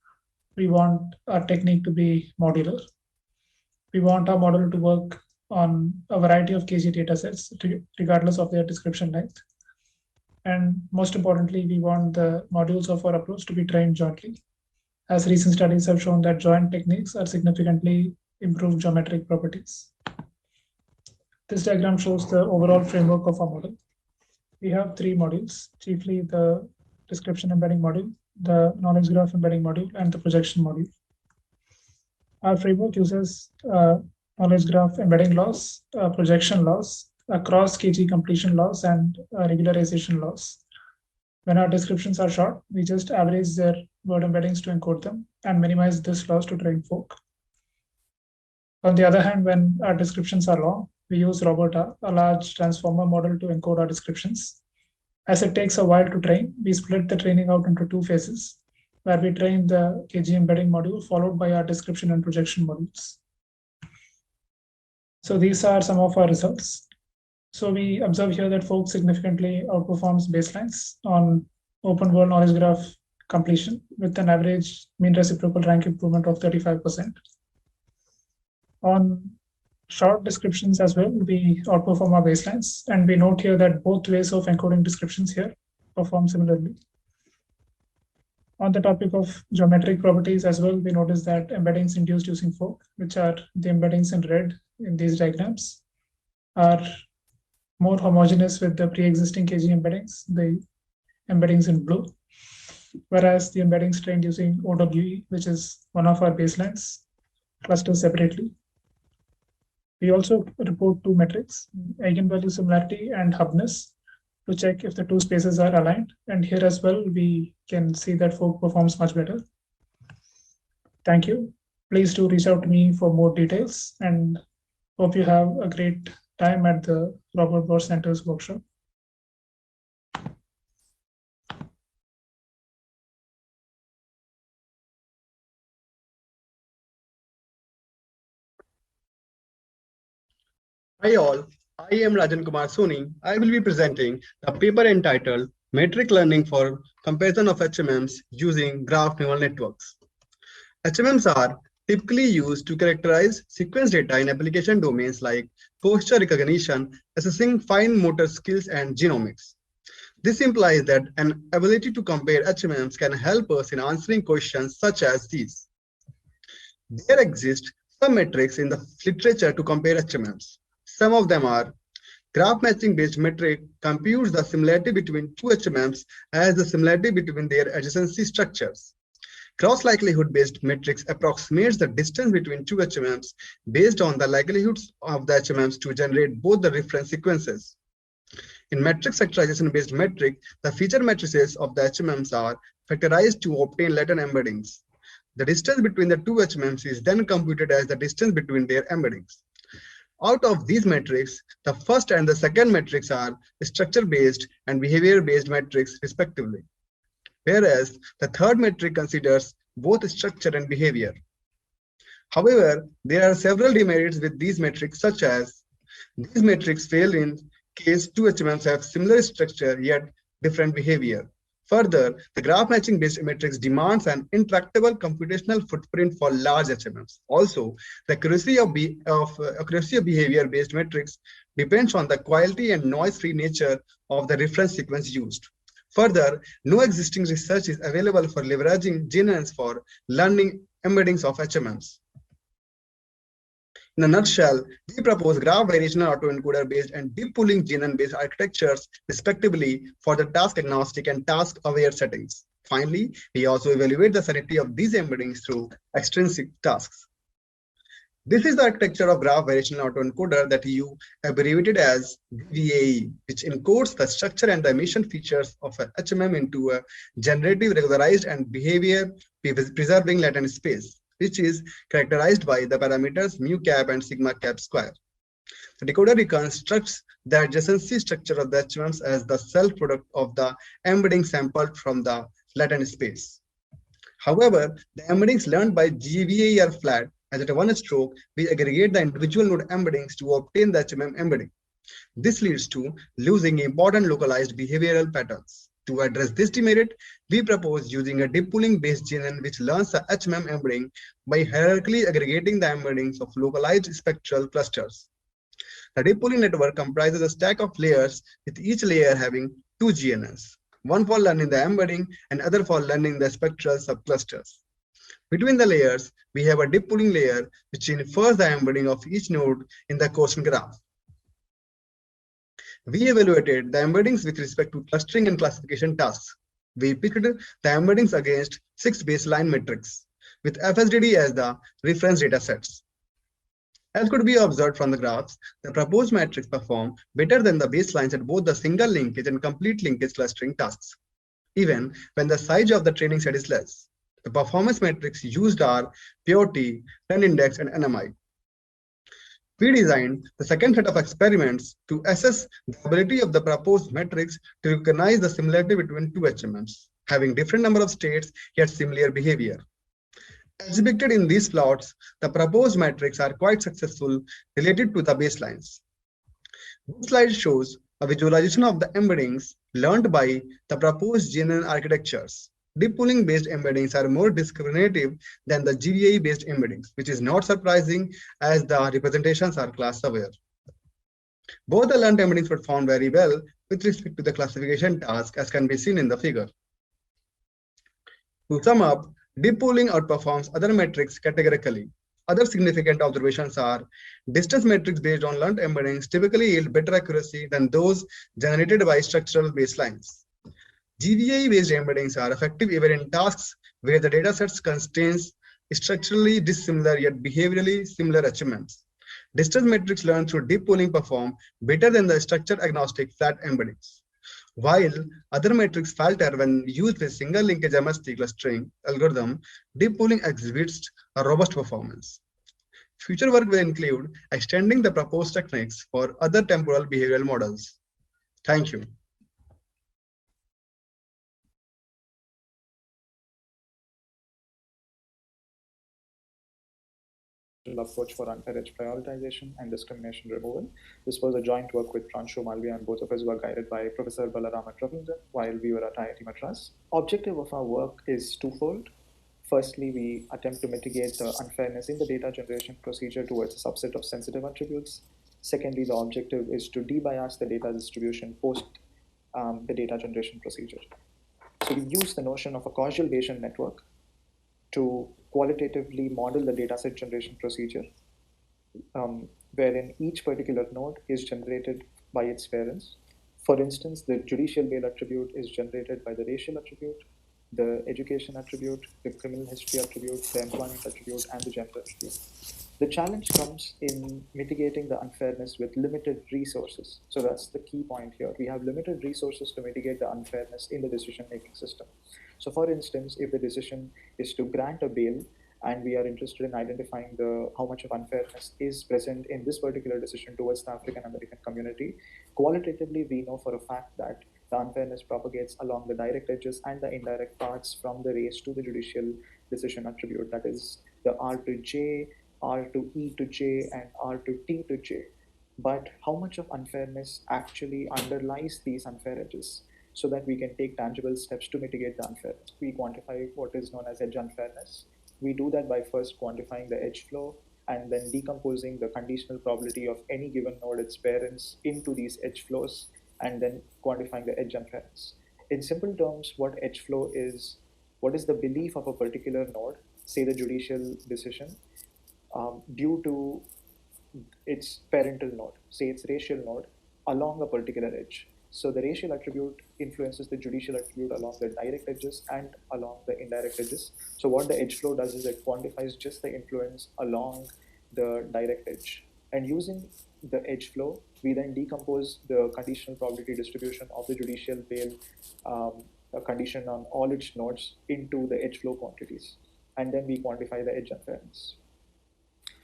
we want our technique to be modular. We want our model to work on a variety of KG datasets, regardless of their description length. And most importantly, we want the modules of our approach to be trained jointly, as recent studies have shown that joint techniques are significantly improved geometric properties. This diagram shows the overall framework of our model. We have three modules, chiefly the description embedding module, the knowledge graph embedding module, and the projection module. Our framework uses knowledge graph embedding laws, projection laws, cross KG completion laws, and regularization laws. When our descriptions are short, we just average their word embeddings to encode them and minimize this loss to train folk. On the other hand, when our descriptions are long, we use Roberta, a large transformer model, to encode our descriptions. As it takes a while to train, we split the training out into two phases, where we train the KG embedding module followed by our description and projection modules. So these are some of our results. So we observe here that folk significantly outperforms baselines on open world knowledge graph completion with an average mean reciprocal rank improvement of 35%. On short descriptions as well, we outperform our baselines, and we note here that both ways of encoding descriptions here perform similarly. On the topic of geometric properties as well, we notice that embeddings induced using folk, which are the embeddings in red in these diagrams, are more homogeneous with the pre-existing KG embeddings, the embeddings in blue, whereas the embeddings trained using OWE, which is one of our baselines, cluster separately. We also report two metrics, eigenvalue similarity and hubness, to check if the two spaces are aligned. And here as well, we can see that folk performs much better. Thank you. Please do reach out to me for more details, and hope you have a great time at the Robert Bosch Center's workshop. Hi all, I am Rajan Kumar Soni. I will be presenting a paper entitled Metric Learning for Comparison of HMMs Using Graph Neural Networks. HMMs are typically used to characterize sequence data in application domains like posture recognition, assessing fine motor skills, and genomics. This implies that an ability to compare HMMs can help us in answering questions such as these. There exist some metrics in the literature to compare HMMs. Some of them are graph matching based metric computes the similarity between two HMMs as the similarity between their adjacency structures. Cross likelihood based metrics approximates the distance between two HMMs based on the likelihoods of the HMMs to generate both the reference sequences. In matrix factorization based metric, the feature matrices of the HMMs are factorized to obtain latent embeddings. The distance between the two HMMs is then computed as the distance between their embeddings. Out of these metrics, the first and the second metrics are structure-based and behavior-based metrics respectively, whereas the third metric considers both structure and behavior. However, there are several demerits with these metrics, such as these metrics fail in case two HMMs have similar structure yet different behavior. Further, the graph matching based metrics demands an intractable computational footprint for large HMMs. Also, the accuracy of behavior based metrics depends on the quality and noise-free nature of the reference sequence used. Further, no existing research is available for leveraging GNNs for learning embeddings of HMMs. In a nutshell, we propose graph variational autoencoder based and deep pooling GNN based architectures respectively for the task agnostic and task aware settings. Finally, we also evaluate the sanity of these embeddings through extrinsic tasks. This is the architecture of graph variational autoencoder that you abbreviated as GVAE, which encodes the structure and the emission features of an HMM into a generative, regularized, and behavior preserving latent space, which is characterized by the parameters mu cap and sigma cap square. The decoder reconstructs the adjacency structure of the HMMs as the self product of the embedding sampled from the latent space. However, the embeddings learned by GVAE are flat, as at one stroke, we aggregate the individual node embeddings to obtain the HMM embedding. This leads to losing important localized behavioral patterns. To address this demerit, we propose using a deep pooling based GNN which learns the HMM embedding by hierarchically aggregating the embeddings of localized spectral clusters. The deep pooling network comprises a stack of layers with each layer having two GNNs, one for learning the embedding and other for learning the spectral subclusters. Between the layers, we have a deep pooling layer which infers the embedding of each node in the quotient graph. We evaluated the embeddings with respect to clustering and classification tasks. We picked the embeddings against 6 baseline metrics, with FSDD as the reference data sets. As could be observed from the graphs, the proposed metrics perform better than the baselines at both the single linkage and complete linkage clustering tasks, even when the size of the training set is less. The performance metrics used are POT, Trend Index, and NMI. We designed the second set of experiments to assess the ability of the proposed metrics to recognize the similarity between two HMMs, having different number of states yet similar behavior. As depicted in these plots, the proposed metrics are quite successful related to the baselines. This slide shows a visualization of the embeddings learned by the proposed GNN architectures. Deep pooling based embeddings are more discriminative than the GVAE based embeddings, which is not surprising as the representations are class aware. Both the learned embeddings perform very well with respect to the classification task, as can be seen in the figure. To sum up, deep pooling outperforms other metrics categorically. Other significant observations are distance metrics based on learned embeddings typically yield better accuracy than those generated by structural baselines. GVAE-based embeddings are effective even in tasks where the datasets contains structurally dissimilar yet behaviorally similar HMMs. Distance metrics learned through deep pooling perform better than the structure-agnostic flat embeddings, while other metrics falter when used with single linkage MST clustering algorithm. Deep pooling exhibits a robust performance. Future work will include extending the proposed techniques for other temporal behavioral models. Thank you. Approach for unfair edge prioritization and discrimination removal. This was a joint work with Pranshu Malviya, and both of us were guided by Professor Balarama Ravinder while we were at IIT Madras. Objective of our work is twofold. Firstly, we attempt to mitigate the unfairness in the data generation procedure towards a subset of sensitive attributes. Secondly, the objective is to debias the data distribution post the data generation procedure. So we use the notion of a causal Bayesian network to qualitatively model the dataset generation procedure, wherein each particular node is generated by its parents. For instance, the judicial bail attribute is generated by the racial attribute, the education attribute, the criminal history attribute, the employment attribute, and the gender attribute. The challenge comes in mitigating the unfairness with limited resources. So that's the key point here. We have limited resources to mitigate the unfairness in the decision-making system. So for instance, if the decision is to grant a bail, and we are interested in identifying how much of unfairness is present in this particular decision towards the African American community, qualitatively we know for a fact that the unfairness propagates along the direct edges and the indirect parts from the race to the judicial decision attribute, that is the R to J, R to E to J, and R to T to J. But how much of unfairness actually underlies these unfair edges so that we can take tangible steps to mitigate the unfairness? We quantify what is known as edge unfairness. We do that by first quantifying the edge flow and then decomposing the conditional probability of any given node, its parents, into these edge flows, and then quantifying the edge unfairness. In simple terms, what edge flow is, what is the belief of a particular node, say the judicial decision, due to its parental node, say its racial node, along a particular edge. So the racial attribute influences the judicial attribute along the direct edges and along the indirect edges. So what the edge flow does is it quantifies just the influence along the direct edge. And using the edge flow, we then decompose the conditional probability distribution of the judicial bail condition on all its nodes into the edge flow quantities. And then we quantify the edge unfairness.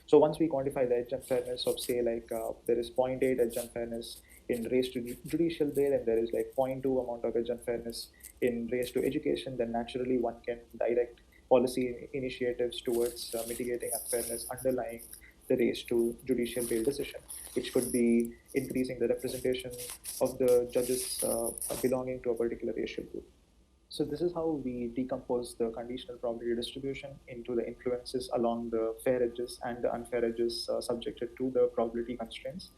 So once we quantify the edge unfairness of, say, like there is 0.8 edge unfairness in race to judicial bail, and there is like 0.2 amount of edge unfairness in race to education, then naturally one can direct policy initiatives towards mitigating unfairness underlying the race to judicial bail decision, which could be increasing the representation of the judges belonging to a particular racial group. So this is how we decompose the conditional probability distribution into the influences along the fair edges and the unfair edges subjected to the probability constraints.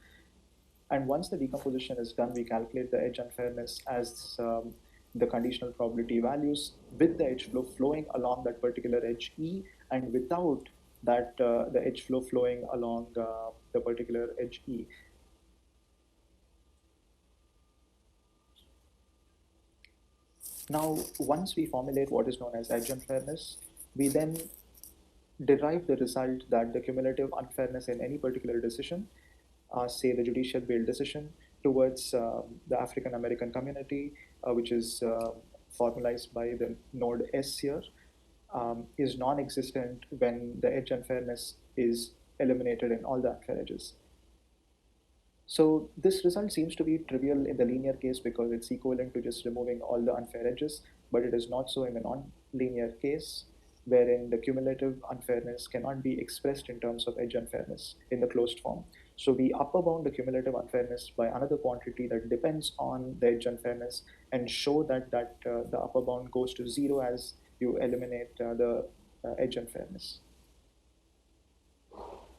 And once the decomposition is done, we calculate the edge unfairness as the conditional probability values with the edge flow flowing along that particular edge E, and without that the edge flow flowing along the particular edge E. Now, once we formulate what is known as edge unfairness, we then derive the result that the cumulative unfairness in any particular decision, say the judicial bail decision, towards the African American community, which is formalized by the node S here, is non-existent when the edge unfairness is eliminated in all the unfair edges. So this result seems to be trivial in the linear case because it's equivalent to just removing all the unfair edges, but it is not so in the non-linear case, wherein the cumulative unfairness cannot be expressed in terms of edge unfairness in the closed form. So we upper bound the cumulative unfairness by another quantity that depends on the edge unfairness and show that the upper bound goes to 0 as you eliminate the edge unfairness.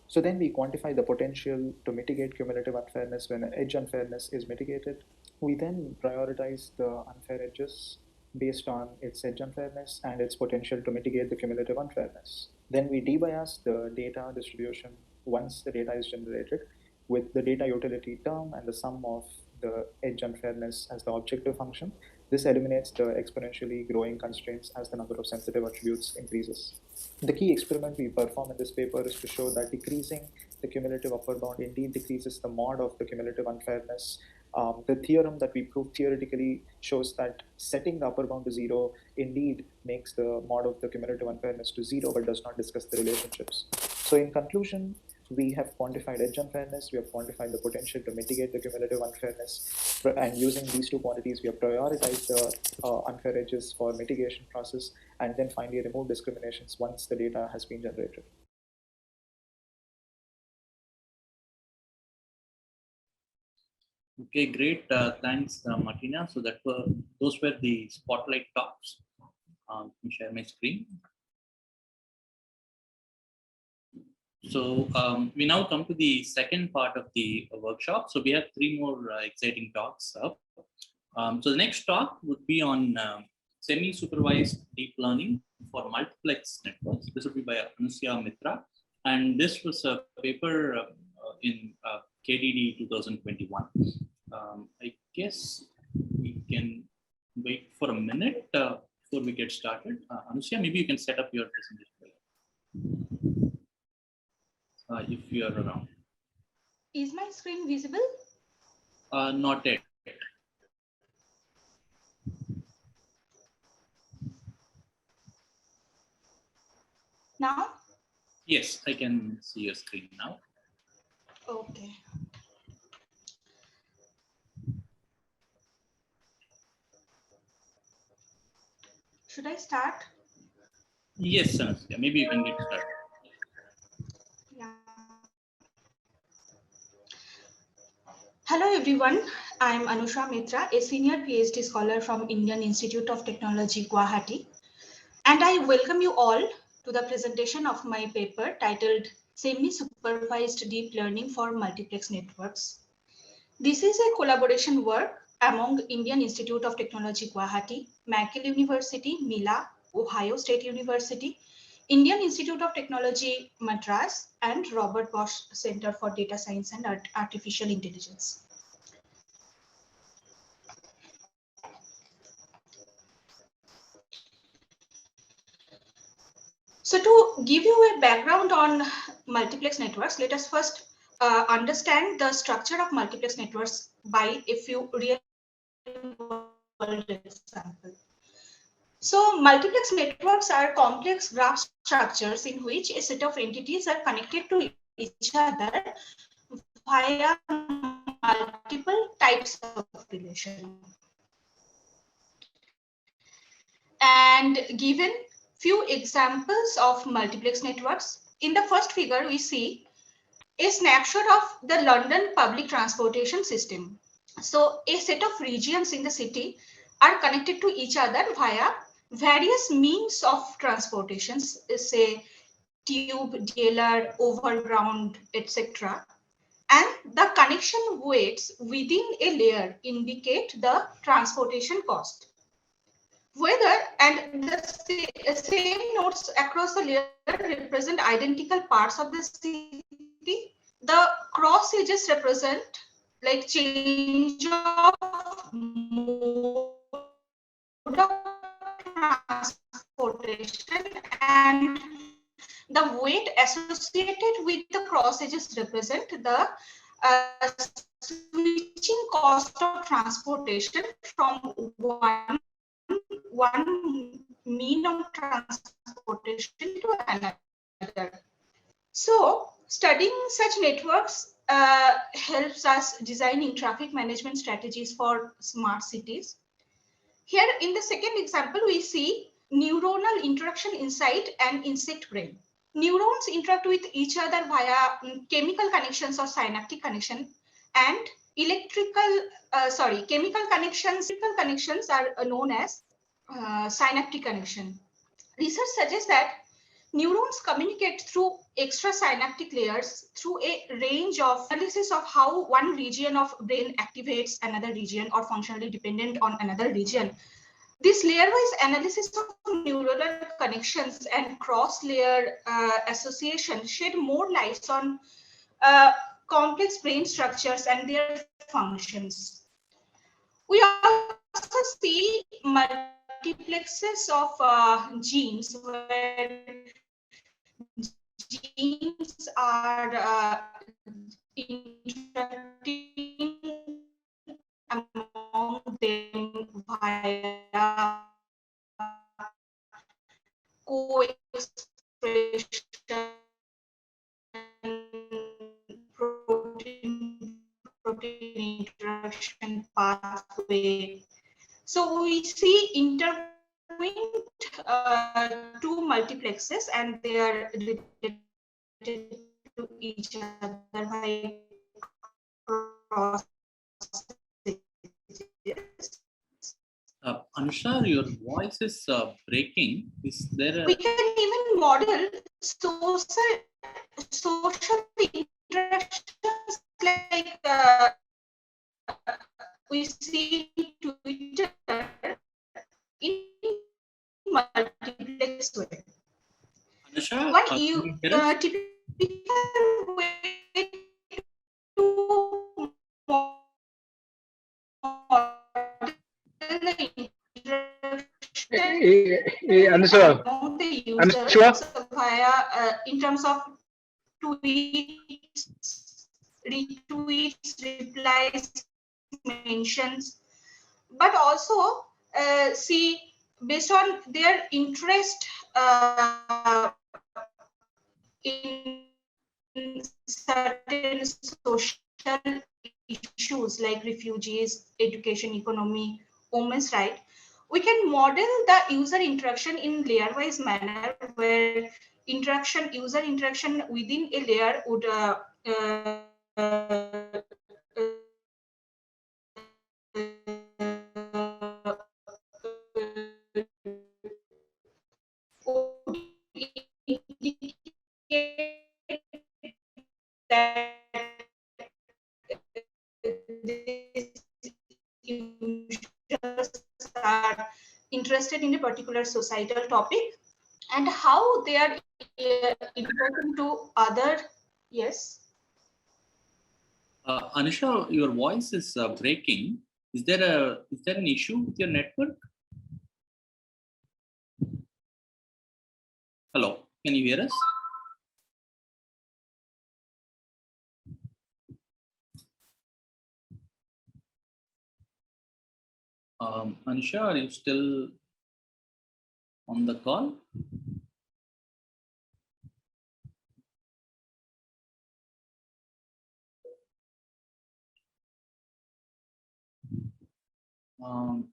So then we quantify the potential to mitigate cumulative unfairness when edge unfairness is mitigated. We then prioritize the unfair edges based on its edge unfairness and its potential to mitigate the cumulative unfairness. Then we debias the data distribution once the data is generated with the data utility term and the sum of the edge unfairness as the objective function. This eliminates the exponentially growing constraints as the number of sensitive attributes increases. The key experiment we perform in this paper is to show that decreasing the cumulative upper bound indeed decreases the mod of the cumulative unfairness. The theorem that we proved theoretically shows that setting the upper bound to 0 indeed makes the mod of the cumulative unfairness to 0, but does not discuss the relationships. So in conclusion, we have quantified edge unfairness, we have quantified the potential to mitigate the cumulative unfairness, and using these two quantities, we have prioritized the unfair edges for mitigation process, and then finally remove discriminations once the data has been generated. Okay, great. Thanks, Martina. So those were the spotlight talks. Let me share my screen. So we now come to the second part of the workshop. So we have 3 more exciting talks up. So the next talk would be on semi-supervised deep learning for multiplex networks. This would be by Anusya Mitra. And this was a paper in KDD 2021. I guess we can wait for a minute before we get started. Anusya, maybe you can set up your presentation if you are around. Is my screen visible? Not yet. Now? Yes, I can see your screen now. Okay. Should I start? Yes, Anusya, maybe you can get started. Yeah. Hello everyone, I am Anusha Mitra, a senior PhD scholar from Indian Institute of Technology, Guwahati, and I welcome you all to the presentation of my paper titled Semi-Supervised Deep Learning for Multiplex Networks. This is a collaboration work among Indian Institute of Technology, Guwahati, McGill University, Mila, Ohio State University, Indian Institute of Technology, Madras, and Robert Bosch Center for Data Science and Artificial Intelligence. So to give you a background on multiplex networks, let us first understand the structure of multiplex networks by a few real-world examples. So multiplex networks are complex graph structures in which a set of entities are connected to each other via multiple types of relation. And given few examples of multiplex networks, in the first figure we see a snapshot of the London public transportation system. So a set of regions in the city are connected to each other via various means of transportations, say tube, DLR, overground, etc. And the connection weights within a layer indicate the transportation cost. Whether and the same nodes across the layer represent identical parts of the city. The cross edges represent like change of mode of transportation, and the weight associated with the cross edges represent the switching cost of transportation from one mean of transportation to another. So studying such networks helps us designing traffic management strategies for smart cities. Here in the second example, we see neuronal interaction inside an insect brain. Neurons interact with each other via chemical connections or synaptic connection, and chemical connections are known as synaptic connection. Research suggests that neurons communicate through extrasynaptic layers through a range of analysis of how one region of brain activates another region or functionally dependent on another region. This layer-wise analysis of neuronal connections and cross-layer association shed more light on complex brain structures and their functions. We also see multiplexes of genes where genes are interacting among them via co-expression, protein interaction pathway. So we see intertwined two multiplexes, and they are related to each other by cross. Anusha, your voice is breaking. Is there a... We can even model social interactions like we see Twitter in multiplex way. Anusha, One typical way to model the Anusha, among the users via in terms of tweets, retweets, replies, mentions, but also see based on their interest in certain social issues like refugees, education, economy, women's rights. We can model the user interaction in layer-wise manner, where user interaction within a layer would that users are interested in a particular societal topic and how they are important to other. Yes. Anusha, your voice is breaking. Is there an issue with your network? Hello, can you hear us? Anusha, are you still on the call?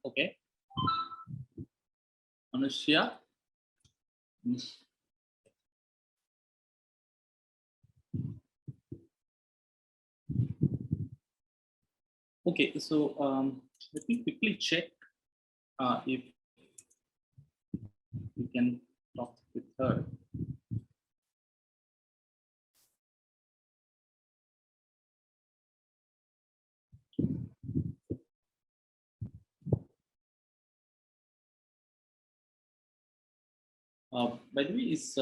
Okay. Anusha? Okay, so let me quickly check if we can talk with her. By the way, is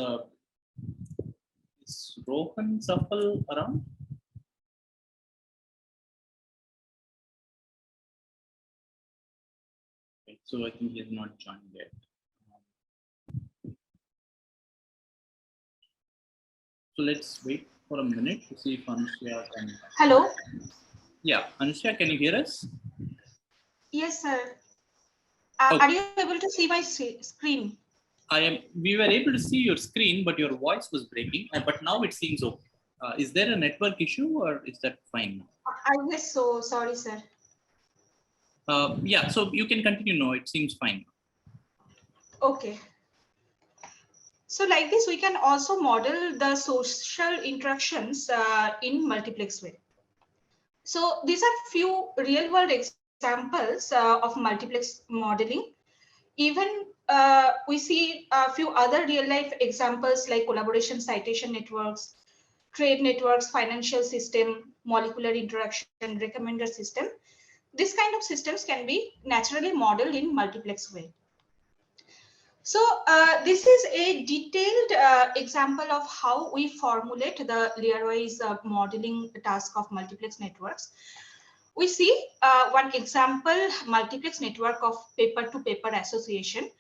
Rohan Safal around? Okay, so I think he has not joined yet. So let's wait for a minute to see if Anushya can. Hello. Yeah, Anushya, can you hear us? Yes, sir. Okay. Are you able to see my screen? We were able to see your screen, but your voice was breaking. But now it seems okay. Is there a network issue, or is that fine? I guess so. Sorry, sir. Yeah, so you can continue now. It seems fine. Okay. So like this, we can also model the social interactions in multiplex way. So these are few real world examples of multiplex modeling. Even we see a few other real life examples like collaboration citation networks, trade networks, financial system, molecular interaction, recommender system. This kind of systems can be naturally modeled in multiplex way. So this is a detailed example of how we formulate the layer-wise modeling task of multiplex networks. We see one example multiplex network of paper-to-paper association,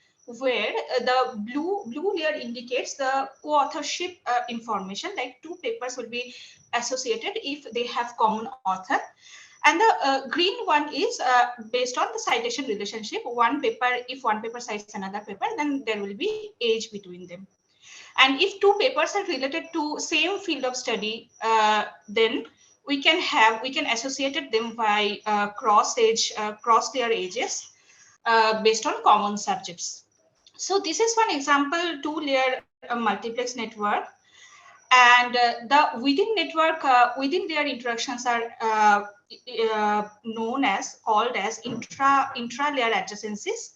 where the blue layer indicates the co-authorship information, like two papers will be associated if they have common author. And the green one is based on the citation relationship. If one paper cites another paper, then there will be age between them. And if two papers are related to same field of study, then we can associate them by cross their ages based on common subjects. So this is one example, two-layer multiplex network. And the within network, within their interactions are called as intra-layer adjacencies.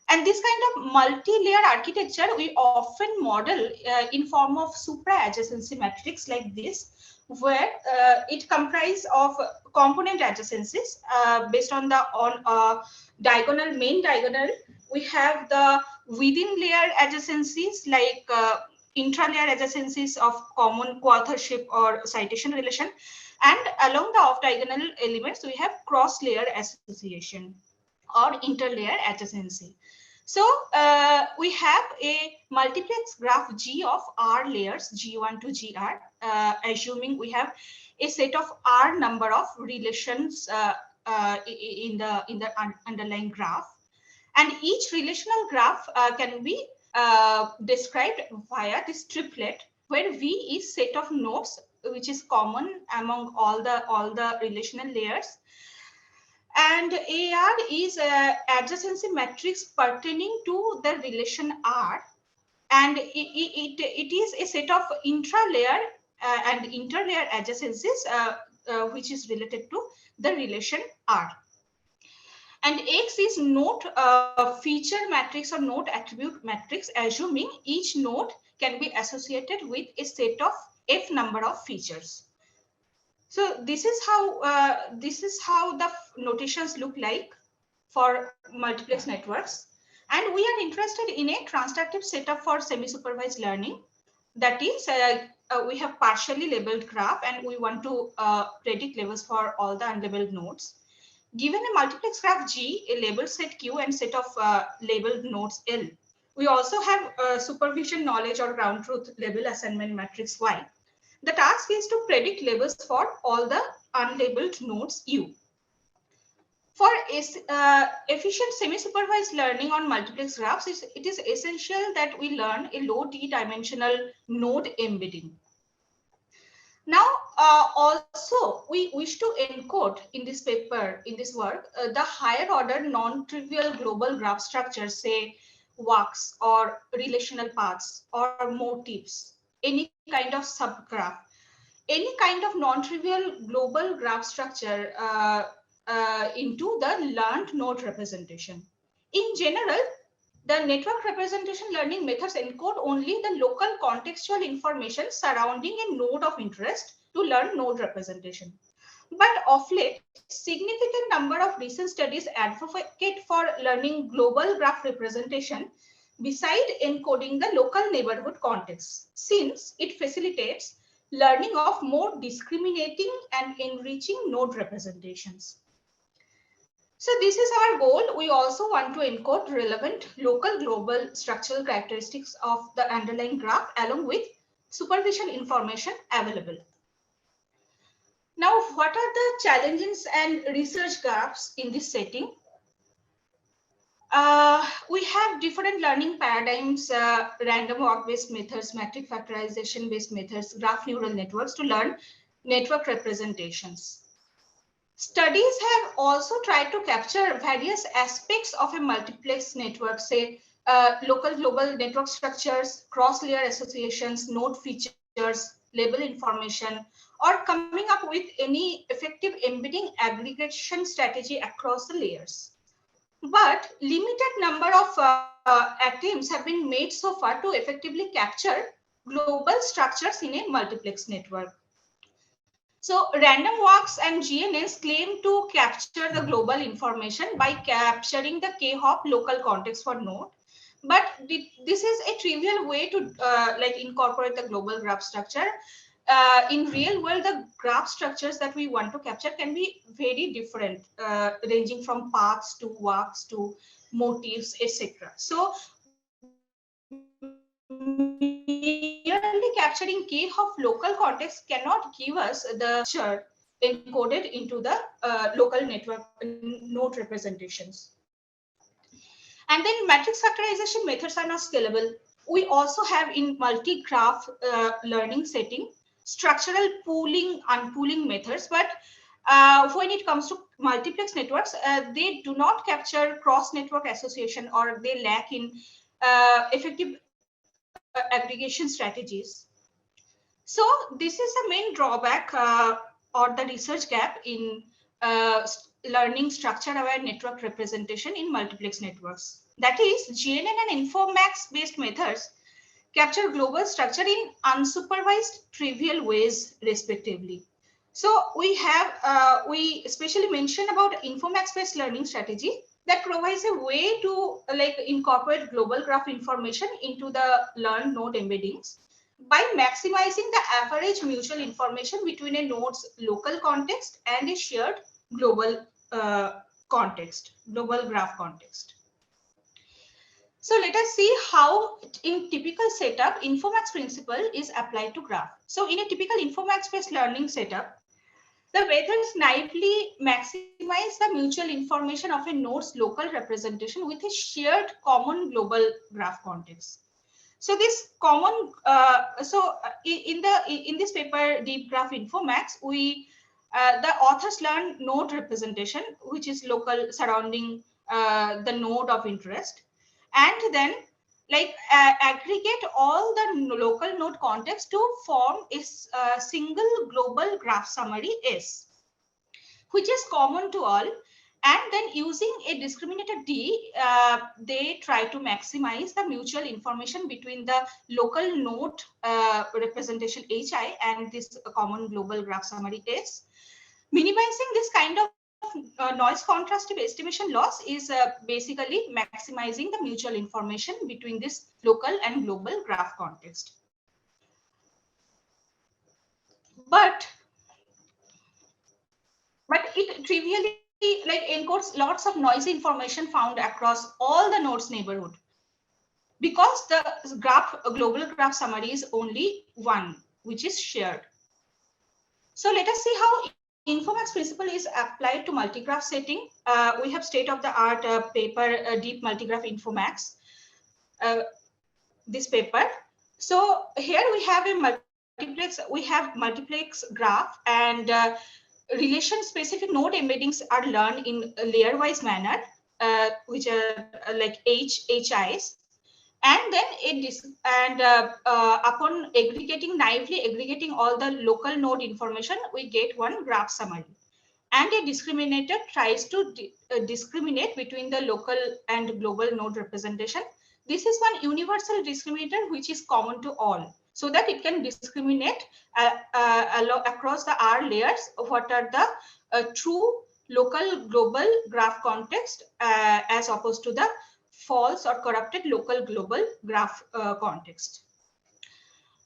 And this kind of multi-layer architecture we often model in form of supra-adjacency matrix like this, where it comprises of component adjacencies based on the main diagonal. We have the within layer adjacencies like intra-layer adjacencies of common co-authorship or citation relation, and along the off-diagonal elements we have cross-layer association or inter-layer adjacency. So we have a multiplex graph G of R layers, G1 to GR, assuming we have a set of R number of relations in the underlying graph, and each relational graph can be described via this triplet, where V is set of nodes which is common among all the relational layers, and AR is adjacency matrix pertaining to the relation R, and it is a set of intra-layer and inter-layer adjacencies which is related to the relation R. And X is node feature matrix or node attribute matrix, assuming each node can be associated with a set of F number of features. So this is how the notations look like for multiplex networks. And we are interested in a transductive setup for semi-supervised learning. That is, we have partially labeled graph and we want to predict labels for all the unlabeled nodes. Given a multiplex graph G, a label set Q and set of labeled nodes L. We also have supervision knowledge or ground truth label assignment matrix Y. The task is to predict labels for all the unlabeled nodes U. For efficient semi-supervised learning on multiplex graphs, it is essential that we learn a low d-dimensional node embedding. Now, also, we wish to encode in this paper, in this work, the higher order non-trivial global graph structures, say walks or relational paths or motifs, any kind of subgraph. Any kind of non-trivial global graph structure into the learned node representation. In general, the network representation learning methods encode only the local contextual information surrounding a node of interest to learn node representation. But of late, significant number of recent studies advocate for learning global graph representation beside encoding the local neighborhood context, since it facilitates learning of more discriminating and enriching node representations. So this is our goal. We also want to encode relevant local global structural characteristics of the underlying graph along with superficial information available. Now, what are the challenges and research gaps in this setting? We have different learning paradigms, random walk-based methods, matrix factorization-based methods, graph neural networks to learn network representations. Studies have also tried to capture various aspects of a multiplex network, say local global network structures, cross-layer associations, node features, label information, or coming up with any effective embedding aggregation strategy across the layers. But limited number of attempts have been made so far to effectively capture global structures in a multiplex network. So random walks and GNNs claim to capture the global information by capturing the k-hop local context for node. But this is a trivial way to like incorporate the global graph structure. In real world, the graph structures that we want to capture can be very different, ranging from paths to walks to motifs, etc. So merely capturing k-hop local context cannot give us the structure encoded into the local network node representations. And then matrix factorization methods are not scalable. We also have in multi-graph learning setting structural pooling, unpooling methods, but when it comes to multiplex networks, they do not capture cross-network association, or they lack in effective aggregation strategies. So this is the main drawback or the research gap in learning structure-aware network representation in multiplex networks. That is, GNN and Infomax-based methods capture global structure in unsupervised trivial ways, respectively. So we have, we especially mentioned about Infomax-based learning strategy that provides a way to like incorporate global graph information into the learned node embeddings by maximizing the average mutual information between a node's local context and a shared global context, global graph context. So let us see how in typical setup, Infomax principle is applied to graph. So in a typical Infomax-based learning setup, the methods naively maximize the mutual information of a node's local representation with a shared common global graph context. So this common, in this paper, Deep Graph Infomax, we the authors learn node representation, which is local surrounding the node of interest, and then like aggregate all the local node context to form a single global graph summary S, which is common to all. And then using a discriminator D, they try to maximize the mutual information between the local node representation HI and this common global graph summary S. Minimizing this kind of noise contrastive estimation loss is basically maximizing the mutual information between this local and global graph context. But it trivially like encodes lots of noisy information found across all the nodes neighborhood, because the graph global graph summary is only one, which is shared. So let us see how Infomax principle is applied to multigraph setting. We have state-of-the-art paper, Deep Multigraph Infomax, this paper. So here we have a multiplex graph, and relation-specific node embeddings are learned in a layer-wise manner, which are like HIs. And then upon naively aggregating all the local node information, we get one graph summary. and a discriminator tries to discriminate between the local and global node representation. This is one universal discriminator which is common to all, so that it can discriminate across the R layers what are the true local global graph context as opposed to the false or corrupted local global graph context.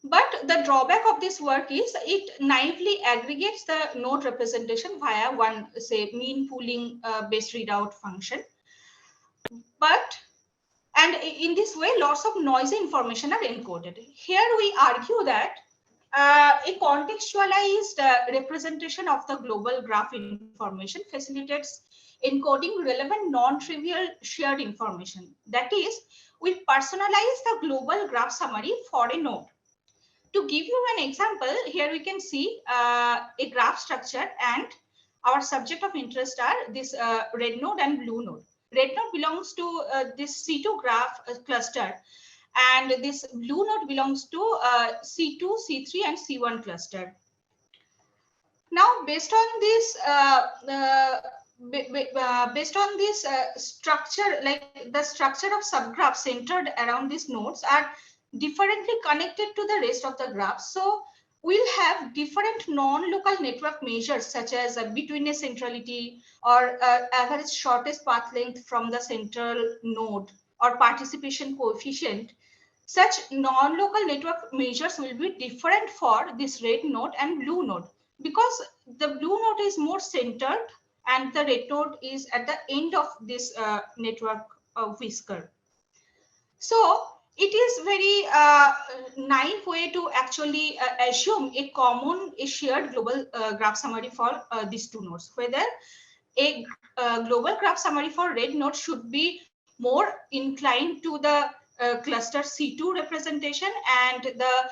But the drawback of this work is it naively aggregates the node representation via one, say, mean pooling based readout function. And in this way, lots of noisy information are encoded. Here we argue that a contextualized representation of the global graph information facilitates encoding relevant non-trivial shared information. That is, we personalize the global graph summary for a node. To give you an example, here we can see a graph structure, and our subject of interest are this red node and blue node. Red node belongs to this C2 graph cluster, and this blue node belongs to C2, C3, and C1 cluster. Now, based on this structure, like the structure of subgraphs centered around these nodes are differently connected to the rest of the graph. So we'll have different non-local network measures such as betweenness centrality or average shortest path length from the central node or participation coefficient. Such non-local network measures will be different for this red node and blue node, because the blue node is more centered and the red node is at the end of this network whisker. So it is very naive way to actually assume a shared global graph summary for these two nodes. Whether a global graph summary for red node should be more inclined to the cluster C2 representation, and the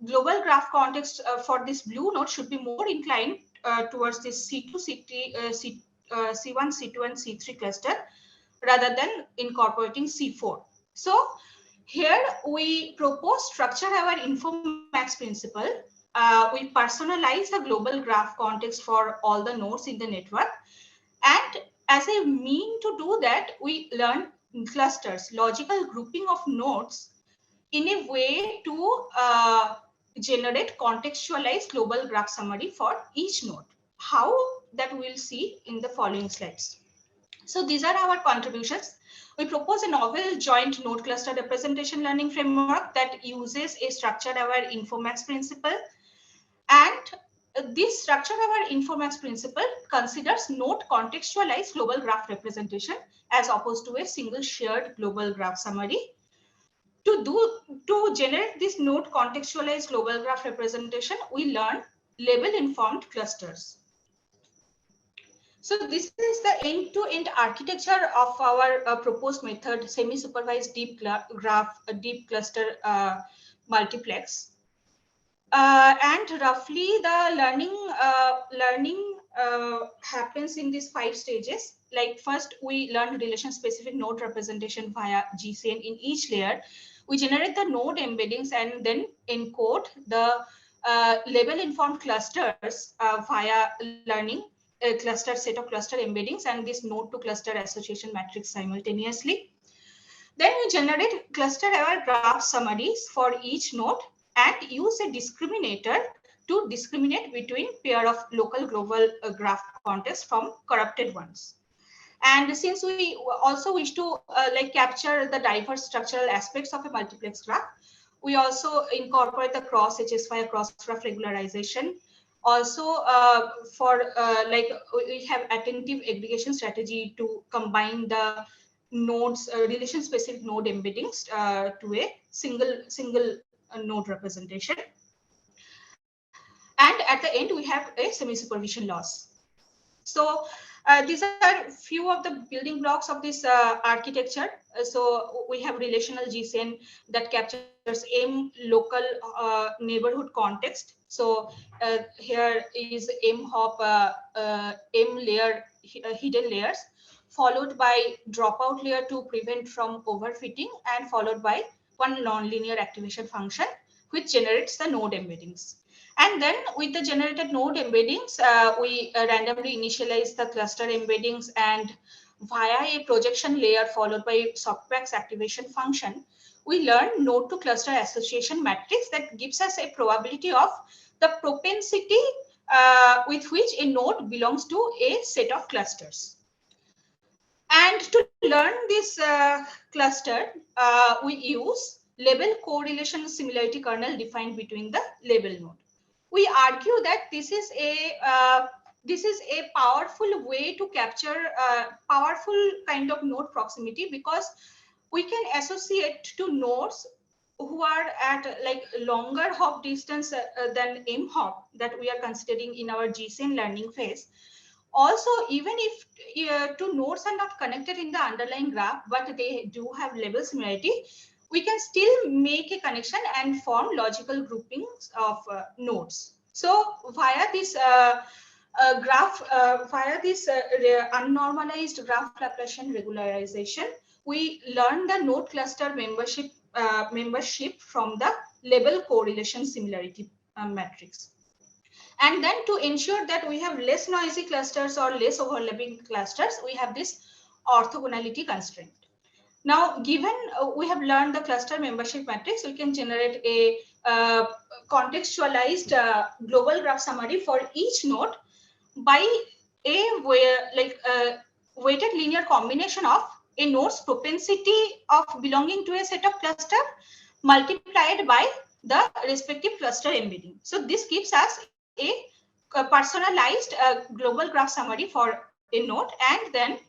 global graph context for this blue node should be more inclined towards this C2, C1, C2, and C3 cluster rather than incorporating C4. So here we propose structure-aware InfoMax principle. We personalize the global graph context for all the nodes in the network. And as a mean to do that, we learn clusters, logical grouping of nodes in a way to generate contextualized global graph summary for each node. How, that we'll see in the following slides. So these are our contributions. We propose a novel joint node cluster representation learning framework that uses a structure-aware InfoMax principle. And this structure-aware InfoMax principle considers node contextualized global graph representation as opposed to a single shared global graph summary. To generate this node contextualized global graph representation, we learn label-informed clusters. So this is the end-to-end architecture of our proposed method, semi-supervised deep cluster multiplex. And roughly the learning happens in these 5 stages. Like first, we learn relation-specific node representation via GCN in each layer. We generate the node embeddings and then encode the label-informed clusters via learning a cluster set of cluster embeddings and this node to cluster association matrix simultaneously. Then we generate cluster-aware graph summaries for each node and use a discriminator to discriminate between pair of local global graph contexts from corrupted ones. And since we also wish to capture the diverse structural aspects of a multiplex graph, we also incorporate the cross HS via cross graph regularization. Also, we have attentive aggregation strategy to combine the nodes, relation-specific node embeddings to a single node representation. And at the end, we have a semi-supervision loss. So these are few of the building blocks of this architecture. So we have relational GCN that captures M local neighborhood context. So here is M hop, M layer, hidden layers, followed by dropout layer to prevent from overfitting, and followed by one nonlinear activation function, which generates the node embeddings. And then with the generated node embeddings, we randomly initialize the cluster embeddings, and via a projection layer followed by softmax activation function, we learn node to cluster association matrix that gives us a probability of the propensity with which a node belongs to a set of clusters. And to learn this cluster, we use label correlation similarity kernel defined between the label node. We argue that this is a powerful way to capture powerful kind of node proximity, because we can associate two nodes who are at like longer hop distance than m hop that we are considering in our GCN learning phase. Also, even if two nodes are not connected in the underlying graph, but they do have label similarity, we can still make a connection and form logical groupings of nodes. So via this unnormalized graph Laplacian regularization, we learn the node cluster membership from the label correlation similarity matrix. And then to ensure that we have less noisy clusters or less overlapping clusters, we have this orthogonality constraint. Now, given we have learned the cluster membership matrix, we can generate a contextualized global graph summary for each node by a weighted linear combination of a node's propensity of belonging to a set of cluster multiplied by the respective cluster embedding. So this gives us a personalized global graph summary for a node, and then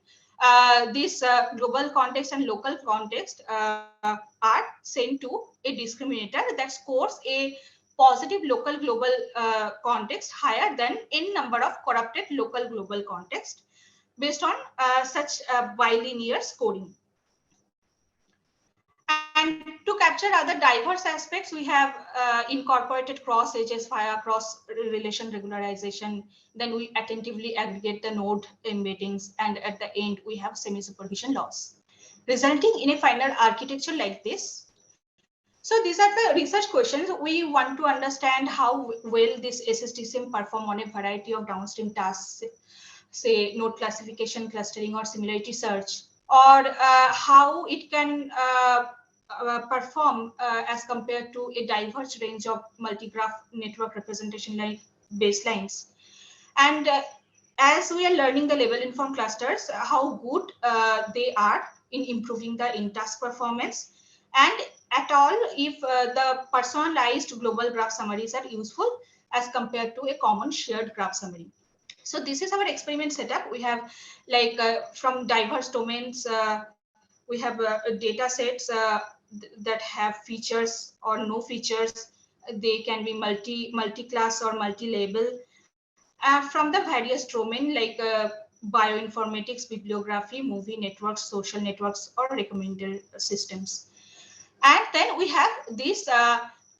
this global context and local context are sent to a discriminator that scores a positive local global context higher than n number of corrupted local global context based on such bilinear scoring. And to capture other diverse aspects, we have incorporated cross edges via cross relation regularization. Then we attentively aggregate the node embeddings, and at the end we have semi-supervision loss, resulting in a final architecture like this. So these are the research questions. We want to understand how well this SSTCM perform on a variety of downstream tasks, say node classification, clustering, or similarity search, or how it can perform as compared to a diverse range of multi-graph network representation like baselines. And as we are learning the level-informed clusters, how good they are in improving the in-task performance, and at all if the personalized global graph summaries are useful as compared to a common shared graph summary. So this is our experiment setup. We have like from diverse domains, we have data sets that have features or no features. They can be multi-class or multi-label. From the various domain like bioinformatics, bibliography, movie networks, social networks, or recommender systems. And then we have these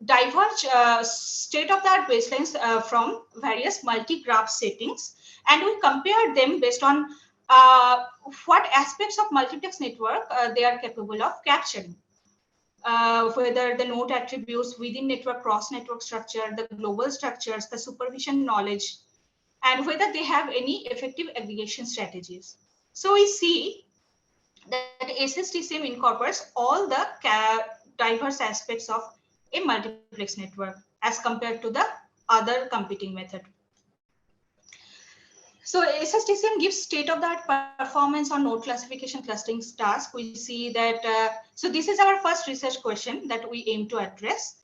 diverge state-of-the-art baselines from various multi-graph settings, and we compare them based on what aspects of multiplex network they are capable of capturing. Whether the node attributes within network, cross-network structure, the global structures, the supervision knowledge, and whether they have any effective aggregation strategies. So we see that SSTCM incorporates all the diverse aspects of a multiplex network as compared to the other competing method. So SSTCM gives state-of-the-art performance on node classification clustering task. We see that, so this is our first research question that we aim to address.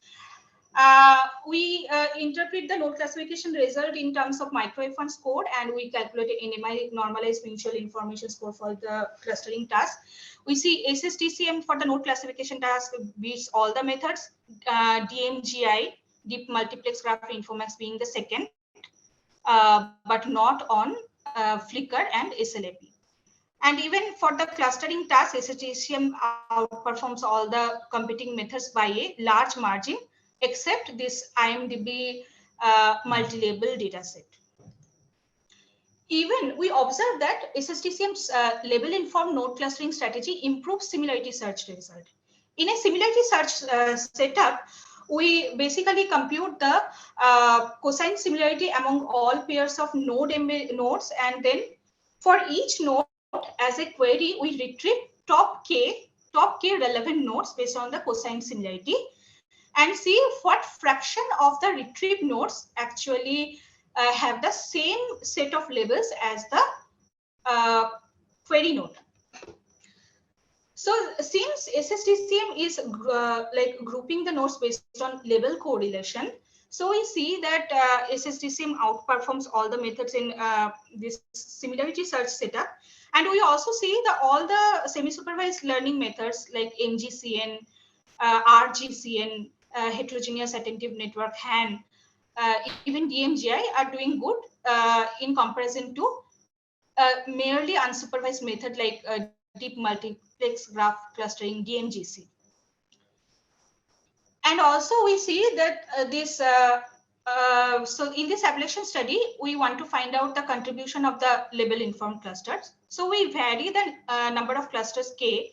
We interpret the node classification result in terms of micro F1 score, and we calculate an NMI normalized mutual information score for the clustering task. We see SSTCM for the node classification task beats all the methods, DMGI, deep multiplex graph Infomax being the second, but not on Flickr and SLAP. And even for the clustering task, SSTCM outperforms all the competing methods by a large margin, except this IMDb multi-label dataset. Even we observe that SSTCM's label-informed node clustering strategy improves similarity search result. In a similarity search setup, we basically compute the cosine similarity among all pairs of nodes, and then for each node as a query, we retrieve top k relevant nodes based on the cosine similarity, and see what fraction of the retrieved nodes actually have the same set of labels as the query node. So since SSDCM is like grouping the nodes based on label correlation, so we see that SSDCM outperforms all the methods in this similarity search setup. And we also see that all the semi-supervised learning methods like MGCN, RGCN, heterogeneous attentive network, HAN, even DMGI are doing good in comparison to merely unsupervised method like deep multiplex graph clustering, DMGC. And also we see that so in this ablation study, we want to find out the contribution of the label informed clusters. So we vary the number of clusters K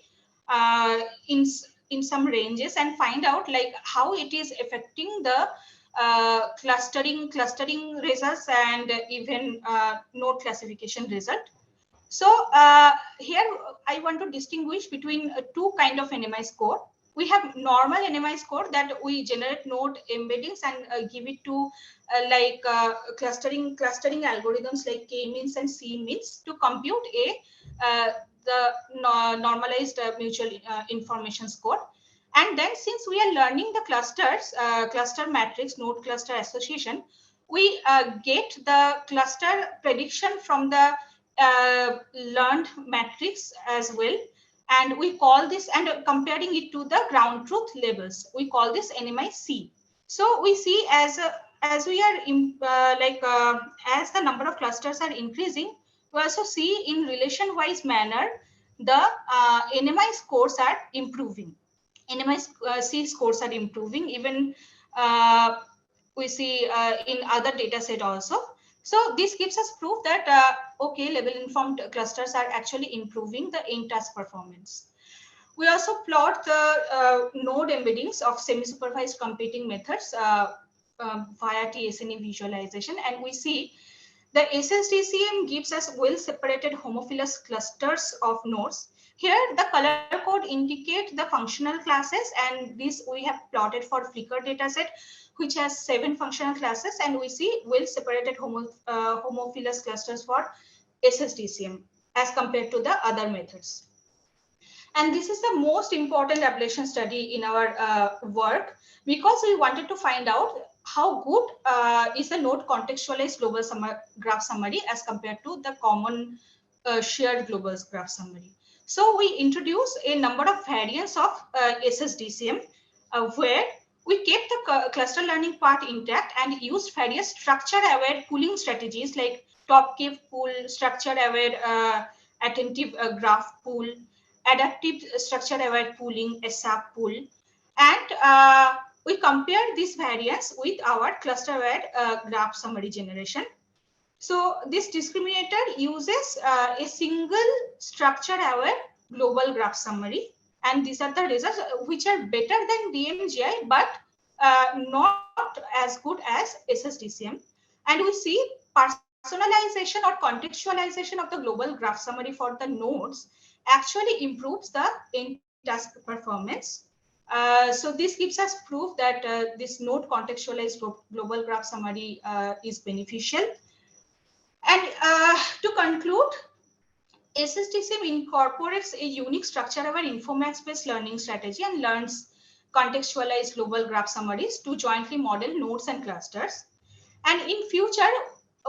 in some ranges and find out like how it is affecting the clustering results and even node classification result. So here I want to distinguish between two kind of NMI score. We have normal NMI score that we generate node embeddings and give it to clustering algorithms like K-means and C-means to compute the normalized mutual information score. And then since we are learning the clusters, cluster matrix, node cluster association, we get the cluster prediction from the learned matrix as well. And we call this, and comparing it to the ground truth labels, we call this NMI-C. So we see as we are as the number of clusters are increasing, we also see in relation-wise manner the NMI scores are improving. NMI-C scores are improving. Even we see in other data set also. So this gives us proof that okay, label informed clusters are actually improving the in-task performance. We also plot the node embeddings of semi-supervised computing methods via TSNE visualization, and we see the SSDCM gives us well-separated homophilous clusters of nodes. Here, the color code indicate the functional classes, and this we have plotted for Flickr dataset, which has 7 functional classes, and we see well-separated homophilous clusters for SSDCM as compared to the other methods. And this is the most important ablation study in our work, because we wanted to find out how good is a node contextualized global graph summary as compared to the common shared global graph summary. So we introduced a number of variants of SSDCM where we kept the cluster learning part intact and used various structure-aware pooling strategies like top-K pool, structure-aware attentive graph pool, adaptive structure-aware pooling, SAP pool, and we compared these variants with our cluster-aware graph summary generation. So this discriminator uses a single structure-aware global graph summary, and these are the results which are better than DMGI, but not as good as SSDCM. And we see personalization or contextualization of the global graph summary for the nodes actually improves the in-task performance. So this gives us proof that this node contextualized global graph summary is beneficial. And to conclude, SSDCM incorporates a unique structure-aware Infomax-based learning strategy and learns contextualized global graph summaries to jointly model nodes and clusters. And in future,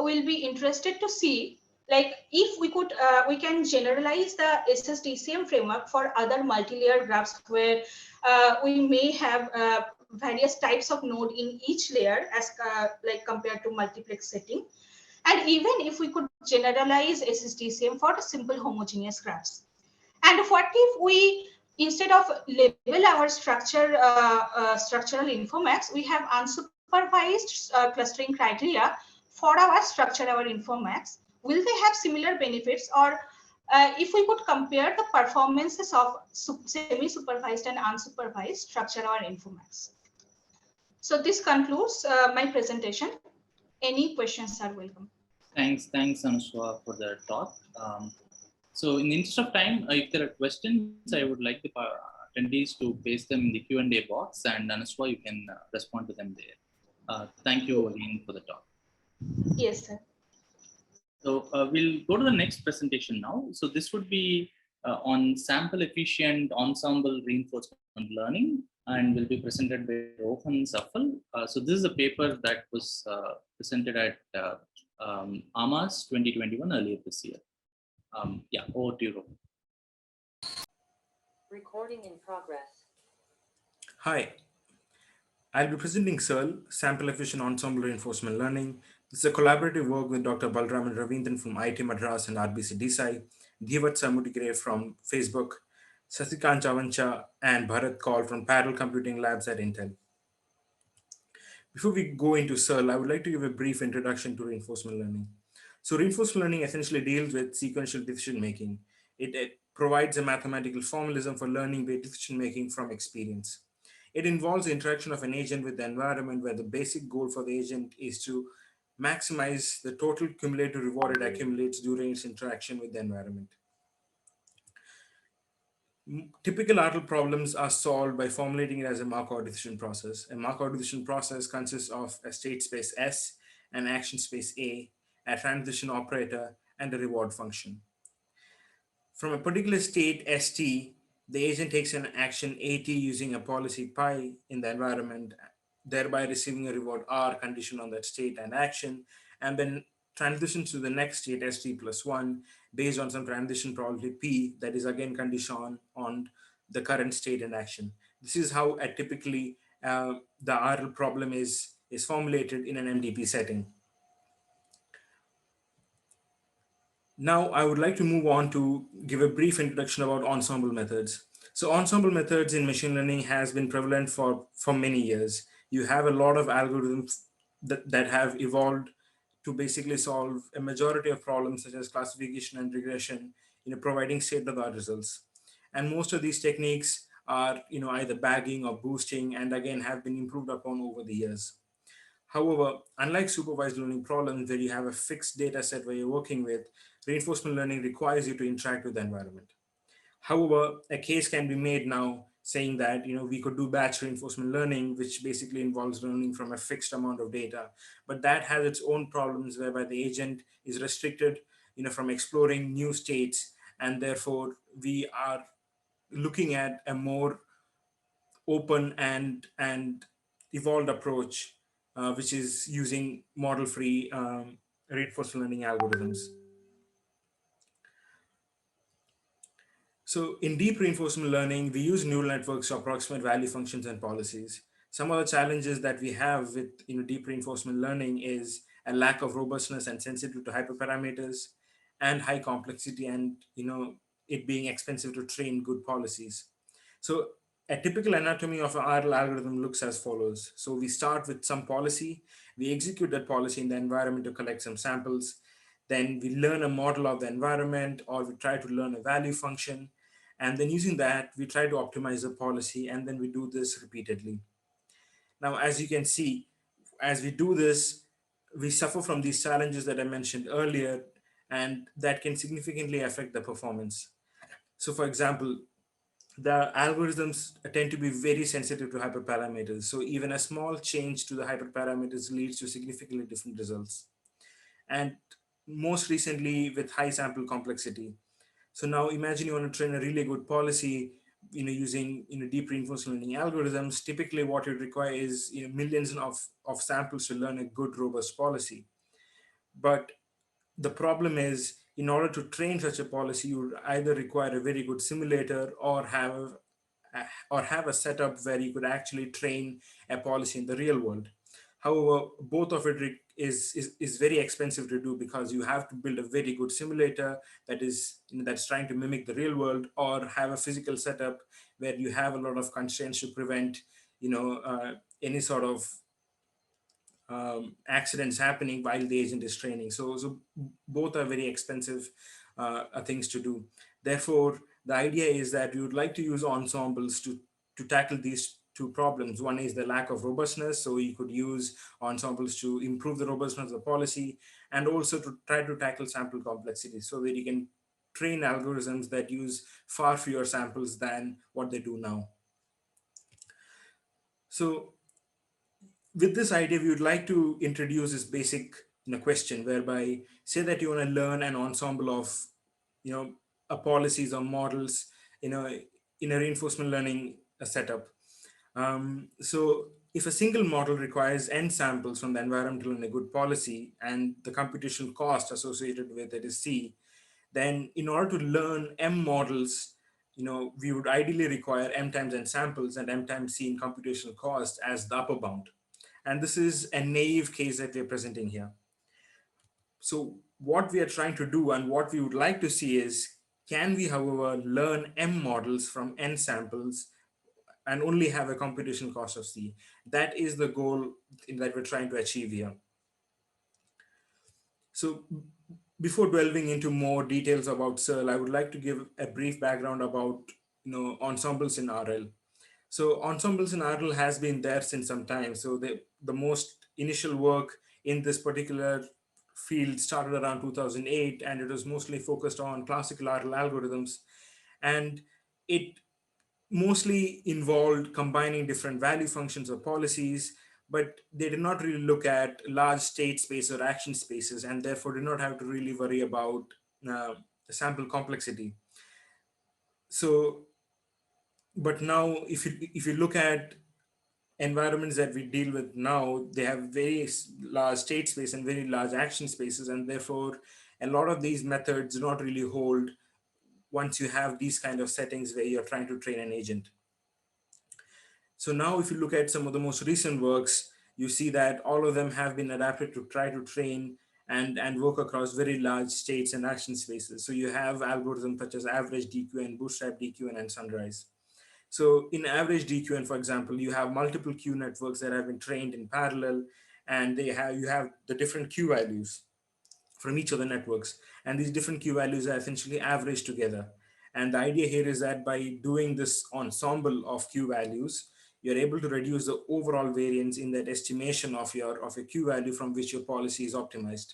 we'll be interested to see like if we could we can generalize the SSDCM framework for other multi-layer graphs where we may have various types of node in each layer as like compared to multiplex setting. And even if we could generalize SSDCM for simple homogeneous graphs. And what if we, instead of label our structural Infomax, we have unsupervised clustering criteria for our structure-aware Infomax? Will they have similar benefits? Or if we could compare the performances of semi-supervised and unsupervised structure-aware Infomax? So this concludes my presentation. Any questions are welcome. Thanks, Anuswa, for the talk. So in the interest of time, if there are questions, I would like the attendees to paste them in the Q&A box, and Anuswa, you can respond to them there. Thank you again for the talk. Yes, sir. So we'll go to the next presentation now. So this would be on sample efficient ensemble reinforcement learning, and will be presented by Rohan Safal. So this is a paper that was presented at AMAS 2021 earlier this year. Yeah, over to you, Rohan. Recording in progress. Hi, I'll be presenting SERL, Sample Efficient Ensemble Reinforcement Learning. This is a collaborative work with Dr. Balraman Ravindran from IIT Madras and RBCDSAI, Dhivat Samudigre from Facebook, Sasikant Chavancha, and Bharat Kaul from Parallel Computing Labs at Intel. Before we go into SERL, I would like to give a brief introduction to reinforcement learning. So reinforcement learning essentially deals with sequential decision making. It provides a mathematical formalism for learning-based decision making from experience. It involves the interaction of an agent with the environment, where the basic goal for the agent is to maximize the total cumulative reward it accumulates during its interaction with the environment. Typical RL problems are solved by formulating it as a Markov decision process. A Markov decision process consists of a state space S, an action space A transition operator, and a reward function. From a particular state ST, the agent takes an action AT using a policy pi in the environment, thereby receiving a reward R conditioned on that state and action, and then transitions to the next state ST plus 1 based on some transition probability P that is again conditioned on the current state and action. This is how typically the RL problem is formulated in an MDP setting. Now, I would like to move on to give a brief introduction about ensemble methods. So ensemble methods in machine learning has been prevalent for many years. You have a lot of algorithms that have evolved to basically solve a majority of problems such as classification and regression, providing state-of-the-art results. And most of these techniques are, either bagging or boosting, and again have been improved upon over the years. However, unlike supervised learning problems where you have a fixed data set where you're working with, reinforcement learning requires you to interact with the environment. However, a case can be made now saying that we could do batch reinforcement learning, which basically involves learning from a fixed amount of data, but that has its own problems whereby the agent is restricted from exploring new states, and therefore we are looking at a more open and evolved approach, which is using model-free reinforcement learning algorithms. So in deep reinforcement learning, we use neural networks to approximate value functions and policies. Some of the challenges that we have with deep reinforcement learning is a lack of robustness and sensitivity to hyperparameters, and high complexity, and it being expensive to train good policies. So a typical anatomy of an RL algorithm looks as follows. So we start with some policy, we execute that policy in the environment to collect some samples, then we learn a model of the environment, or we try to learn a value function, and then using that, we try to optimize the policy, and then we do this repeatedly. Now, as you can see, as we do this, we suffer from these challenges that I mentioned earlier, and that can significantly affect the performance. So for example, the algorithms tend to be very sensitive to hyperparameters. So even a small change to the hyperparameters leads to significantly different results. And most recently with high sample complexity. So now imagine you want to train a really good policy, using deep reinforcement learning algorithms. Typically what you require is millions of samples to learn a good, robust policy. But the problem is, in order to train such a policy, you would either require a very good simulator or have a setup where you could actually train a policy in the real world. However, both of it is very expensive to do, because you have to build a very good simulator that's trying to mimic the real world, or have a physical setup where you have a lot of constraints to prevent any sort of accidents happening while the agent is training. So both are very expensive things to do. Therefore, the idea is that we would like to use ensembles to tackle these two problems. One is the lack of robustness. So you could use ensembles to improve the robustness of the policy, and also to try to tackle sample complexity so that you can train algorithms that use far fewer samples than what they do now. So with this idea, we would like to introduce this basic question, whereby say that you want to learn an ensemble of policies or models in a reinforcement learning setup. So if a single model requires n samples from the environment to learn a good policy, and the computational cost associated with it is c, then in order to learn m models, we would ideally require m times n samples and m times c in computational cost as the upper bound. And this is a naive case that we're presenting here. So what we are trying to do and what we would like to see is, can we, however, learn m models from n samples and only have a computational cost of c? That is the goal that we're trying to achieve here. So before delving into more details about Searle, I would like to give a brief background about ensembles in RL. So ensembles in RL has been there since some time. So the most initial work in this particular field started around 2008, and it was mostly focused on classical RL algorithms. And it mostly involved combining different value functions or policies, but they did not really look at large state space or action spaces, and therefore did not have to really worry about sample complexity. So, but now if you look at environments that we deal with now, they have very large state space and very large action spaces, and therefore a lot of these methods do not really hold once you have these kind of settings where you're trying to train an agent. So now if you look at some of the most recent works, you see that all of them have been adapted to try to train and work across very large states and action spaces. So you have algorithms such as average DQN, bootstrap DQN, and sunrise. So in average DQN, for example, you have multiple Q networks that have been trained in parallel, and you have the different Q values from each of the networks. And these different Q values are essentially averaged together. And the idea here is that by doing this ensemble of Q values, you're able to reduce the overall variance in that estimation of a Q value from which your policy is optimized.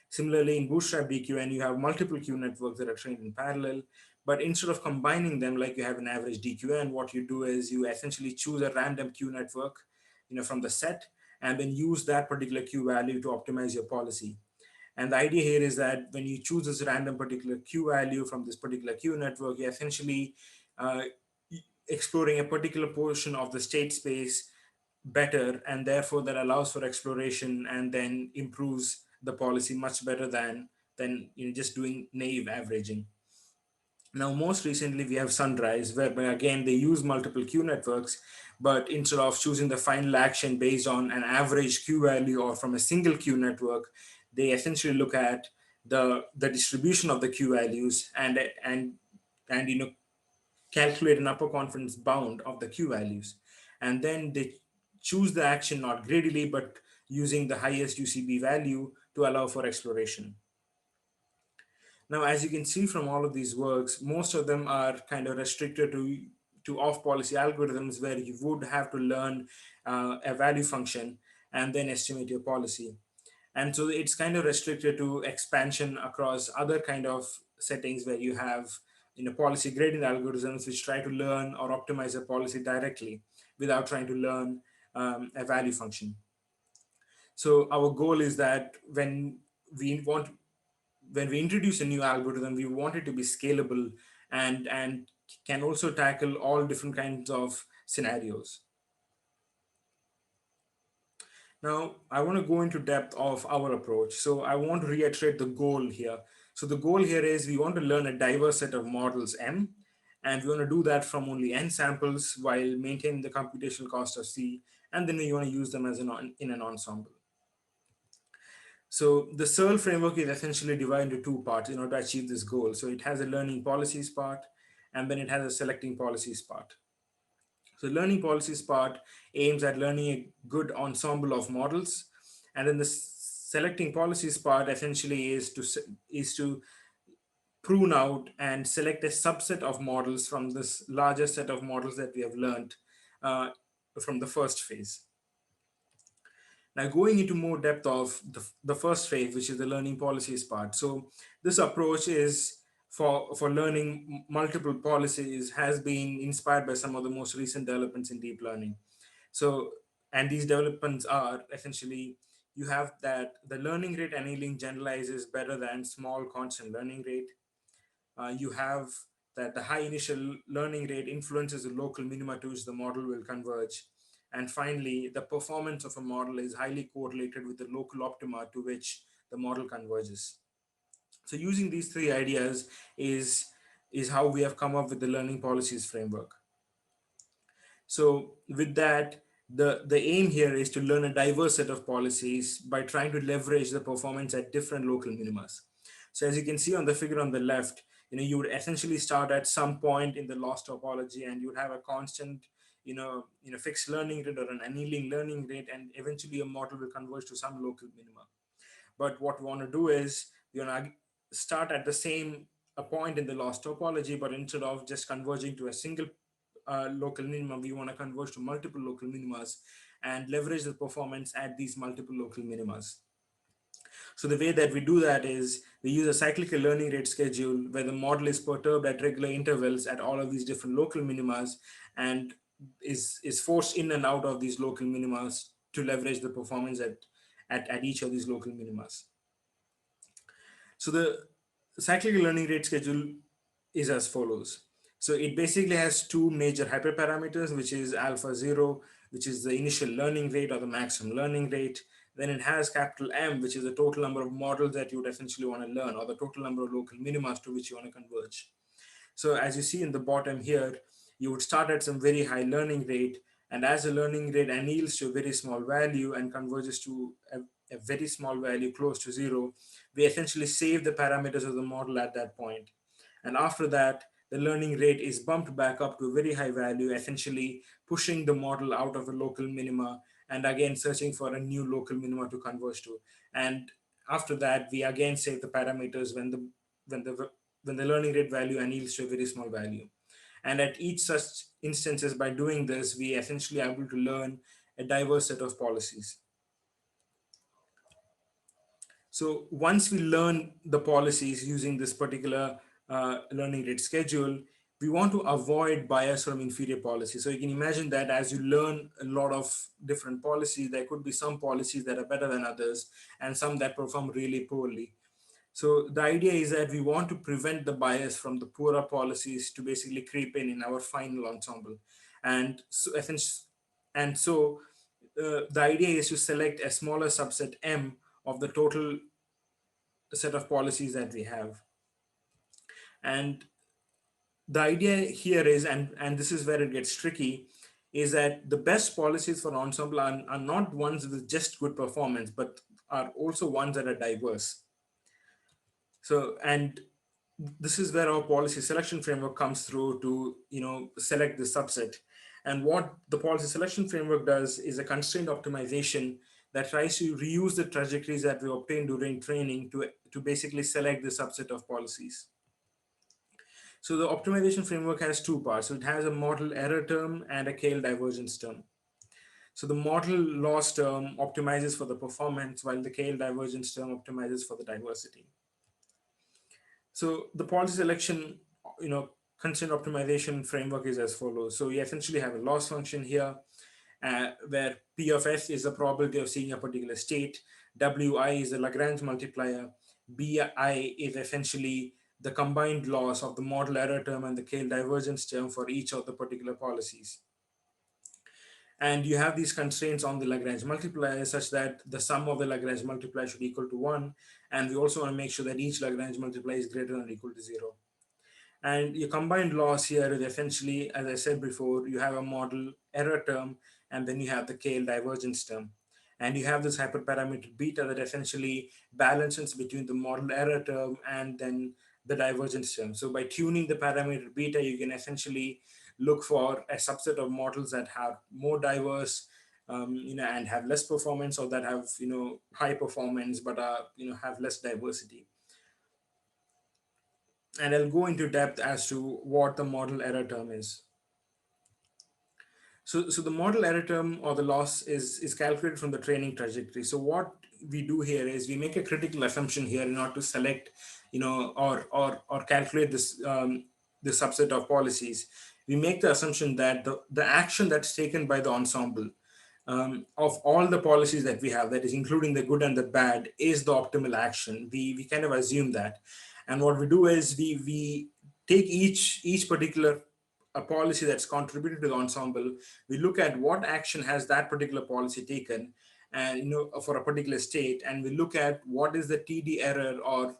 Similarly, in Bootstrap DQN, you have multiple Q networks that are trained in parallel, but instead of combining them like you have an average DQN, what you do is you essentially choose a random Q network from the set, and then use that particular Q value to optimize your policy. And the idea here is that when you choose this random particular Q value from this particular Q network, you're essentially exploring a particular portion of the state space better, and therefore that allows for exploration and then improves the policy much better than just doing naive averaging. Now, most recently, we have Sunrise, whereby again they use multiple Q networks, but instead of choosing the final action based on an average Q value or from a single Q network, they essentially look at the distribution of the Q values and calculate an upper confidence bound of the Q values. And then they choose the action not greedily, but using the highest UCB value to allow for exploration. Now, as you can see from all of these works, most of them are kind of restricted to off-policy algorithms where you would have to learn a value function and then estimate your policy. And so it's kind of restricted to expansion across other kind of settings where you have policy gradient algorithms which try to learn or optimize a policy directly without trying to learn a value function. So our goal is that when we introduce a new algorithm, we want it to be scalable and can also tackle all different kinds of scenarios. Now, I want to go into depth of our approach. So I want to reiterate the goal here. So the goal here is we want to learn a diverse set of models M, and we want to do that from only n samples while maintaining the computational cost of C, and then we want to use them as in an ensemble. So the Searle framework is essentially divided into two parts in order to achieve this goal. So it has a learning policies part, and then it has a selecting policies part. So learning policies part aims at learning a good ensemble of models, and then the selecting policies part essentially is to prune out and select a subset of models from this larger set of models that we have learned from the first phase. Now, going into more depth of the first phase, which is the learning policies part. So this approach is for learning multiple policies has been inspired by some of the most recent developments in deep learning. So, and these developments are essentially, you have that the learning rate annealing generalizes better than small constant learning rate. You have that the high initial learning rate influences the local minima to which the model will converge. And finally, the performance of a model is highly correlated with the local optima to which the model converges. So using these three ideas is how we have come up with the learning policies framework. So with that, the aim here is to learn a diverse set of policies by trying to leverage the performance at different local minimas. So as you can see on the figure on the left, you would essentially start at some point in the loss topology, and you would have a constant, fixed learning rate or an annealing learning rate, and eventually a model will converge to some local minima. But what we want to do is we want to start at the same a point in the loss topology, but instead of just converging to a single local minima, we want to converge to multiple local minimas and leverage the performance at these multiple local minimas. So the way that we do that is we use a cyclical learning rate schedule where the model is perturbed at regular intervals at all of these different local minimas and is forced in and out of these local minimas to leverage the performance at each of these local minimas. So the cyclical learning rate schedule is as follows. So it basically has two major hyperparameters, which is alpha 0, which is the initial learning rate or the maximum learning rate. Then it has capital M, which is the total number of models that you would essentially want to learn, or the total number of local minimas to which you want to converge. So as you see in the bottom here, you would start at some very high learning rate, and as the learning rate anneals to a very small value and converges to a very small value close to 0, we essentially save the parameters of the model at that point. And after that, the learning rate is bumped back up to a very high value, essentially pushing the model out of the local minima and again searching for a new local minima to converge to. And after that, we again save the parameters when the learning rate value anneals to a very small value. And at each such instances, by doing this, we essentially are able to learn a diverse set of policies. So once we learn the policies using this particular learning rate schedule, we want to avoid bias from inferior policies. So you can imagine that as you learn a lot of different policies, there could be some policies that are better than others and some that perform really poorly. So the idea is that we want to prevent the bias from the poorer policies to basically creep in our final ensemble. And so the idea is to select a smaller subset M of the total set of policies that we have. And the idea here is, and this is where it gets tricky, is that the best policies for ensemble are not ones with just good performance, but are also ones that are diverse. So, and this is where our policy selection framework comes through to select the subset. And what the policy selection framework does is a constraint optimization that tries to reuse the trajectories that we obtained during training to basically select the subset of policies. So the optimization framework has two parts. So it has a model error term and a KL divergence term. So the model loss term optimizes for the performance, while the KL divergence term optimizes for the diversity. So the policy selection, constraint optimization framework is as follows. So we essentially have a loss function here, where P of S is the probability of seeing a particular state, Wi is the Lagrange multiplier, Bi is essentially the combined loss of the model error term and the KL divergence term for each of the particular policies. And you have these constraints on the Lagrange multiplier such that the sum of the Lagrange multiplier should equal to 1. And we also want to make sure that each Lagrange multiplier is greater than or equal to 0. And your combined loss here is essentially, as I said before, you have a model error term, and then you have the KL divergence term. And you have this hyperparameter beta that essentially balances between the model error term and then the divergence term. So by tuning the parameter beta, you can essentially look for a subset of models that have more diverse, and have less performance, or that have, high performance, but have less diversity. And I'll go into depth as to what the model error term is. So the model error term or the loss is calculated from the training trajectory. So what we do here is we make a critical assumption here in order to select, or calculate the subset of policies. We make the assumption that the action that's taken by the ensemble of all the policies that we have, that is including the good and the bad, is the optimal action. We kind of assume that, and what we do is we take each particular a policy that's contributed to the ensemble. We look at what action has that particular policy taken, and for a particular state, and we look at what is the TD error, or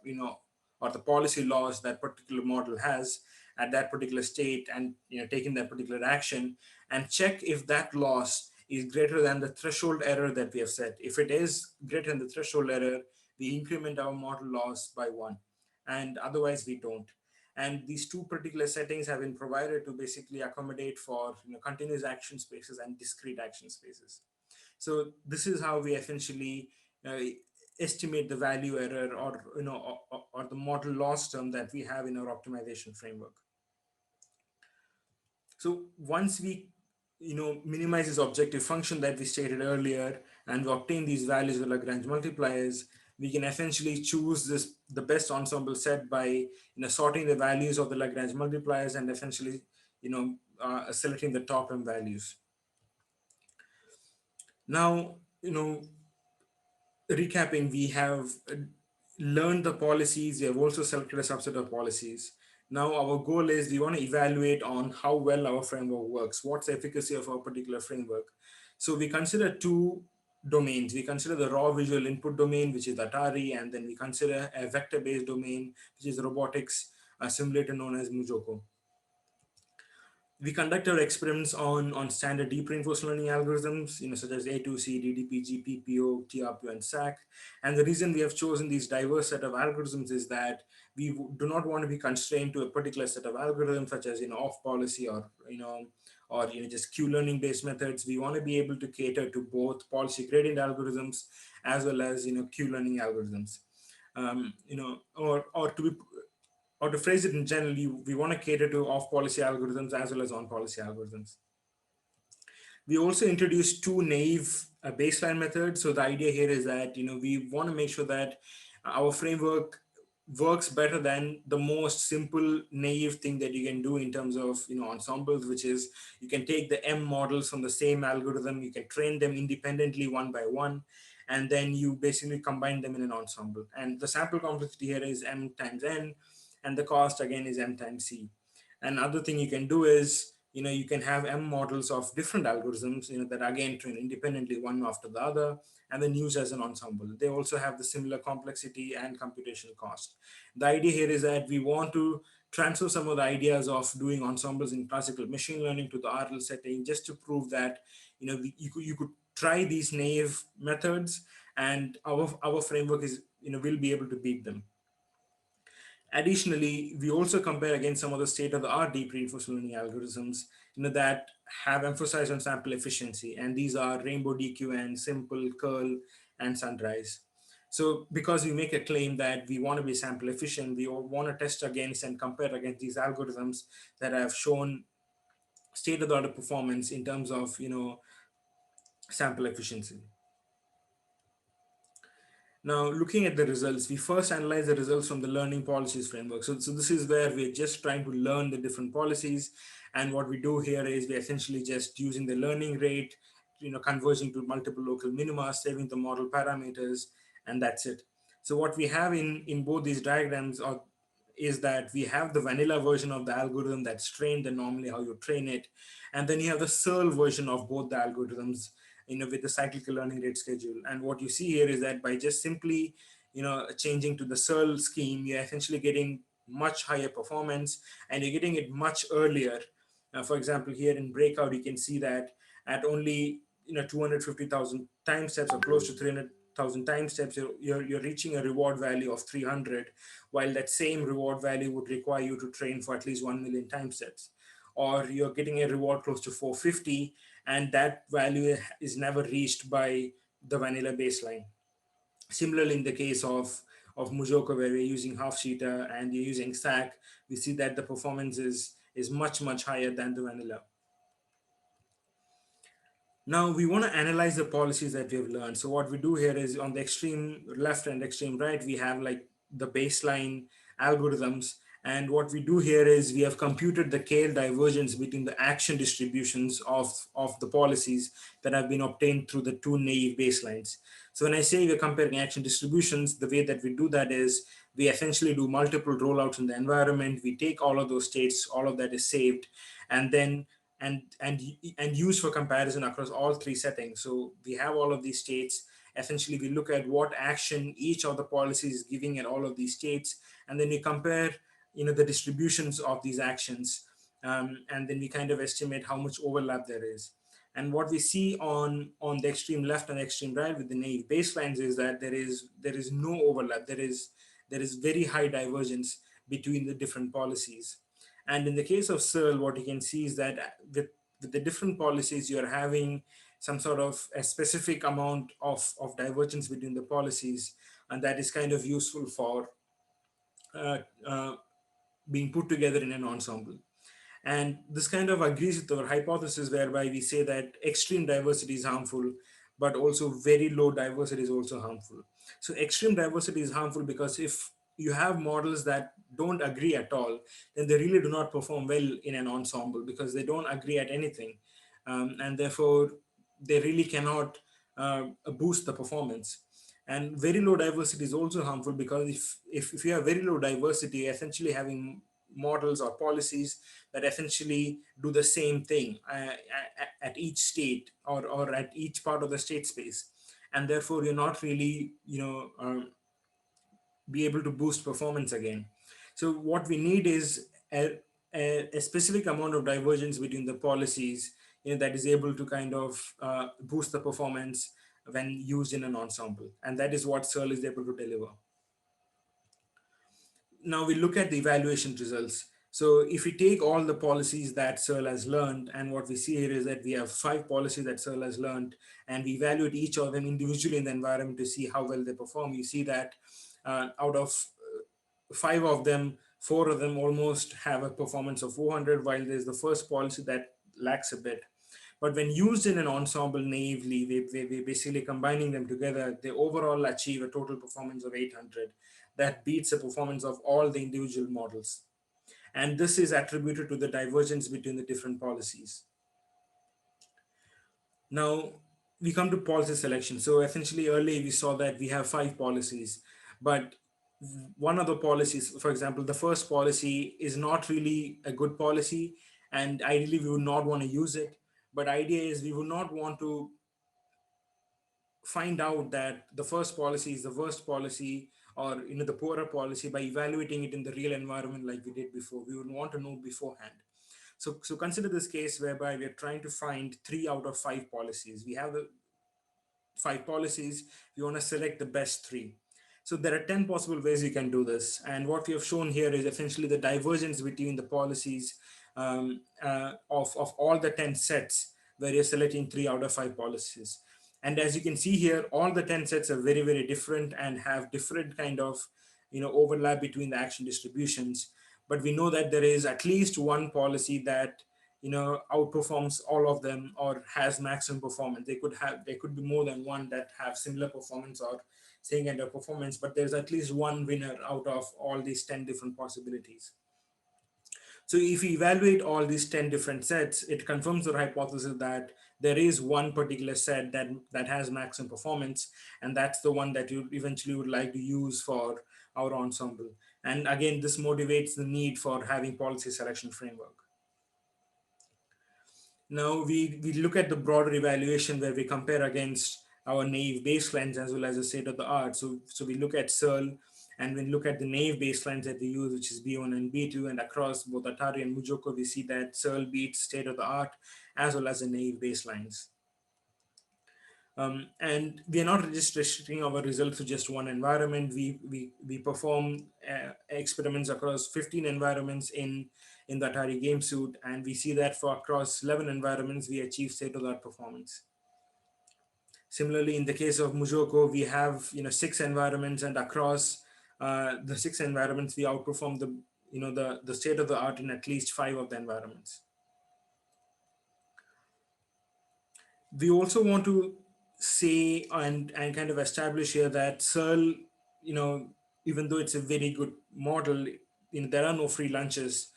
the policy loss that particular model has at that particular state, and taking that particular action, and check if that loss is greater than the threshold error that we have set. If it is greater than the threshold error, we increment our model loss by 1, and otherwise we don't. And these two particular settings have been provided to basically accommodate for continuous action spaces and discrete action spaces. So this is how we essentially estimate the value error, or the model loss term that we have in our optimization framework. So once we minimize this objective function that we stated earlier, and we obtain these values with Lagrange multipliers, we can essentially choose the best ensemble set by sorting the values of the Lagrange multipliers and essentially selecting the top M values. Now, recapping, we have learned the policies. We have also selected a subset of policies. Now our goal is we want to evaluate on how well our framework works. What's the efficacy of our particular framework? So we consider two domains. We consider the raw visual input domain, which is Atari, and then we consider a vector-based domain, which is robotics, a simulator known as Mujoko. We conduct our experiments on standard deep reinforcement learning algorithms, such as A2C, DDPG, PPO, TRPO, and SAC. And the reason we have chosen these diverse set of algorithms is that we do not want to be constrained to a particular set of algorithms, such as off policy or just Q-learning based methods. We want to be able to cater to both policy gradient algorithms as well as Q-learning algorithms. Or to phrase it in generally, we want to cater to off-policy algorithms as well as on-policy algorithms. We also introduced two naive baseline methods. So the idea here is that we want to make sure that our framework works better than the most simple naive thing that you can do in terms of ensembles, which is you can take the M models from the same algorithm, you can train them independently one by one, and then you basically combine them in an ensemble. And the sample complexity here is M times N, and the cost again is M times C. Another thing you can do is, you can have M models of different algorithms, that again train independently one after the other, and then use as an ensemble. They also have the similar complexity and computational cost. The idea here is that we want to transfer some of the ideas of doing ensembles in classical machine learning to the RL setting, just to prove that, you could try these naive methods, and our framework is, will be able to beat them. Additionally, we also compare against some of the state-of-the-art deep reinforcement learning algorithms that have emphasized on sample efficiency, and these are Rainbow DQN, Simple, Curl, and Sunrise. So because we make a claim that we want to be sample efficient, we want to test against and compare against these algorithms that have shown state-of-the-art performance in terms of sample efficiency. Now, looking at the results, we first analyze the results from the learning policies framework. So this is where we're just trying to learn the different policies. And what we do here is we're essentially just using the learning rate, converging to multiple local minima, saving the model parameters, and that's it. So what we have in both these diagrams is that we have the vanilla version of the algorithm that's trained and normally how you train it. And then you have the Searle version of both the algorithms, with the cyclical learning rate schedule. And what you see here is that by just simply, changing to the Searle scheme, you're essentially getting much higher performance, and you're getting it much earlier. For example, here in breakout, you can see that at only 250,000 time steps, or close to 300,000 time steps, you're reaching a reward value of 300, while that same reward value would require you to train for at least 1 million time steps. Or you're getting a reward close to 450, and that value is never reached by the vanilla baseline. Similarly, in the case of Mujoko, where we're using half-sheeter and you're using SAC, we see that the performance is much, much higher than the vanilla. Now we want to analyze the policies that we have learned. So what we do here is on the extreme left and extreme right, we have like the baseline algorithms. And what we do here is we have computed the KL divergence between the action distributions of the policies that have been obtained through the two naive baselines. So when I say we're comparing action distributions, the way that we do that is we essentially do multiple rollouts in the environment. We take all of those states, all of that is saved, and then and use for comparison across all three settings. So we have all of these states. Essentially, we look at what action each of the policies is giving at all of these states, and then we compare, the distributions of these actions, and then we kind of estimate how much overlap there is. And what we see on the extreme left and extreme right with the naive baselines is that there is no overlap. There is very high divergence between the different policies. And in the case of Searle, what you can see is that with the different policies, you're having some sort of a specific amount of divergence between the policies, and that is kind of useful for uh, uh, being put together in an ensemble. And this kind of agrees with our hypothesis whereby we say that extreme diversity is harmful, but also very low diversity is also harmful. So extreme diversity is harmful because if you have models that don't agree at all, then they really do not perform well in an ensemble because they don't agree at anything. And therefore, they really cannot boost the performance. And very low diversity is also harmful because if you have very low diversity, essentially having models or policies that essentially do the same thing at each state or at each part of the state space, and therefore you're not really be able to boost performance again. So what we need is a specific amount of divergence between the policies, that is able to kind of boost the performance when used in an ensemble, and that is what Searle is able to deliver. Now we look at the evaluation results. So if we take all the policies that Searle has learned, and what we see here is that we have 5 policies that Searle has learned, and we evaluate each of them individually in the environment to see how well they perform. You see that out of 5 of them, 4 of them almost have a performance of 400, while there's the first policy that lacks a bit. But when used in an ensemble naively, we basically combining them together, they overall achieve a total performance of 800. That beats the performance of all the individual models. And this is attributed to the divergence between the different policies. Now, we come to policy selection. So essentially earlier we saw that we have 5 policies, but one of the policies, for example, the first policy is not really a good policy, and ideally we would not want to use it. But idea is we would not want to find out that the first policy is the worst policy or the poorer policy by evaluating it in the real environment like we did before. We would want to know beforehand. So consider this case whereby we are trying to find 3 out of 5 policies. We have the 5 policies. We want to select the best 3. So there are 10 possible ways you can do this. And what we have shown here is essentially the divergence between the policies of all the 10 sets where you're selecting 3 out of 5 policies. And as you can see here, all the 10 sets are very, very different and have different kind of overlap between the action distributions. But we know that there is at least one policy that outperforms all of them or has maximum performance. There could be more than one that have similar performance or same kind of performance, but there's at least one winner out of all these 10 different possibilities. So if we evaluate all these 10 different sets, it confirms our hypothesis that there is one particular set that has maximum performance, and that's the one that you eventually would like to use for our ensemble. And again, this motivates the need for having policy selection framework. Now we look at the broader evaluation where we compare against our naive baselines as well as the state of the art. So we look at Searle, and when we look at the naive baselines that we use, which is B1 and B2, and across both Atari and Mujoko, we see that Searle beats state of the art as well as the naive baselines. And we are not just restricting our results to just one environment. We perform experiments across 15 environments in the Atari game suite, and we see that for across 11 environments, we achieve state-of-the-art performance. Similarly, in the case of Mujoko, we have 6 environments, and across the 6 environments, we outperform the state-of-the-art in at least 5 of the environments. We also want to say and kind of establish here that Searle, even though it's a very good model, there are no free lunches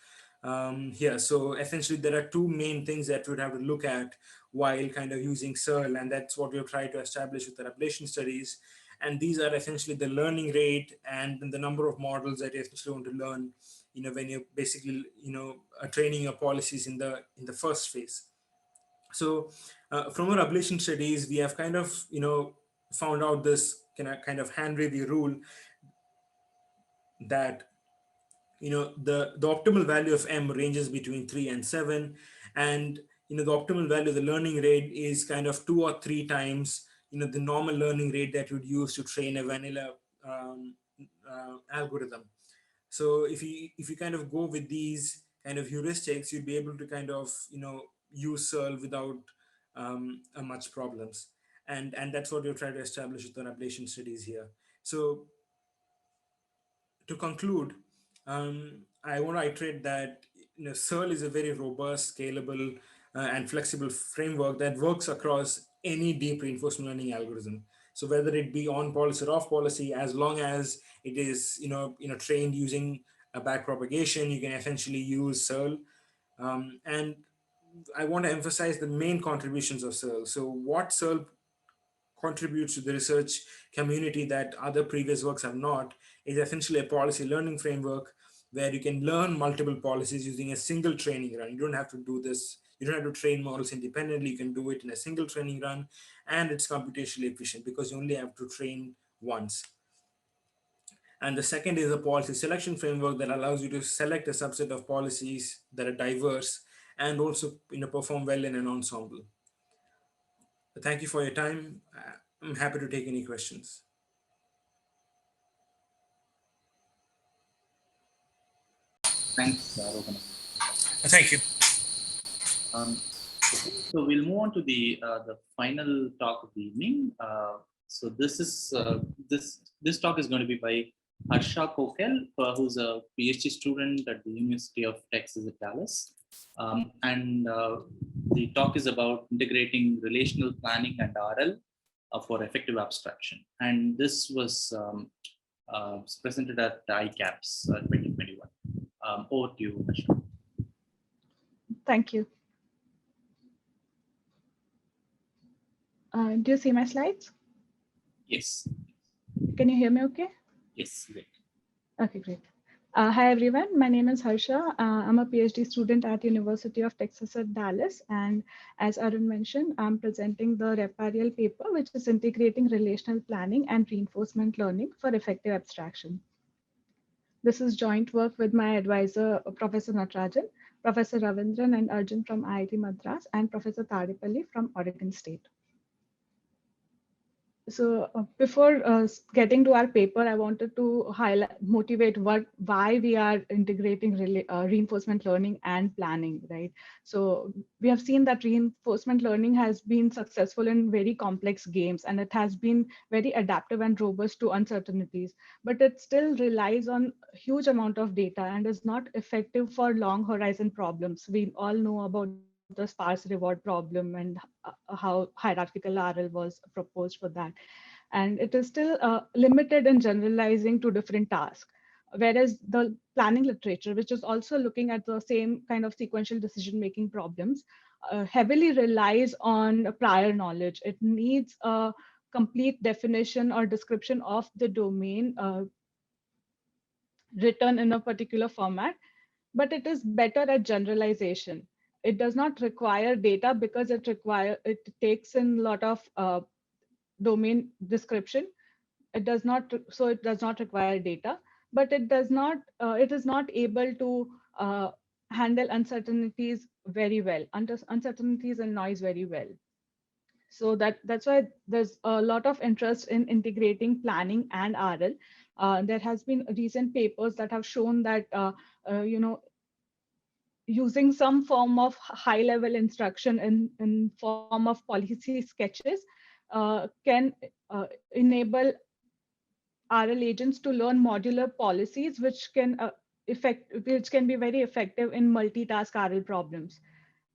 here. So essentially, there are two main things that we'd have to look at while kind of using Searle, and that's what we've tried to establish with our ablation studies. And these are essentially the learning rate and the number of models that you essentially want to learn, when you're basically, training your policies in the first phase. So from our ablation studies, we have kind of, found out this kind of hand wavy rule that, the optimal value of M ranges between 3 and 7. And, the optimal value of the learning rate is kind of 2 or 3 times, the normal learning rate that you'd use to train a vanilla algorithm. So if you kind of go with these kind of heuristics, you'd be able to kind of use Searle without much problems, and that's what we're trying to establish with our ablation studies here. So to conclude, I want to iterate that Searle is a very robust, scalable, and flexible framework that works across any deep reinforcement learning algorithm. So whether it be on policy or off policy, as long as it is trained using a backpropagation, you can essentially use Searle. And I want to emphasize the main contributions of Searle. So what Searle contributes to the research community that other previous works have not is essentially a policy learning framework where you can learn multiple policies using a single training run. You don't have to do this. You don't have to train models independently. You can do it in a single training run, and it's computationally efficient because you only have to train once. And the second is a policy selection framework that allows you to select a subset of policies that are diverse and also perform well in an ensemble. Thank you for your time. I'm happy to take any questions. Thanks, Rohan. Thank you. So we'll move on to the final talk of the evening. So this talk is going to be by Harsha Kokel, who's a PhD student at the University of Texas at Dallas. And the talk is about integrating relational planning and RL for effective abstraction. And this was presented at ICAPS 2021. Over to you, Harsha. Thank you. Do you see my slides? Yes. Can you hear me okay? Yes, great. Okay, great. Hi, everyone. My name is Harsha. I'm a PhD student at University of Texas at Dallas. And as Arun mentioned, I'm presenting the REPARIAL paper, which is integrating relational planning and reinforcement learning for effective abstraction. This is joint work with my advisor, Professor Natarajan, Professor Ravindran and Arjun from IIT Madras, and Professor Tadipalli from Oregon State. So before getting to our paper, I wanted to motivate why we are integrating reinforcement learning and planning, right? So we have seen that reinforcement learning has been successful in very complex games, and it has been very adaptive and robust to uncertainties, but it still relies on a huge amount of data and is not effective for long horizon problems. We all know about the sparse reward problem and how hierarchical RL was proposed for that. And it is still limited in generalizing to different tasks. Whereas the planning literature, which is also looking at the same kind of sequential decision-making problems, heavily relies on prior knowledge. It needs a complete definition or description of the domain written in a particular format, but it is better at generalization. It does not require data because it takes in a lot of domain description. It does not require data, but it is not able to handle uncertainties very well, uncertainties and noise very well. So that's why there's a lot of interest in integrating planning and RL. There has been recent papers that have shown that using some form of high-level instruction in form of policy sketches can enable RL agents to learn modular policies, which can be very effective in multitask RL problems.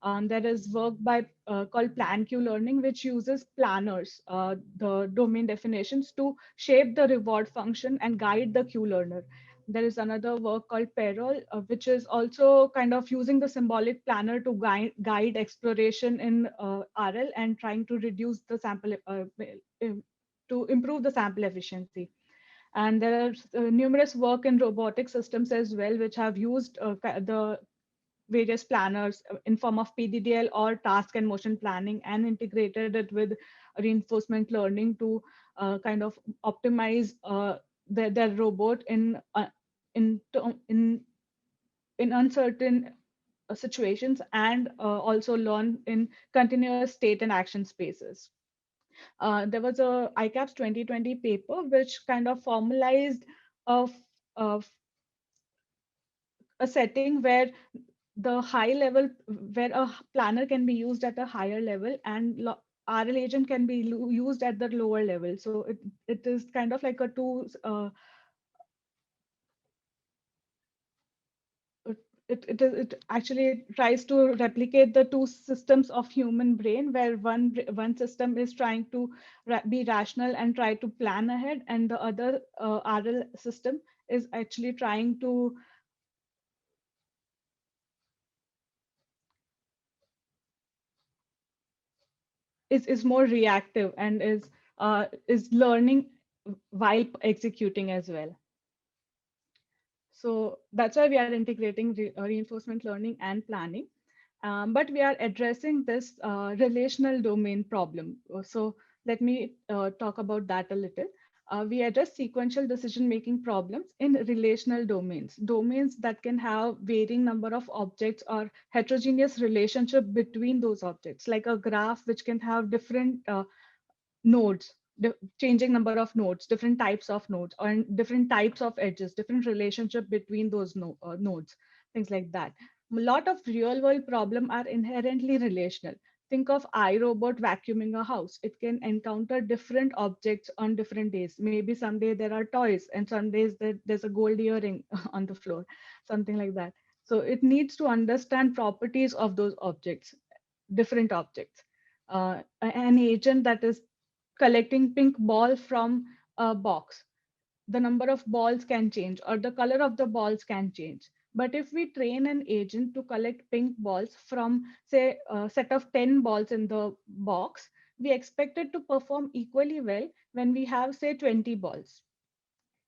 There is work by called PlanQ learning, which uses planners, the domain definitions, to shape the reward function and guide the Q learner. There is another work called Pairwise, which is also kind of using the symbolic planner to guide exploration in RL and trying to reduce the sample, to improve the sample efficiency. And there are numerous work in robotic systems as well, which have used the various planners in form of PDDL or task and motion planning, and integrated it with reinforcement learning to kind of optimize their robot in in in uncertain situations, and also learn in continuous state and action spaces. There was a ICAPS 2020 paper which kind of formalized of a setting where the high level, where a planner can be used at a higher level and RL agent can be used at the lower level. So it is kind of like a two, it actually tries to replicate the two systems of human brain, where one system is trying to be rational and try to plan ahead, and the other RL system is actually trying to is more reactive and is learning while executing as well. So that's why we are integrating reinforcement learning and planning. But we are addressing this relational domain problem. So let me talk about that a little. We address sequential decision-making problems in relational domains, domains that can have varying number of objects or heterogeneous relationship between those objects, like a graph which can have different nodes, changing number of nodes, different types of nodes, or different types of edges, different relationship between those nodes, things like that. A lot of real world problems are inherently relational. Think of iRobot vacuuming a house. It can encounter different objects on different days. Maybe someday there are toys, and some days there's a gold earring on the floor, something like that. So it needs to understand properties of those objects, different objects. An agent that is collecting pink ball from a box, the number of balls can change or the color of the balls can change. But if we train an agent to collect pink balls from, say, a set of 10 balls in the box, we expect it to perform equally well when we have, say, 20 balls.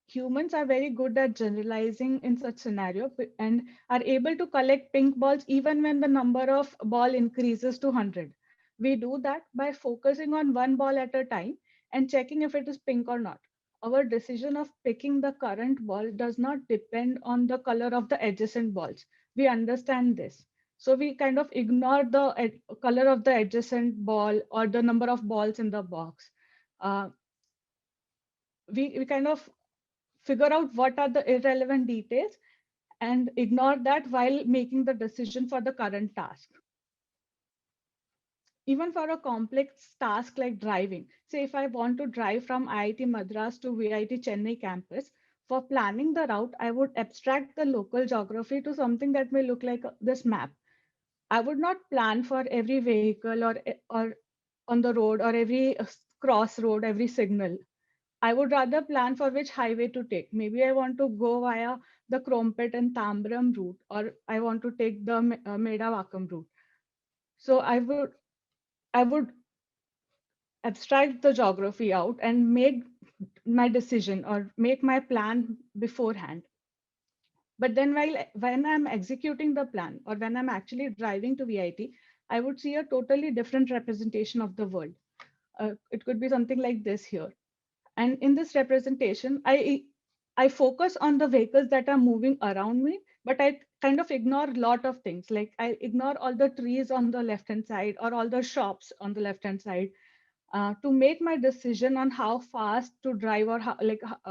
Humans are very good at generalizing in such scenario and are able to collect pink balls even when the number of ball increases to 100. We do that by focusing on one ball at a time and checking if it is pink or not. Our decision of picking the current ball does not depend on the color of the adjacent balls. We understand this. So we kind of ignore the color of the adjacent ball or the number of balls in the box. We kind of figure out what are the irrelevant details and ignore that while making the decision for the current task. Even for a complex task like driving, say if I want to drive from IIT Madras to VIT Chennai campus, for planning the route, I would abstract the local geography to something that may look like this map. I would not plan for every vehicle or on the road or every crossroad, every signal. I would rather plan for which highway to take. Maybe I want to go via the Krompet and Tambram route, or I want to take the Medavakam route. So I would abstract the geography out and make my decision or make my plan beforehand. But then when I'm executing the plan or when I'm actually driving to VIT, I would see a totally different representation of the world. It could be something like this here. And in this representation, I focus on the vehicles that are moving around me, but I kind of ignore a lot of things. Like I ignore all the trees on the left-hand side or all the shops on the left-hand side to make my decision on how fast to drive or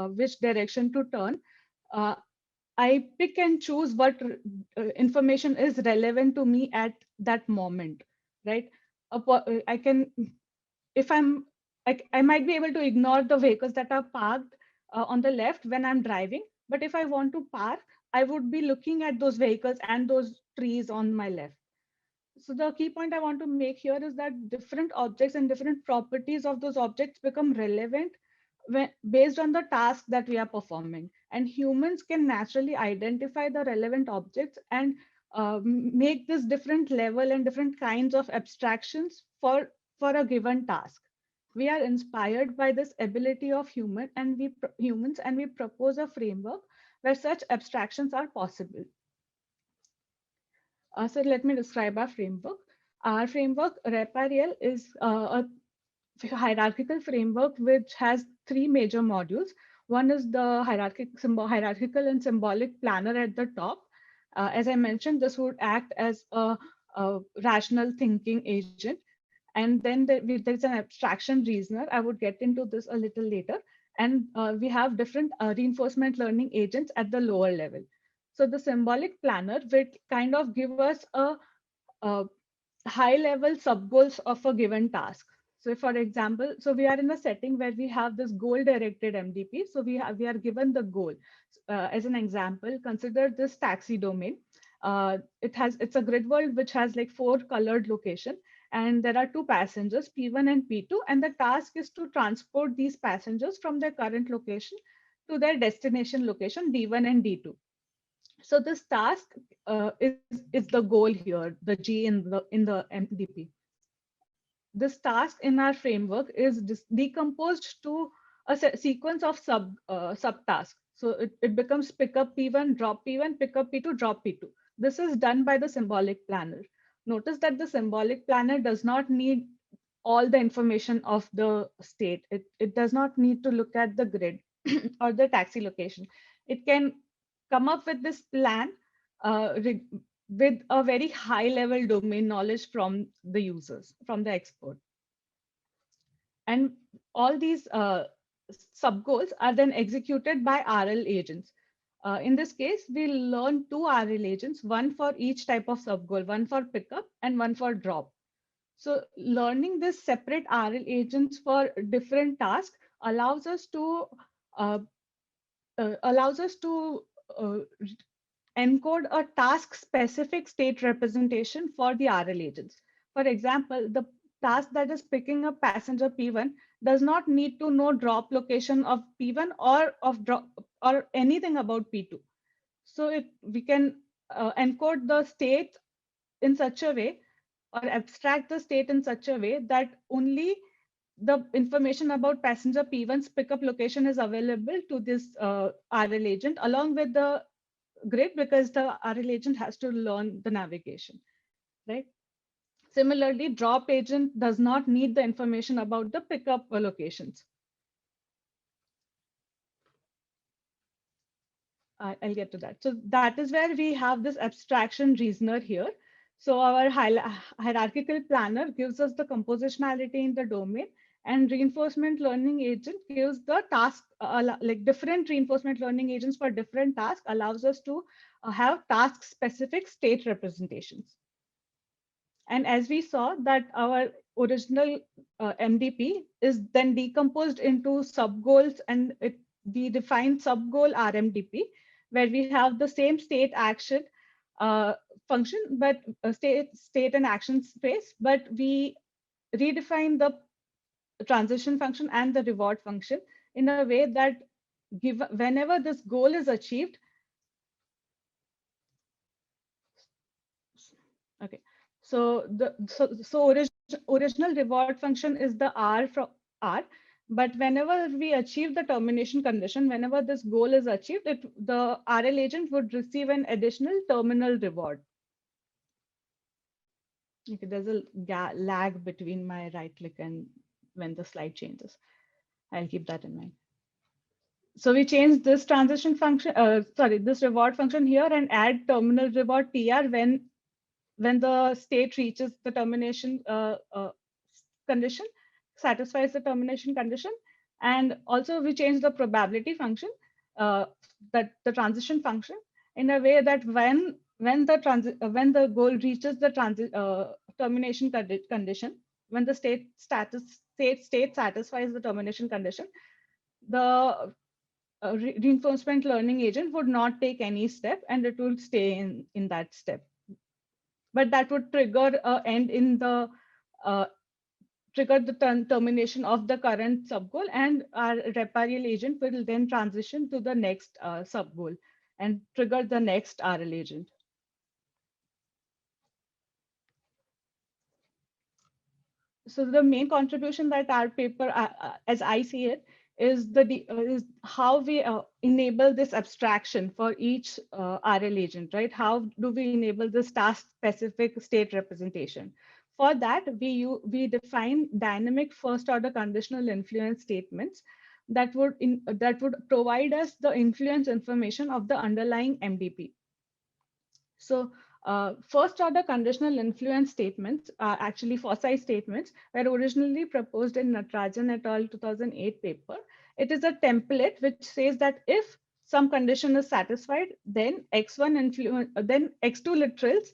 which direction to turn. I pick and choose what information is relevant to me at that moment, right? I can, if I might be able to ignore the vehicles that are parked on the left when I'm driving. But if I want to park, I would be looking at those vehicles and those trees on my left. So the key point I want to make here is that different objects and different properties of those objects become relevant based on the task that we are performing. And humans can naturally identify the relevant objects and make this different level and different kinds of abstractions for a given task. We are inspired by this ability of humans, and we propose a framework where such abstractions are possible. So let me describe our framework. Our framework, REPAREL, is a hierarchical framework which has three major modules. One is the hierarchical and symbolic planner at the top. As I mentioned, this would act as a rational thinking agent. And then there's an abstraction reasoner. I would get into this a little later. And we have different reinforcement learning agents at the lower level. So the symbolic planner will kind of give us a high level sub goals of a given task. So for example, so we are in a setting where we have this goal directed MDP. So we are given the goal. As an example, consider this taxi domain. It's a grid world which has like 4 colored location, and there are 2 passengers, P1 and P2, and the task is to transport these passengers from their current location to their destination location, D1 and D2. So this task is the goal here, the G in the MDP. This task in our framework is decomposed to a sequence of subtasks. So it becomes pick up P1, drop P1, pick up P2, drop P2. This is done by the symbolic planner. Notice that the symbolic planner does not need all the information of the state. It does not need to look at the grid or the taxi location. It can come up with this plan with a very high level domain knowledge from the users, from the expert. And all these sub goals are then executed by RL agents. In this case, we learn 2 RL agents, one for each type of sub goal, one for pickup and one for drop. So learning this separate RL agents for different tasks allows us to encode a task-specific state representation for the RL agents. For example, the task that is picking up passenger P1 does not need to know drop location of P1 or of drop or anything about P2. So we can encode the state in such a way or abstract the state in such a way that only the information about passenger P1's pickup location is available to this RL agent along with the grid, because the RL agent has to learn the navigation, right? Similarly, drop agent does not need the information about the pickup locations. I'll get to that. So that is where we have this abstraction reasoner here. So our hierarchical planner gives us the compositionality in the domain, and reinforcement learning agent gives the task, like different reinforcement learning agents for different tasks allows us to have task specific state representations. And as we saw that our original MDP is then decomposed into sub goals, and we define sub goal RMDP, where we have the same state action function, but state and action space, but we redefine the transition function and the reward function in a way that whenever this goal is achieved, okay. So the original reward function is the R from R, but whenever we achieve the termination condition, whenever this goal is achieved, the RL agent would receive an additional terminal reward. Okay, there's a lag between my right click and when the slide changes. I'll keep that in mind. So we change this transition function, this reward function here, and add terminal reward TR when the state reaches the termination condition, satisfies the termination condition. And also we change the probability function, that the transition function, in a way that when the goal reaches the termination condition, when the state satisfies the termination condition, the reinforcement learning agent would not take any step, and it will stay in that step. but that would trigger end in the trigger the termination of the current subgoal, and our reparial agent will then transition to the next subgoal and trigger the next RL agent. So the main contribution that our paper, as I see it, is is how we enable this abstraction for each RL agent, right? How do we enable this task-specific state representation? For that, we define dynamic first-order conditional influence statements that would provide us the influence information of the underlying MDP. So first order conditional influence statements are actually FOSSAI statements, were originally proposed in Natarajan et al. 2008 paper. It is a template which says that if some condition is satisfied, then then X2 literals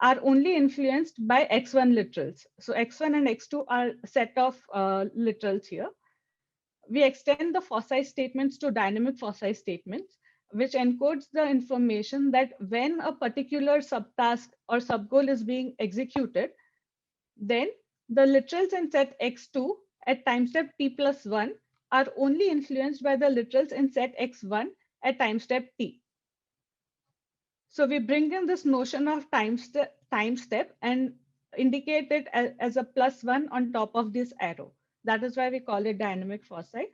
are only influenced by X1 literals. So X1 and X2 are a set of literals here. We extend the FOSSAI statements to dynamic FOSSAI statements, which encodes the information that when a particular subtask or subgoal is being executed, then the literals in set X2 at time step t plus 1 are only influenced by the literals in set X1 at time step t. So we bring in this notion of time step and indicate it as a +1 on top of this arrow. That is why we call it dynamic FOSSAI.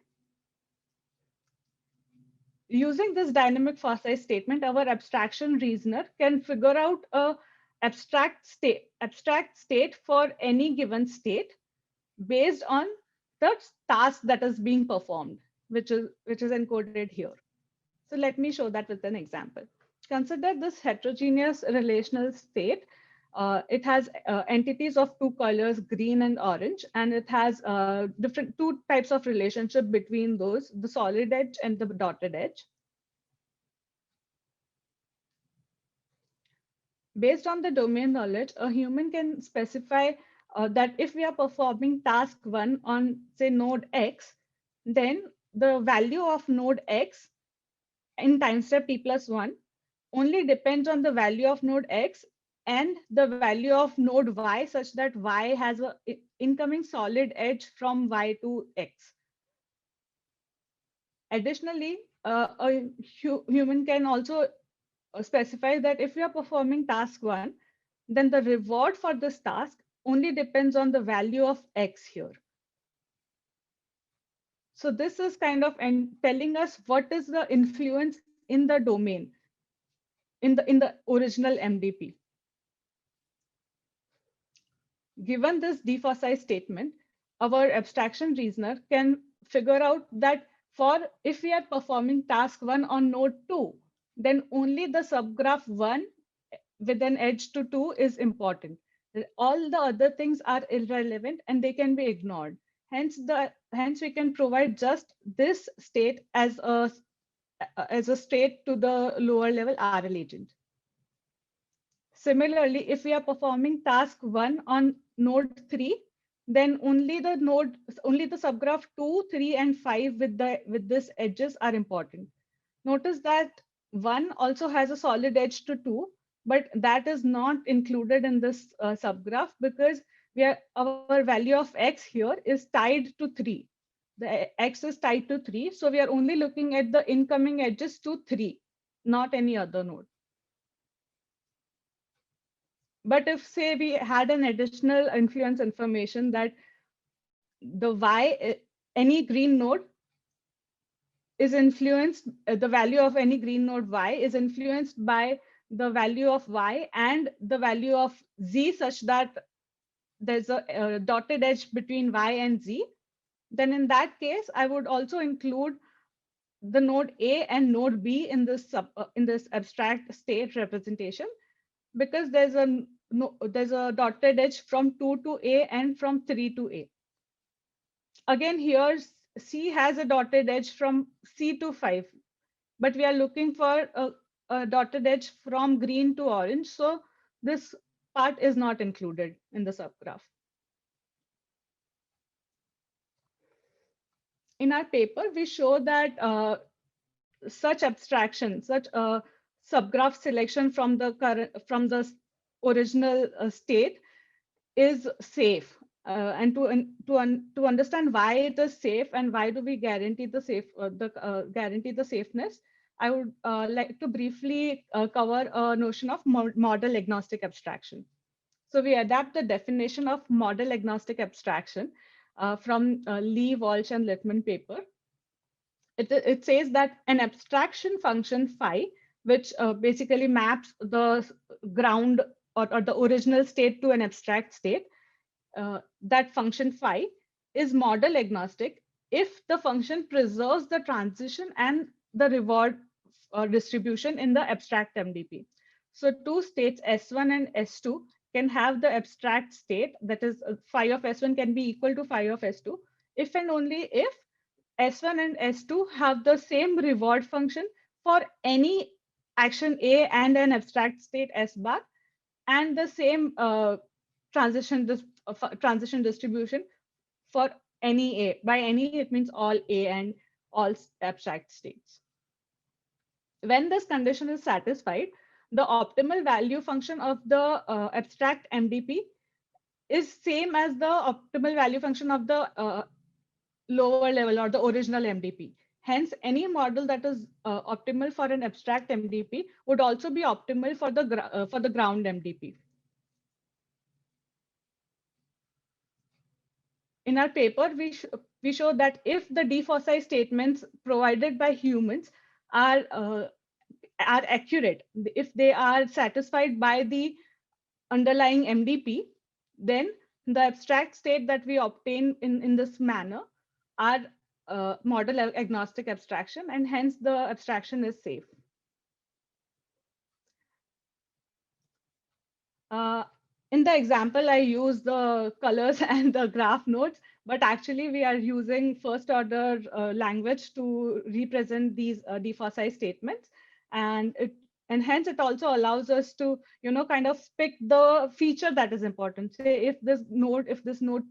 Using this dynamic FOSSAI statement, our abstraction reasoner can figure out a abstract state for any given state based on the task that is being performed, which is encoded here. So let me show that with an example. Consider this heterogeneous relational state. It has entities of two colors, green and orange, and it has two types of relationship between those, the solid edge and the dotted edge. Based on the domain knowledge, a human can specify that if we are performing task 1 on, say, node X, then the value of node X in time step t plus 1 only depends on the value of node X and the value of node Y, such that Y has an incoming solid edge from Y to X. Additionally, a human can also specify that if we are performing task 1, then the reward for this task only depends on the value of X here. So this is kind of telling us what is the influence in the domain, in the original MDP. Given this DFOSSAI statement, our abstraction reasoner can figure out that if we are performing task 1 on node 2, then only the subgraph 1 with an edge to 2 is important. All the other things are irrelevant and they can be ignored. Hence we can provide just this state as a state to the lower level RL agent. Similarly, if we are performing task 1 on node 3, then only the subgraph 2, 3, and 5 with this edges are important. Notice that 1 also has a solid edge to 2, but that is not included in this subgraph because our value of X here is tied to 3. The X is tied to 3, so we are only looking at the incoming edges to 3, not any other node. But if, say, we had an additional influence information that the Y, any green node is influenced, the value of any green node Y is influenced by the value of Y and the value of Z, such that there's a dotted edge between Y and Z, then in that case, I would also include the node A and node B in this abstract state representation, because there's a dotted edge from 2 to A and from 3 to A. Again, here C has a dotted edge from C to 5, but we are looking for a dotted edge from green to orange. So this part is not included in the subgraph. In our paper, we show that such abstraction, such subgraph selection from the original state is safe. And to understand why it is safe and why do we guarantee the safeness, I would like to briefly cover a notion of model agnostic abstraction. So we adapt the definition of model agnostic abstraction from Lee, Walsh, and Littman paper. It says that an abstraction function phi, which basically maps the ground or the original state to an abstract state, that function phi is model agnostic if the function preserves the transition and the reward distribution in the abstract MDP. So two states S1 and S2 can have the abstract state, that is phi of S1 can be equal to phi of S2 if and only if S1 and S2 have the same reward function for any action A and an abstract state S bar, and the same transition distribution for any A. By any, it means all A and all abstract states. When this condition is satisfied, the optimal value function of the abstract MDP is same as the optimal value function of the lower level or the original MDP. Hence, any model that is optimal for an abstract MDP would also be optimal for the ground MDP. In our paper, we show that if the defoci statements provided by humans are accurate, if they are satisfied by the underlying MDP, then the abstract state that we obtain in this manner are model agnostic abstraction, and hence the abstraction is safe. In the example, I use the colors and the graph nodes, but actually we are using first order language to represent these defoci statements. And hence it also allows us to, kind of pick the feature that is important. Say if this node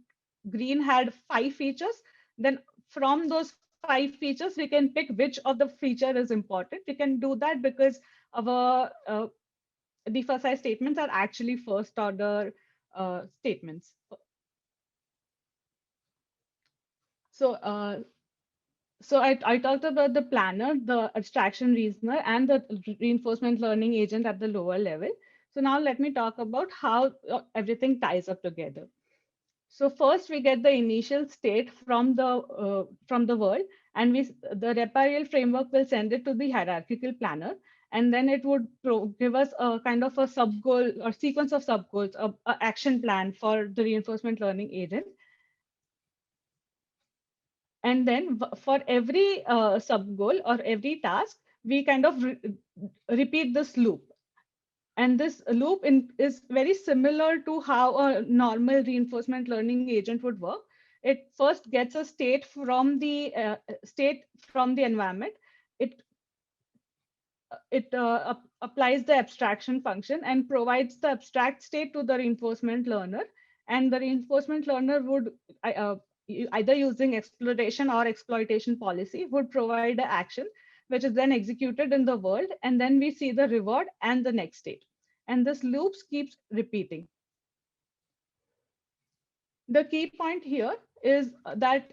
green had 5 features, then from those 5 features, we can pick which of the feature is important. We can do that because our defoci statements are actually first order statements. So I talked about the planner, the abstraction reasoner, and the reinforcement learning agent at the lower level. So now let me talk about how everything ties up together. So first we get the initial state from the world, and the REPAREAL framework will send it to the hierarchical planner, and then it would give us a kind of a sub goal or sequence of sub goals, an action plan for the reinforcement learning agent. And then for every sub goal or every task, we kind of repeat this loop. And this loop is very similar to how a normal reinforcement learning agent would work. It first gets a state from the environment. It applies the abstraction function and provides the abstract state to the reinforcement learner. And the reinforcement learner would, either using exploration or exploitation policy, would provide an action, which is then executed in the world. And then we see the reward and the next state. And this loop keeps repeating. The key point here is that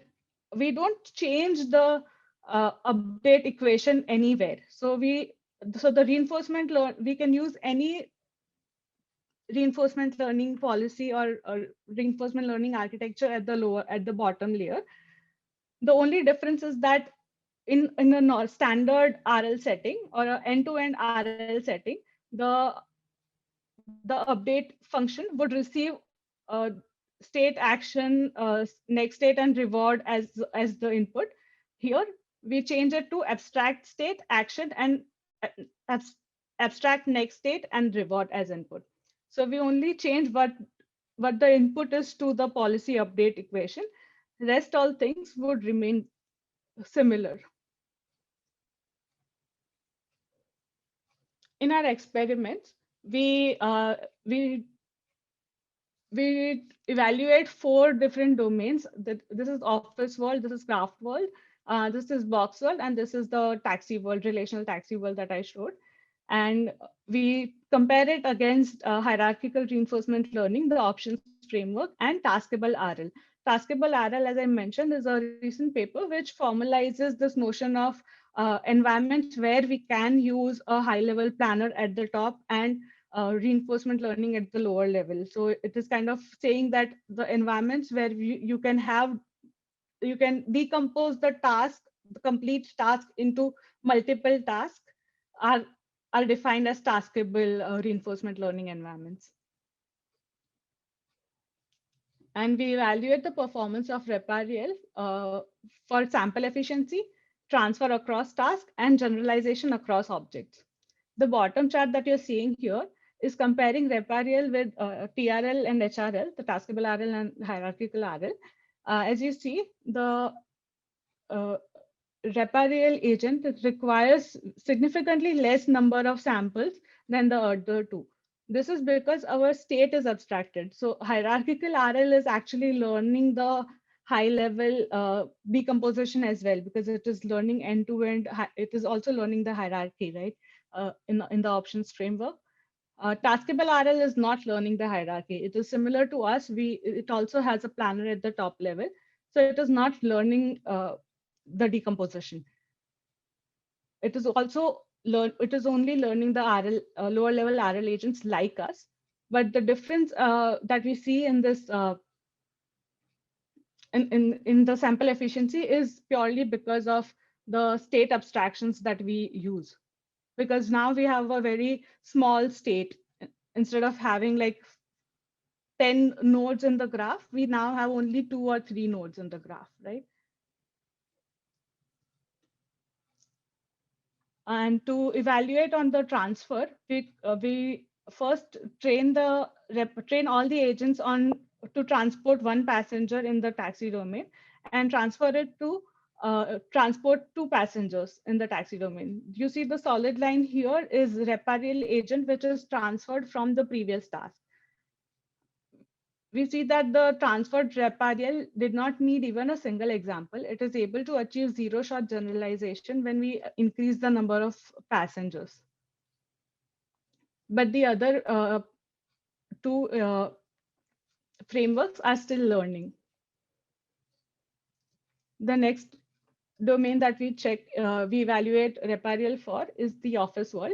we don't change the update equation anywhere. So the reinforcement we can use any reinforcement learning policy or reinforcement learning architecture at the bottom layer. The only difference is that in a standard RL setting or an end-to-end RL setting, the update function would receive state, action, next state, and reward as the input. Here we change it to abstract state, action, and abstract next state and reward as input. So we only change what the input is to the policy update equation. Rest all things would remain similar. In our experiments, we evaluate 4 different domains. This is office world, this is craft world, this is box world, and this is the taxi world, relational taxi world that I showed. And we compare it against hierarchical reinforcement learning, the options framework, and taskable RL. Taskable RL, as I mentioned, is a recent paper which formalizes this notion of environments where we can use a high-level planner at the top and reinforcement learning at the lower level. So it is kind of saying that the environments where you can decompose the task, the complete task, into multiple tasks are defined as taskable reinforcement learning environments. And we evaluate the performance of RepRel for sample efficiency, transfer across tasks, and generalization across objects. The bottom chart that you're seeing here is comparing RepRel with TRL and HRL, the taskable RL and hierarchical RL. As you see, the RepRel agent requires significantly less number of samples than the other two. This is because our state is abstracted. So hierarchical RL is actually learning the high level decomposition as well, because it is learning end to end. It is also learning the hierarchy, right? In the options framework. Taskable RL is not learning the hierarchy. It is similar to us. It also has a planner at the top level. So it is not learning the decomposition. It is also it is only learning the RL lower level RL agents like us. But the difference that we see in this in the sample efficiency is purely because of the state abstractions that we use. Because now we have a very small state. Instead of having like 10 nodes in the graph, we now have only 2 or 3 nodes in the graph, right? And to evaluate on the transfer, we first train all the agents on to transport one passenger in the taxi domain and transfer it to transport 2 passengers in the taxi domain. You see the solid line here is RepRel agent, which is transferred from the previous task. We see that the transferred RepRel did not need even a single example. It is able to achieve zero-shot generalization when we increase the number of passengers. But the other two frameworks are still learning. The next domain that we evaluate RepRel for is the office world.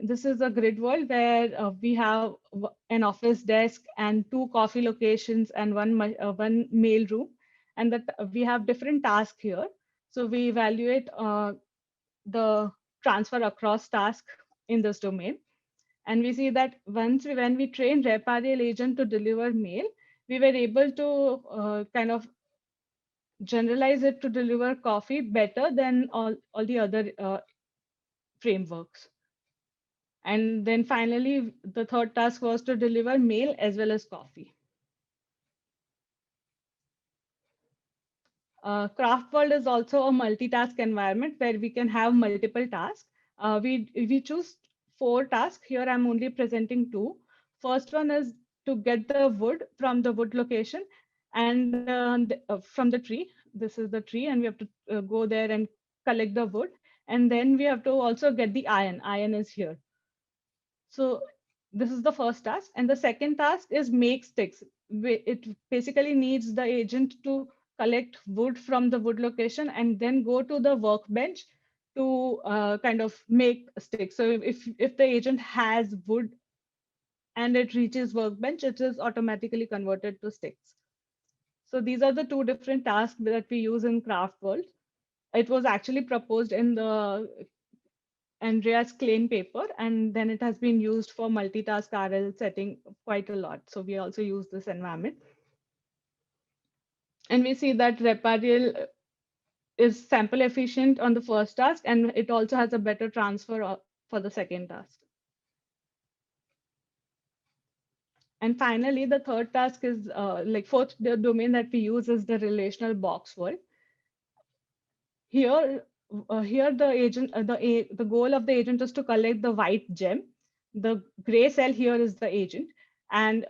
This is a grid world where we have an office desk and 2 coffee locations and one mail room, and that we have different tasks here. So we evaluate the transfer across tasks in this domain, and we see that when we train RepRel agent to deliver mail, we were able to kind of generalize it to deliver coffee better than all the other frameworks. And then finally, the third task was to deliver mail as well as coffee. CraftWorld is also a multitask environment where we can have multiple tasks. We choose 4 tasks. Here I'm only presenting 2. First one is to get the wood from the wood location and from the tree. This is the tree, and we have to go there and collect the wood. And then we have to also get the iron. Iron is here. So this is the first task. And the second task is make sticks. It basically needs the agent to collect wood from the wood location and then go to the workbench to kind of make sticks. So if the agent has wood and it reaches workbench, it is automatically converted to sticks. So these are the 2 different tasks that we use in CraftWorld. It was actually proposed in the Andrea's Klein paper, and then it has been used for multitask RL setting quite a lot. So we also use this environment. And we see that RepRel is sample efficient on the first task, and it also has a better transfer for the second task. And finally, the third task is fourth domain that we use is the relational box world. Here the agent, the goal of the agent is to collect the white gem. The gray cell here is the agent, and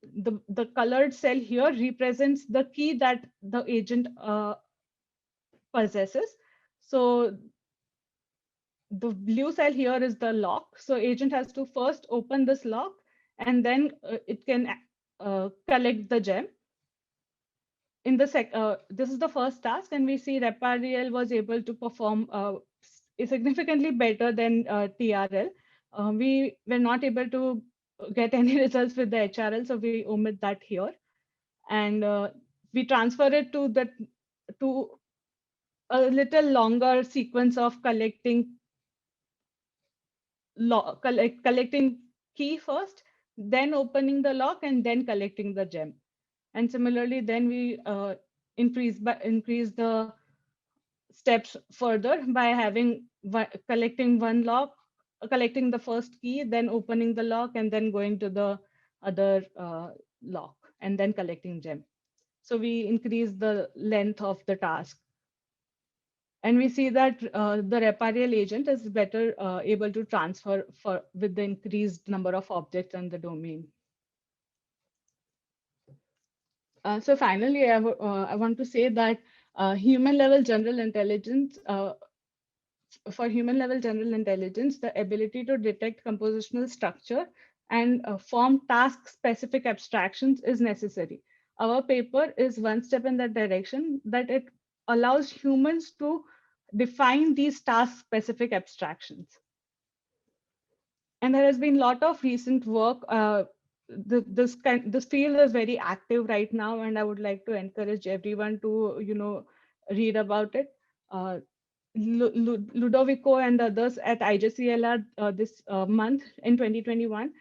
the colored cell here represents the key that the agent possesses. So the blue cell here is the lock. So agent has to first open this lock, and then it can collect the gem. In the this is the first task, and we see RepRel was able to perform significantly better than TRL. We were not able to get any results with the HRL, so we omit that here, and we transfer it to a little longer sequence of collecting key first, then opening the lock, and then collecting the gem. And similarly, then we increase the steps further by having collecting one lock, collecting the first key, then opening the lock, and then going to the other lock, and then collecting gem. So we increase the length of the task. And we see that the RepRel agent is better able to transfer with the increased number of objects in the domain. So finally, I want to say that human level general intelligence, for human level general intelligence, the ability to detect compositional structure and form task specific abstractions is necessary. Our paper is one step in that direction, that it allows humans to define these task specific abstractions. And there has been a lot of recent work. This field is very active right now, and I would like to encourage everyone to read about it. Ludovico and others at IJCLR this month in 2021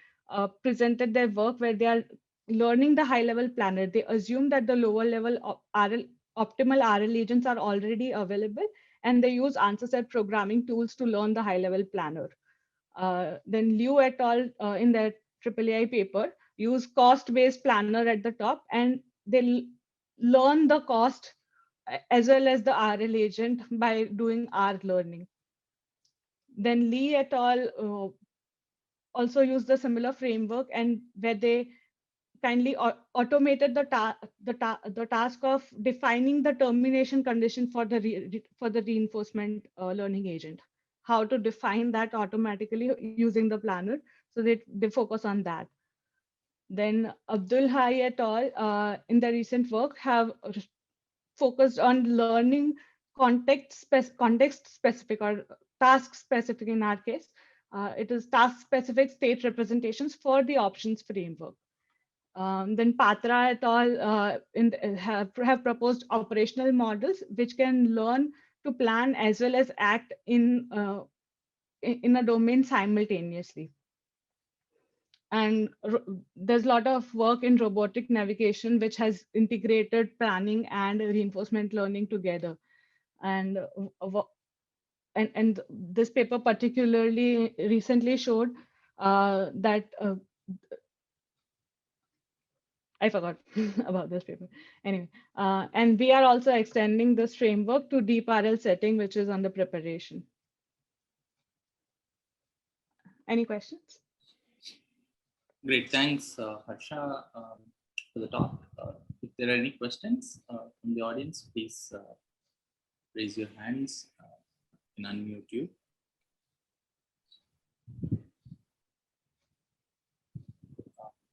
presented their work where they are learning the high level planner. They assume that the lower level optimal RL agents are already available, and they use answer set programming tools to learn the high level planner. Then Liu et al. In their AAAI paper use cost-based planner at the top, and they learn the cost as well as the RL agent by doing R learning. Then Lee et al. Also use the similar framework, and where they kindly automated the task of defining the termination condition for the reinforcement learning agent. How to define that automatically using the planner, so they focus on that. Then Abdul Hai et al. In their recent work have focused on learning context specific or task specific in our case. It is task specific state representations for the options framework. Then Patra et al. Have proposed operational models which can learn to plan as well as act in a domain simultaneously. And there's a lot of work in robotic navigation which has integrated planning and reinforcement learning together. And this paper particularly recently showed that I forgot about this paper. Anyway, and we are also extending this framework to deep RL setting, which is under preparation. Any questions? Great, thanks, Harsha, for the talk. If there are any questions from the audience, please raise your hands. I can unmute you.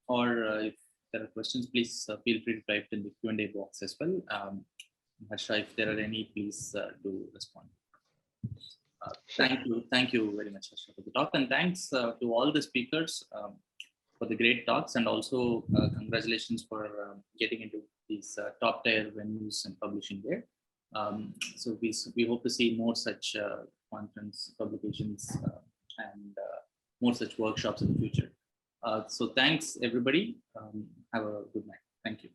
Or if there are questions, please feel free to type in the Q&A box as well. Harsha, if there are any, please do respond. Thank you very much, Harsha, for the talk, and thanks to all the speakers for the great talks, and also congratulations for getting into these top tier venues and publishing there. So we hope to see more such conference publications and more such workshops in the future. So thanks everybody. Have a good night. Thank you.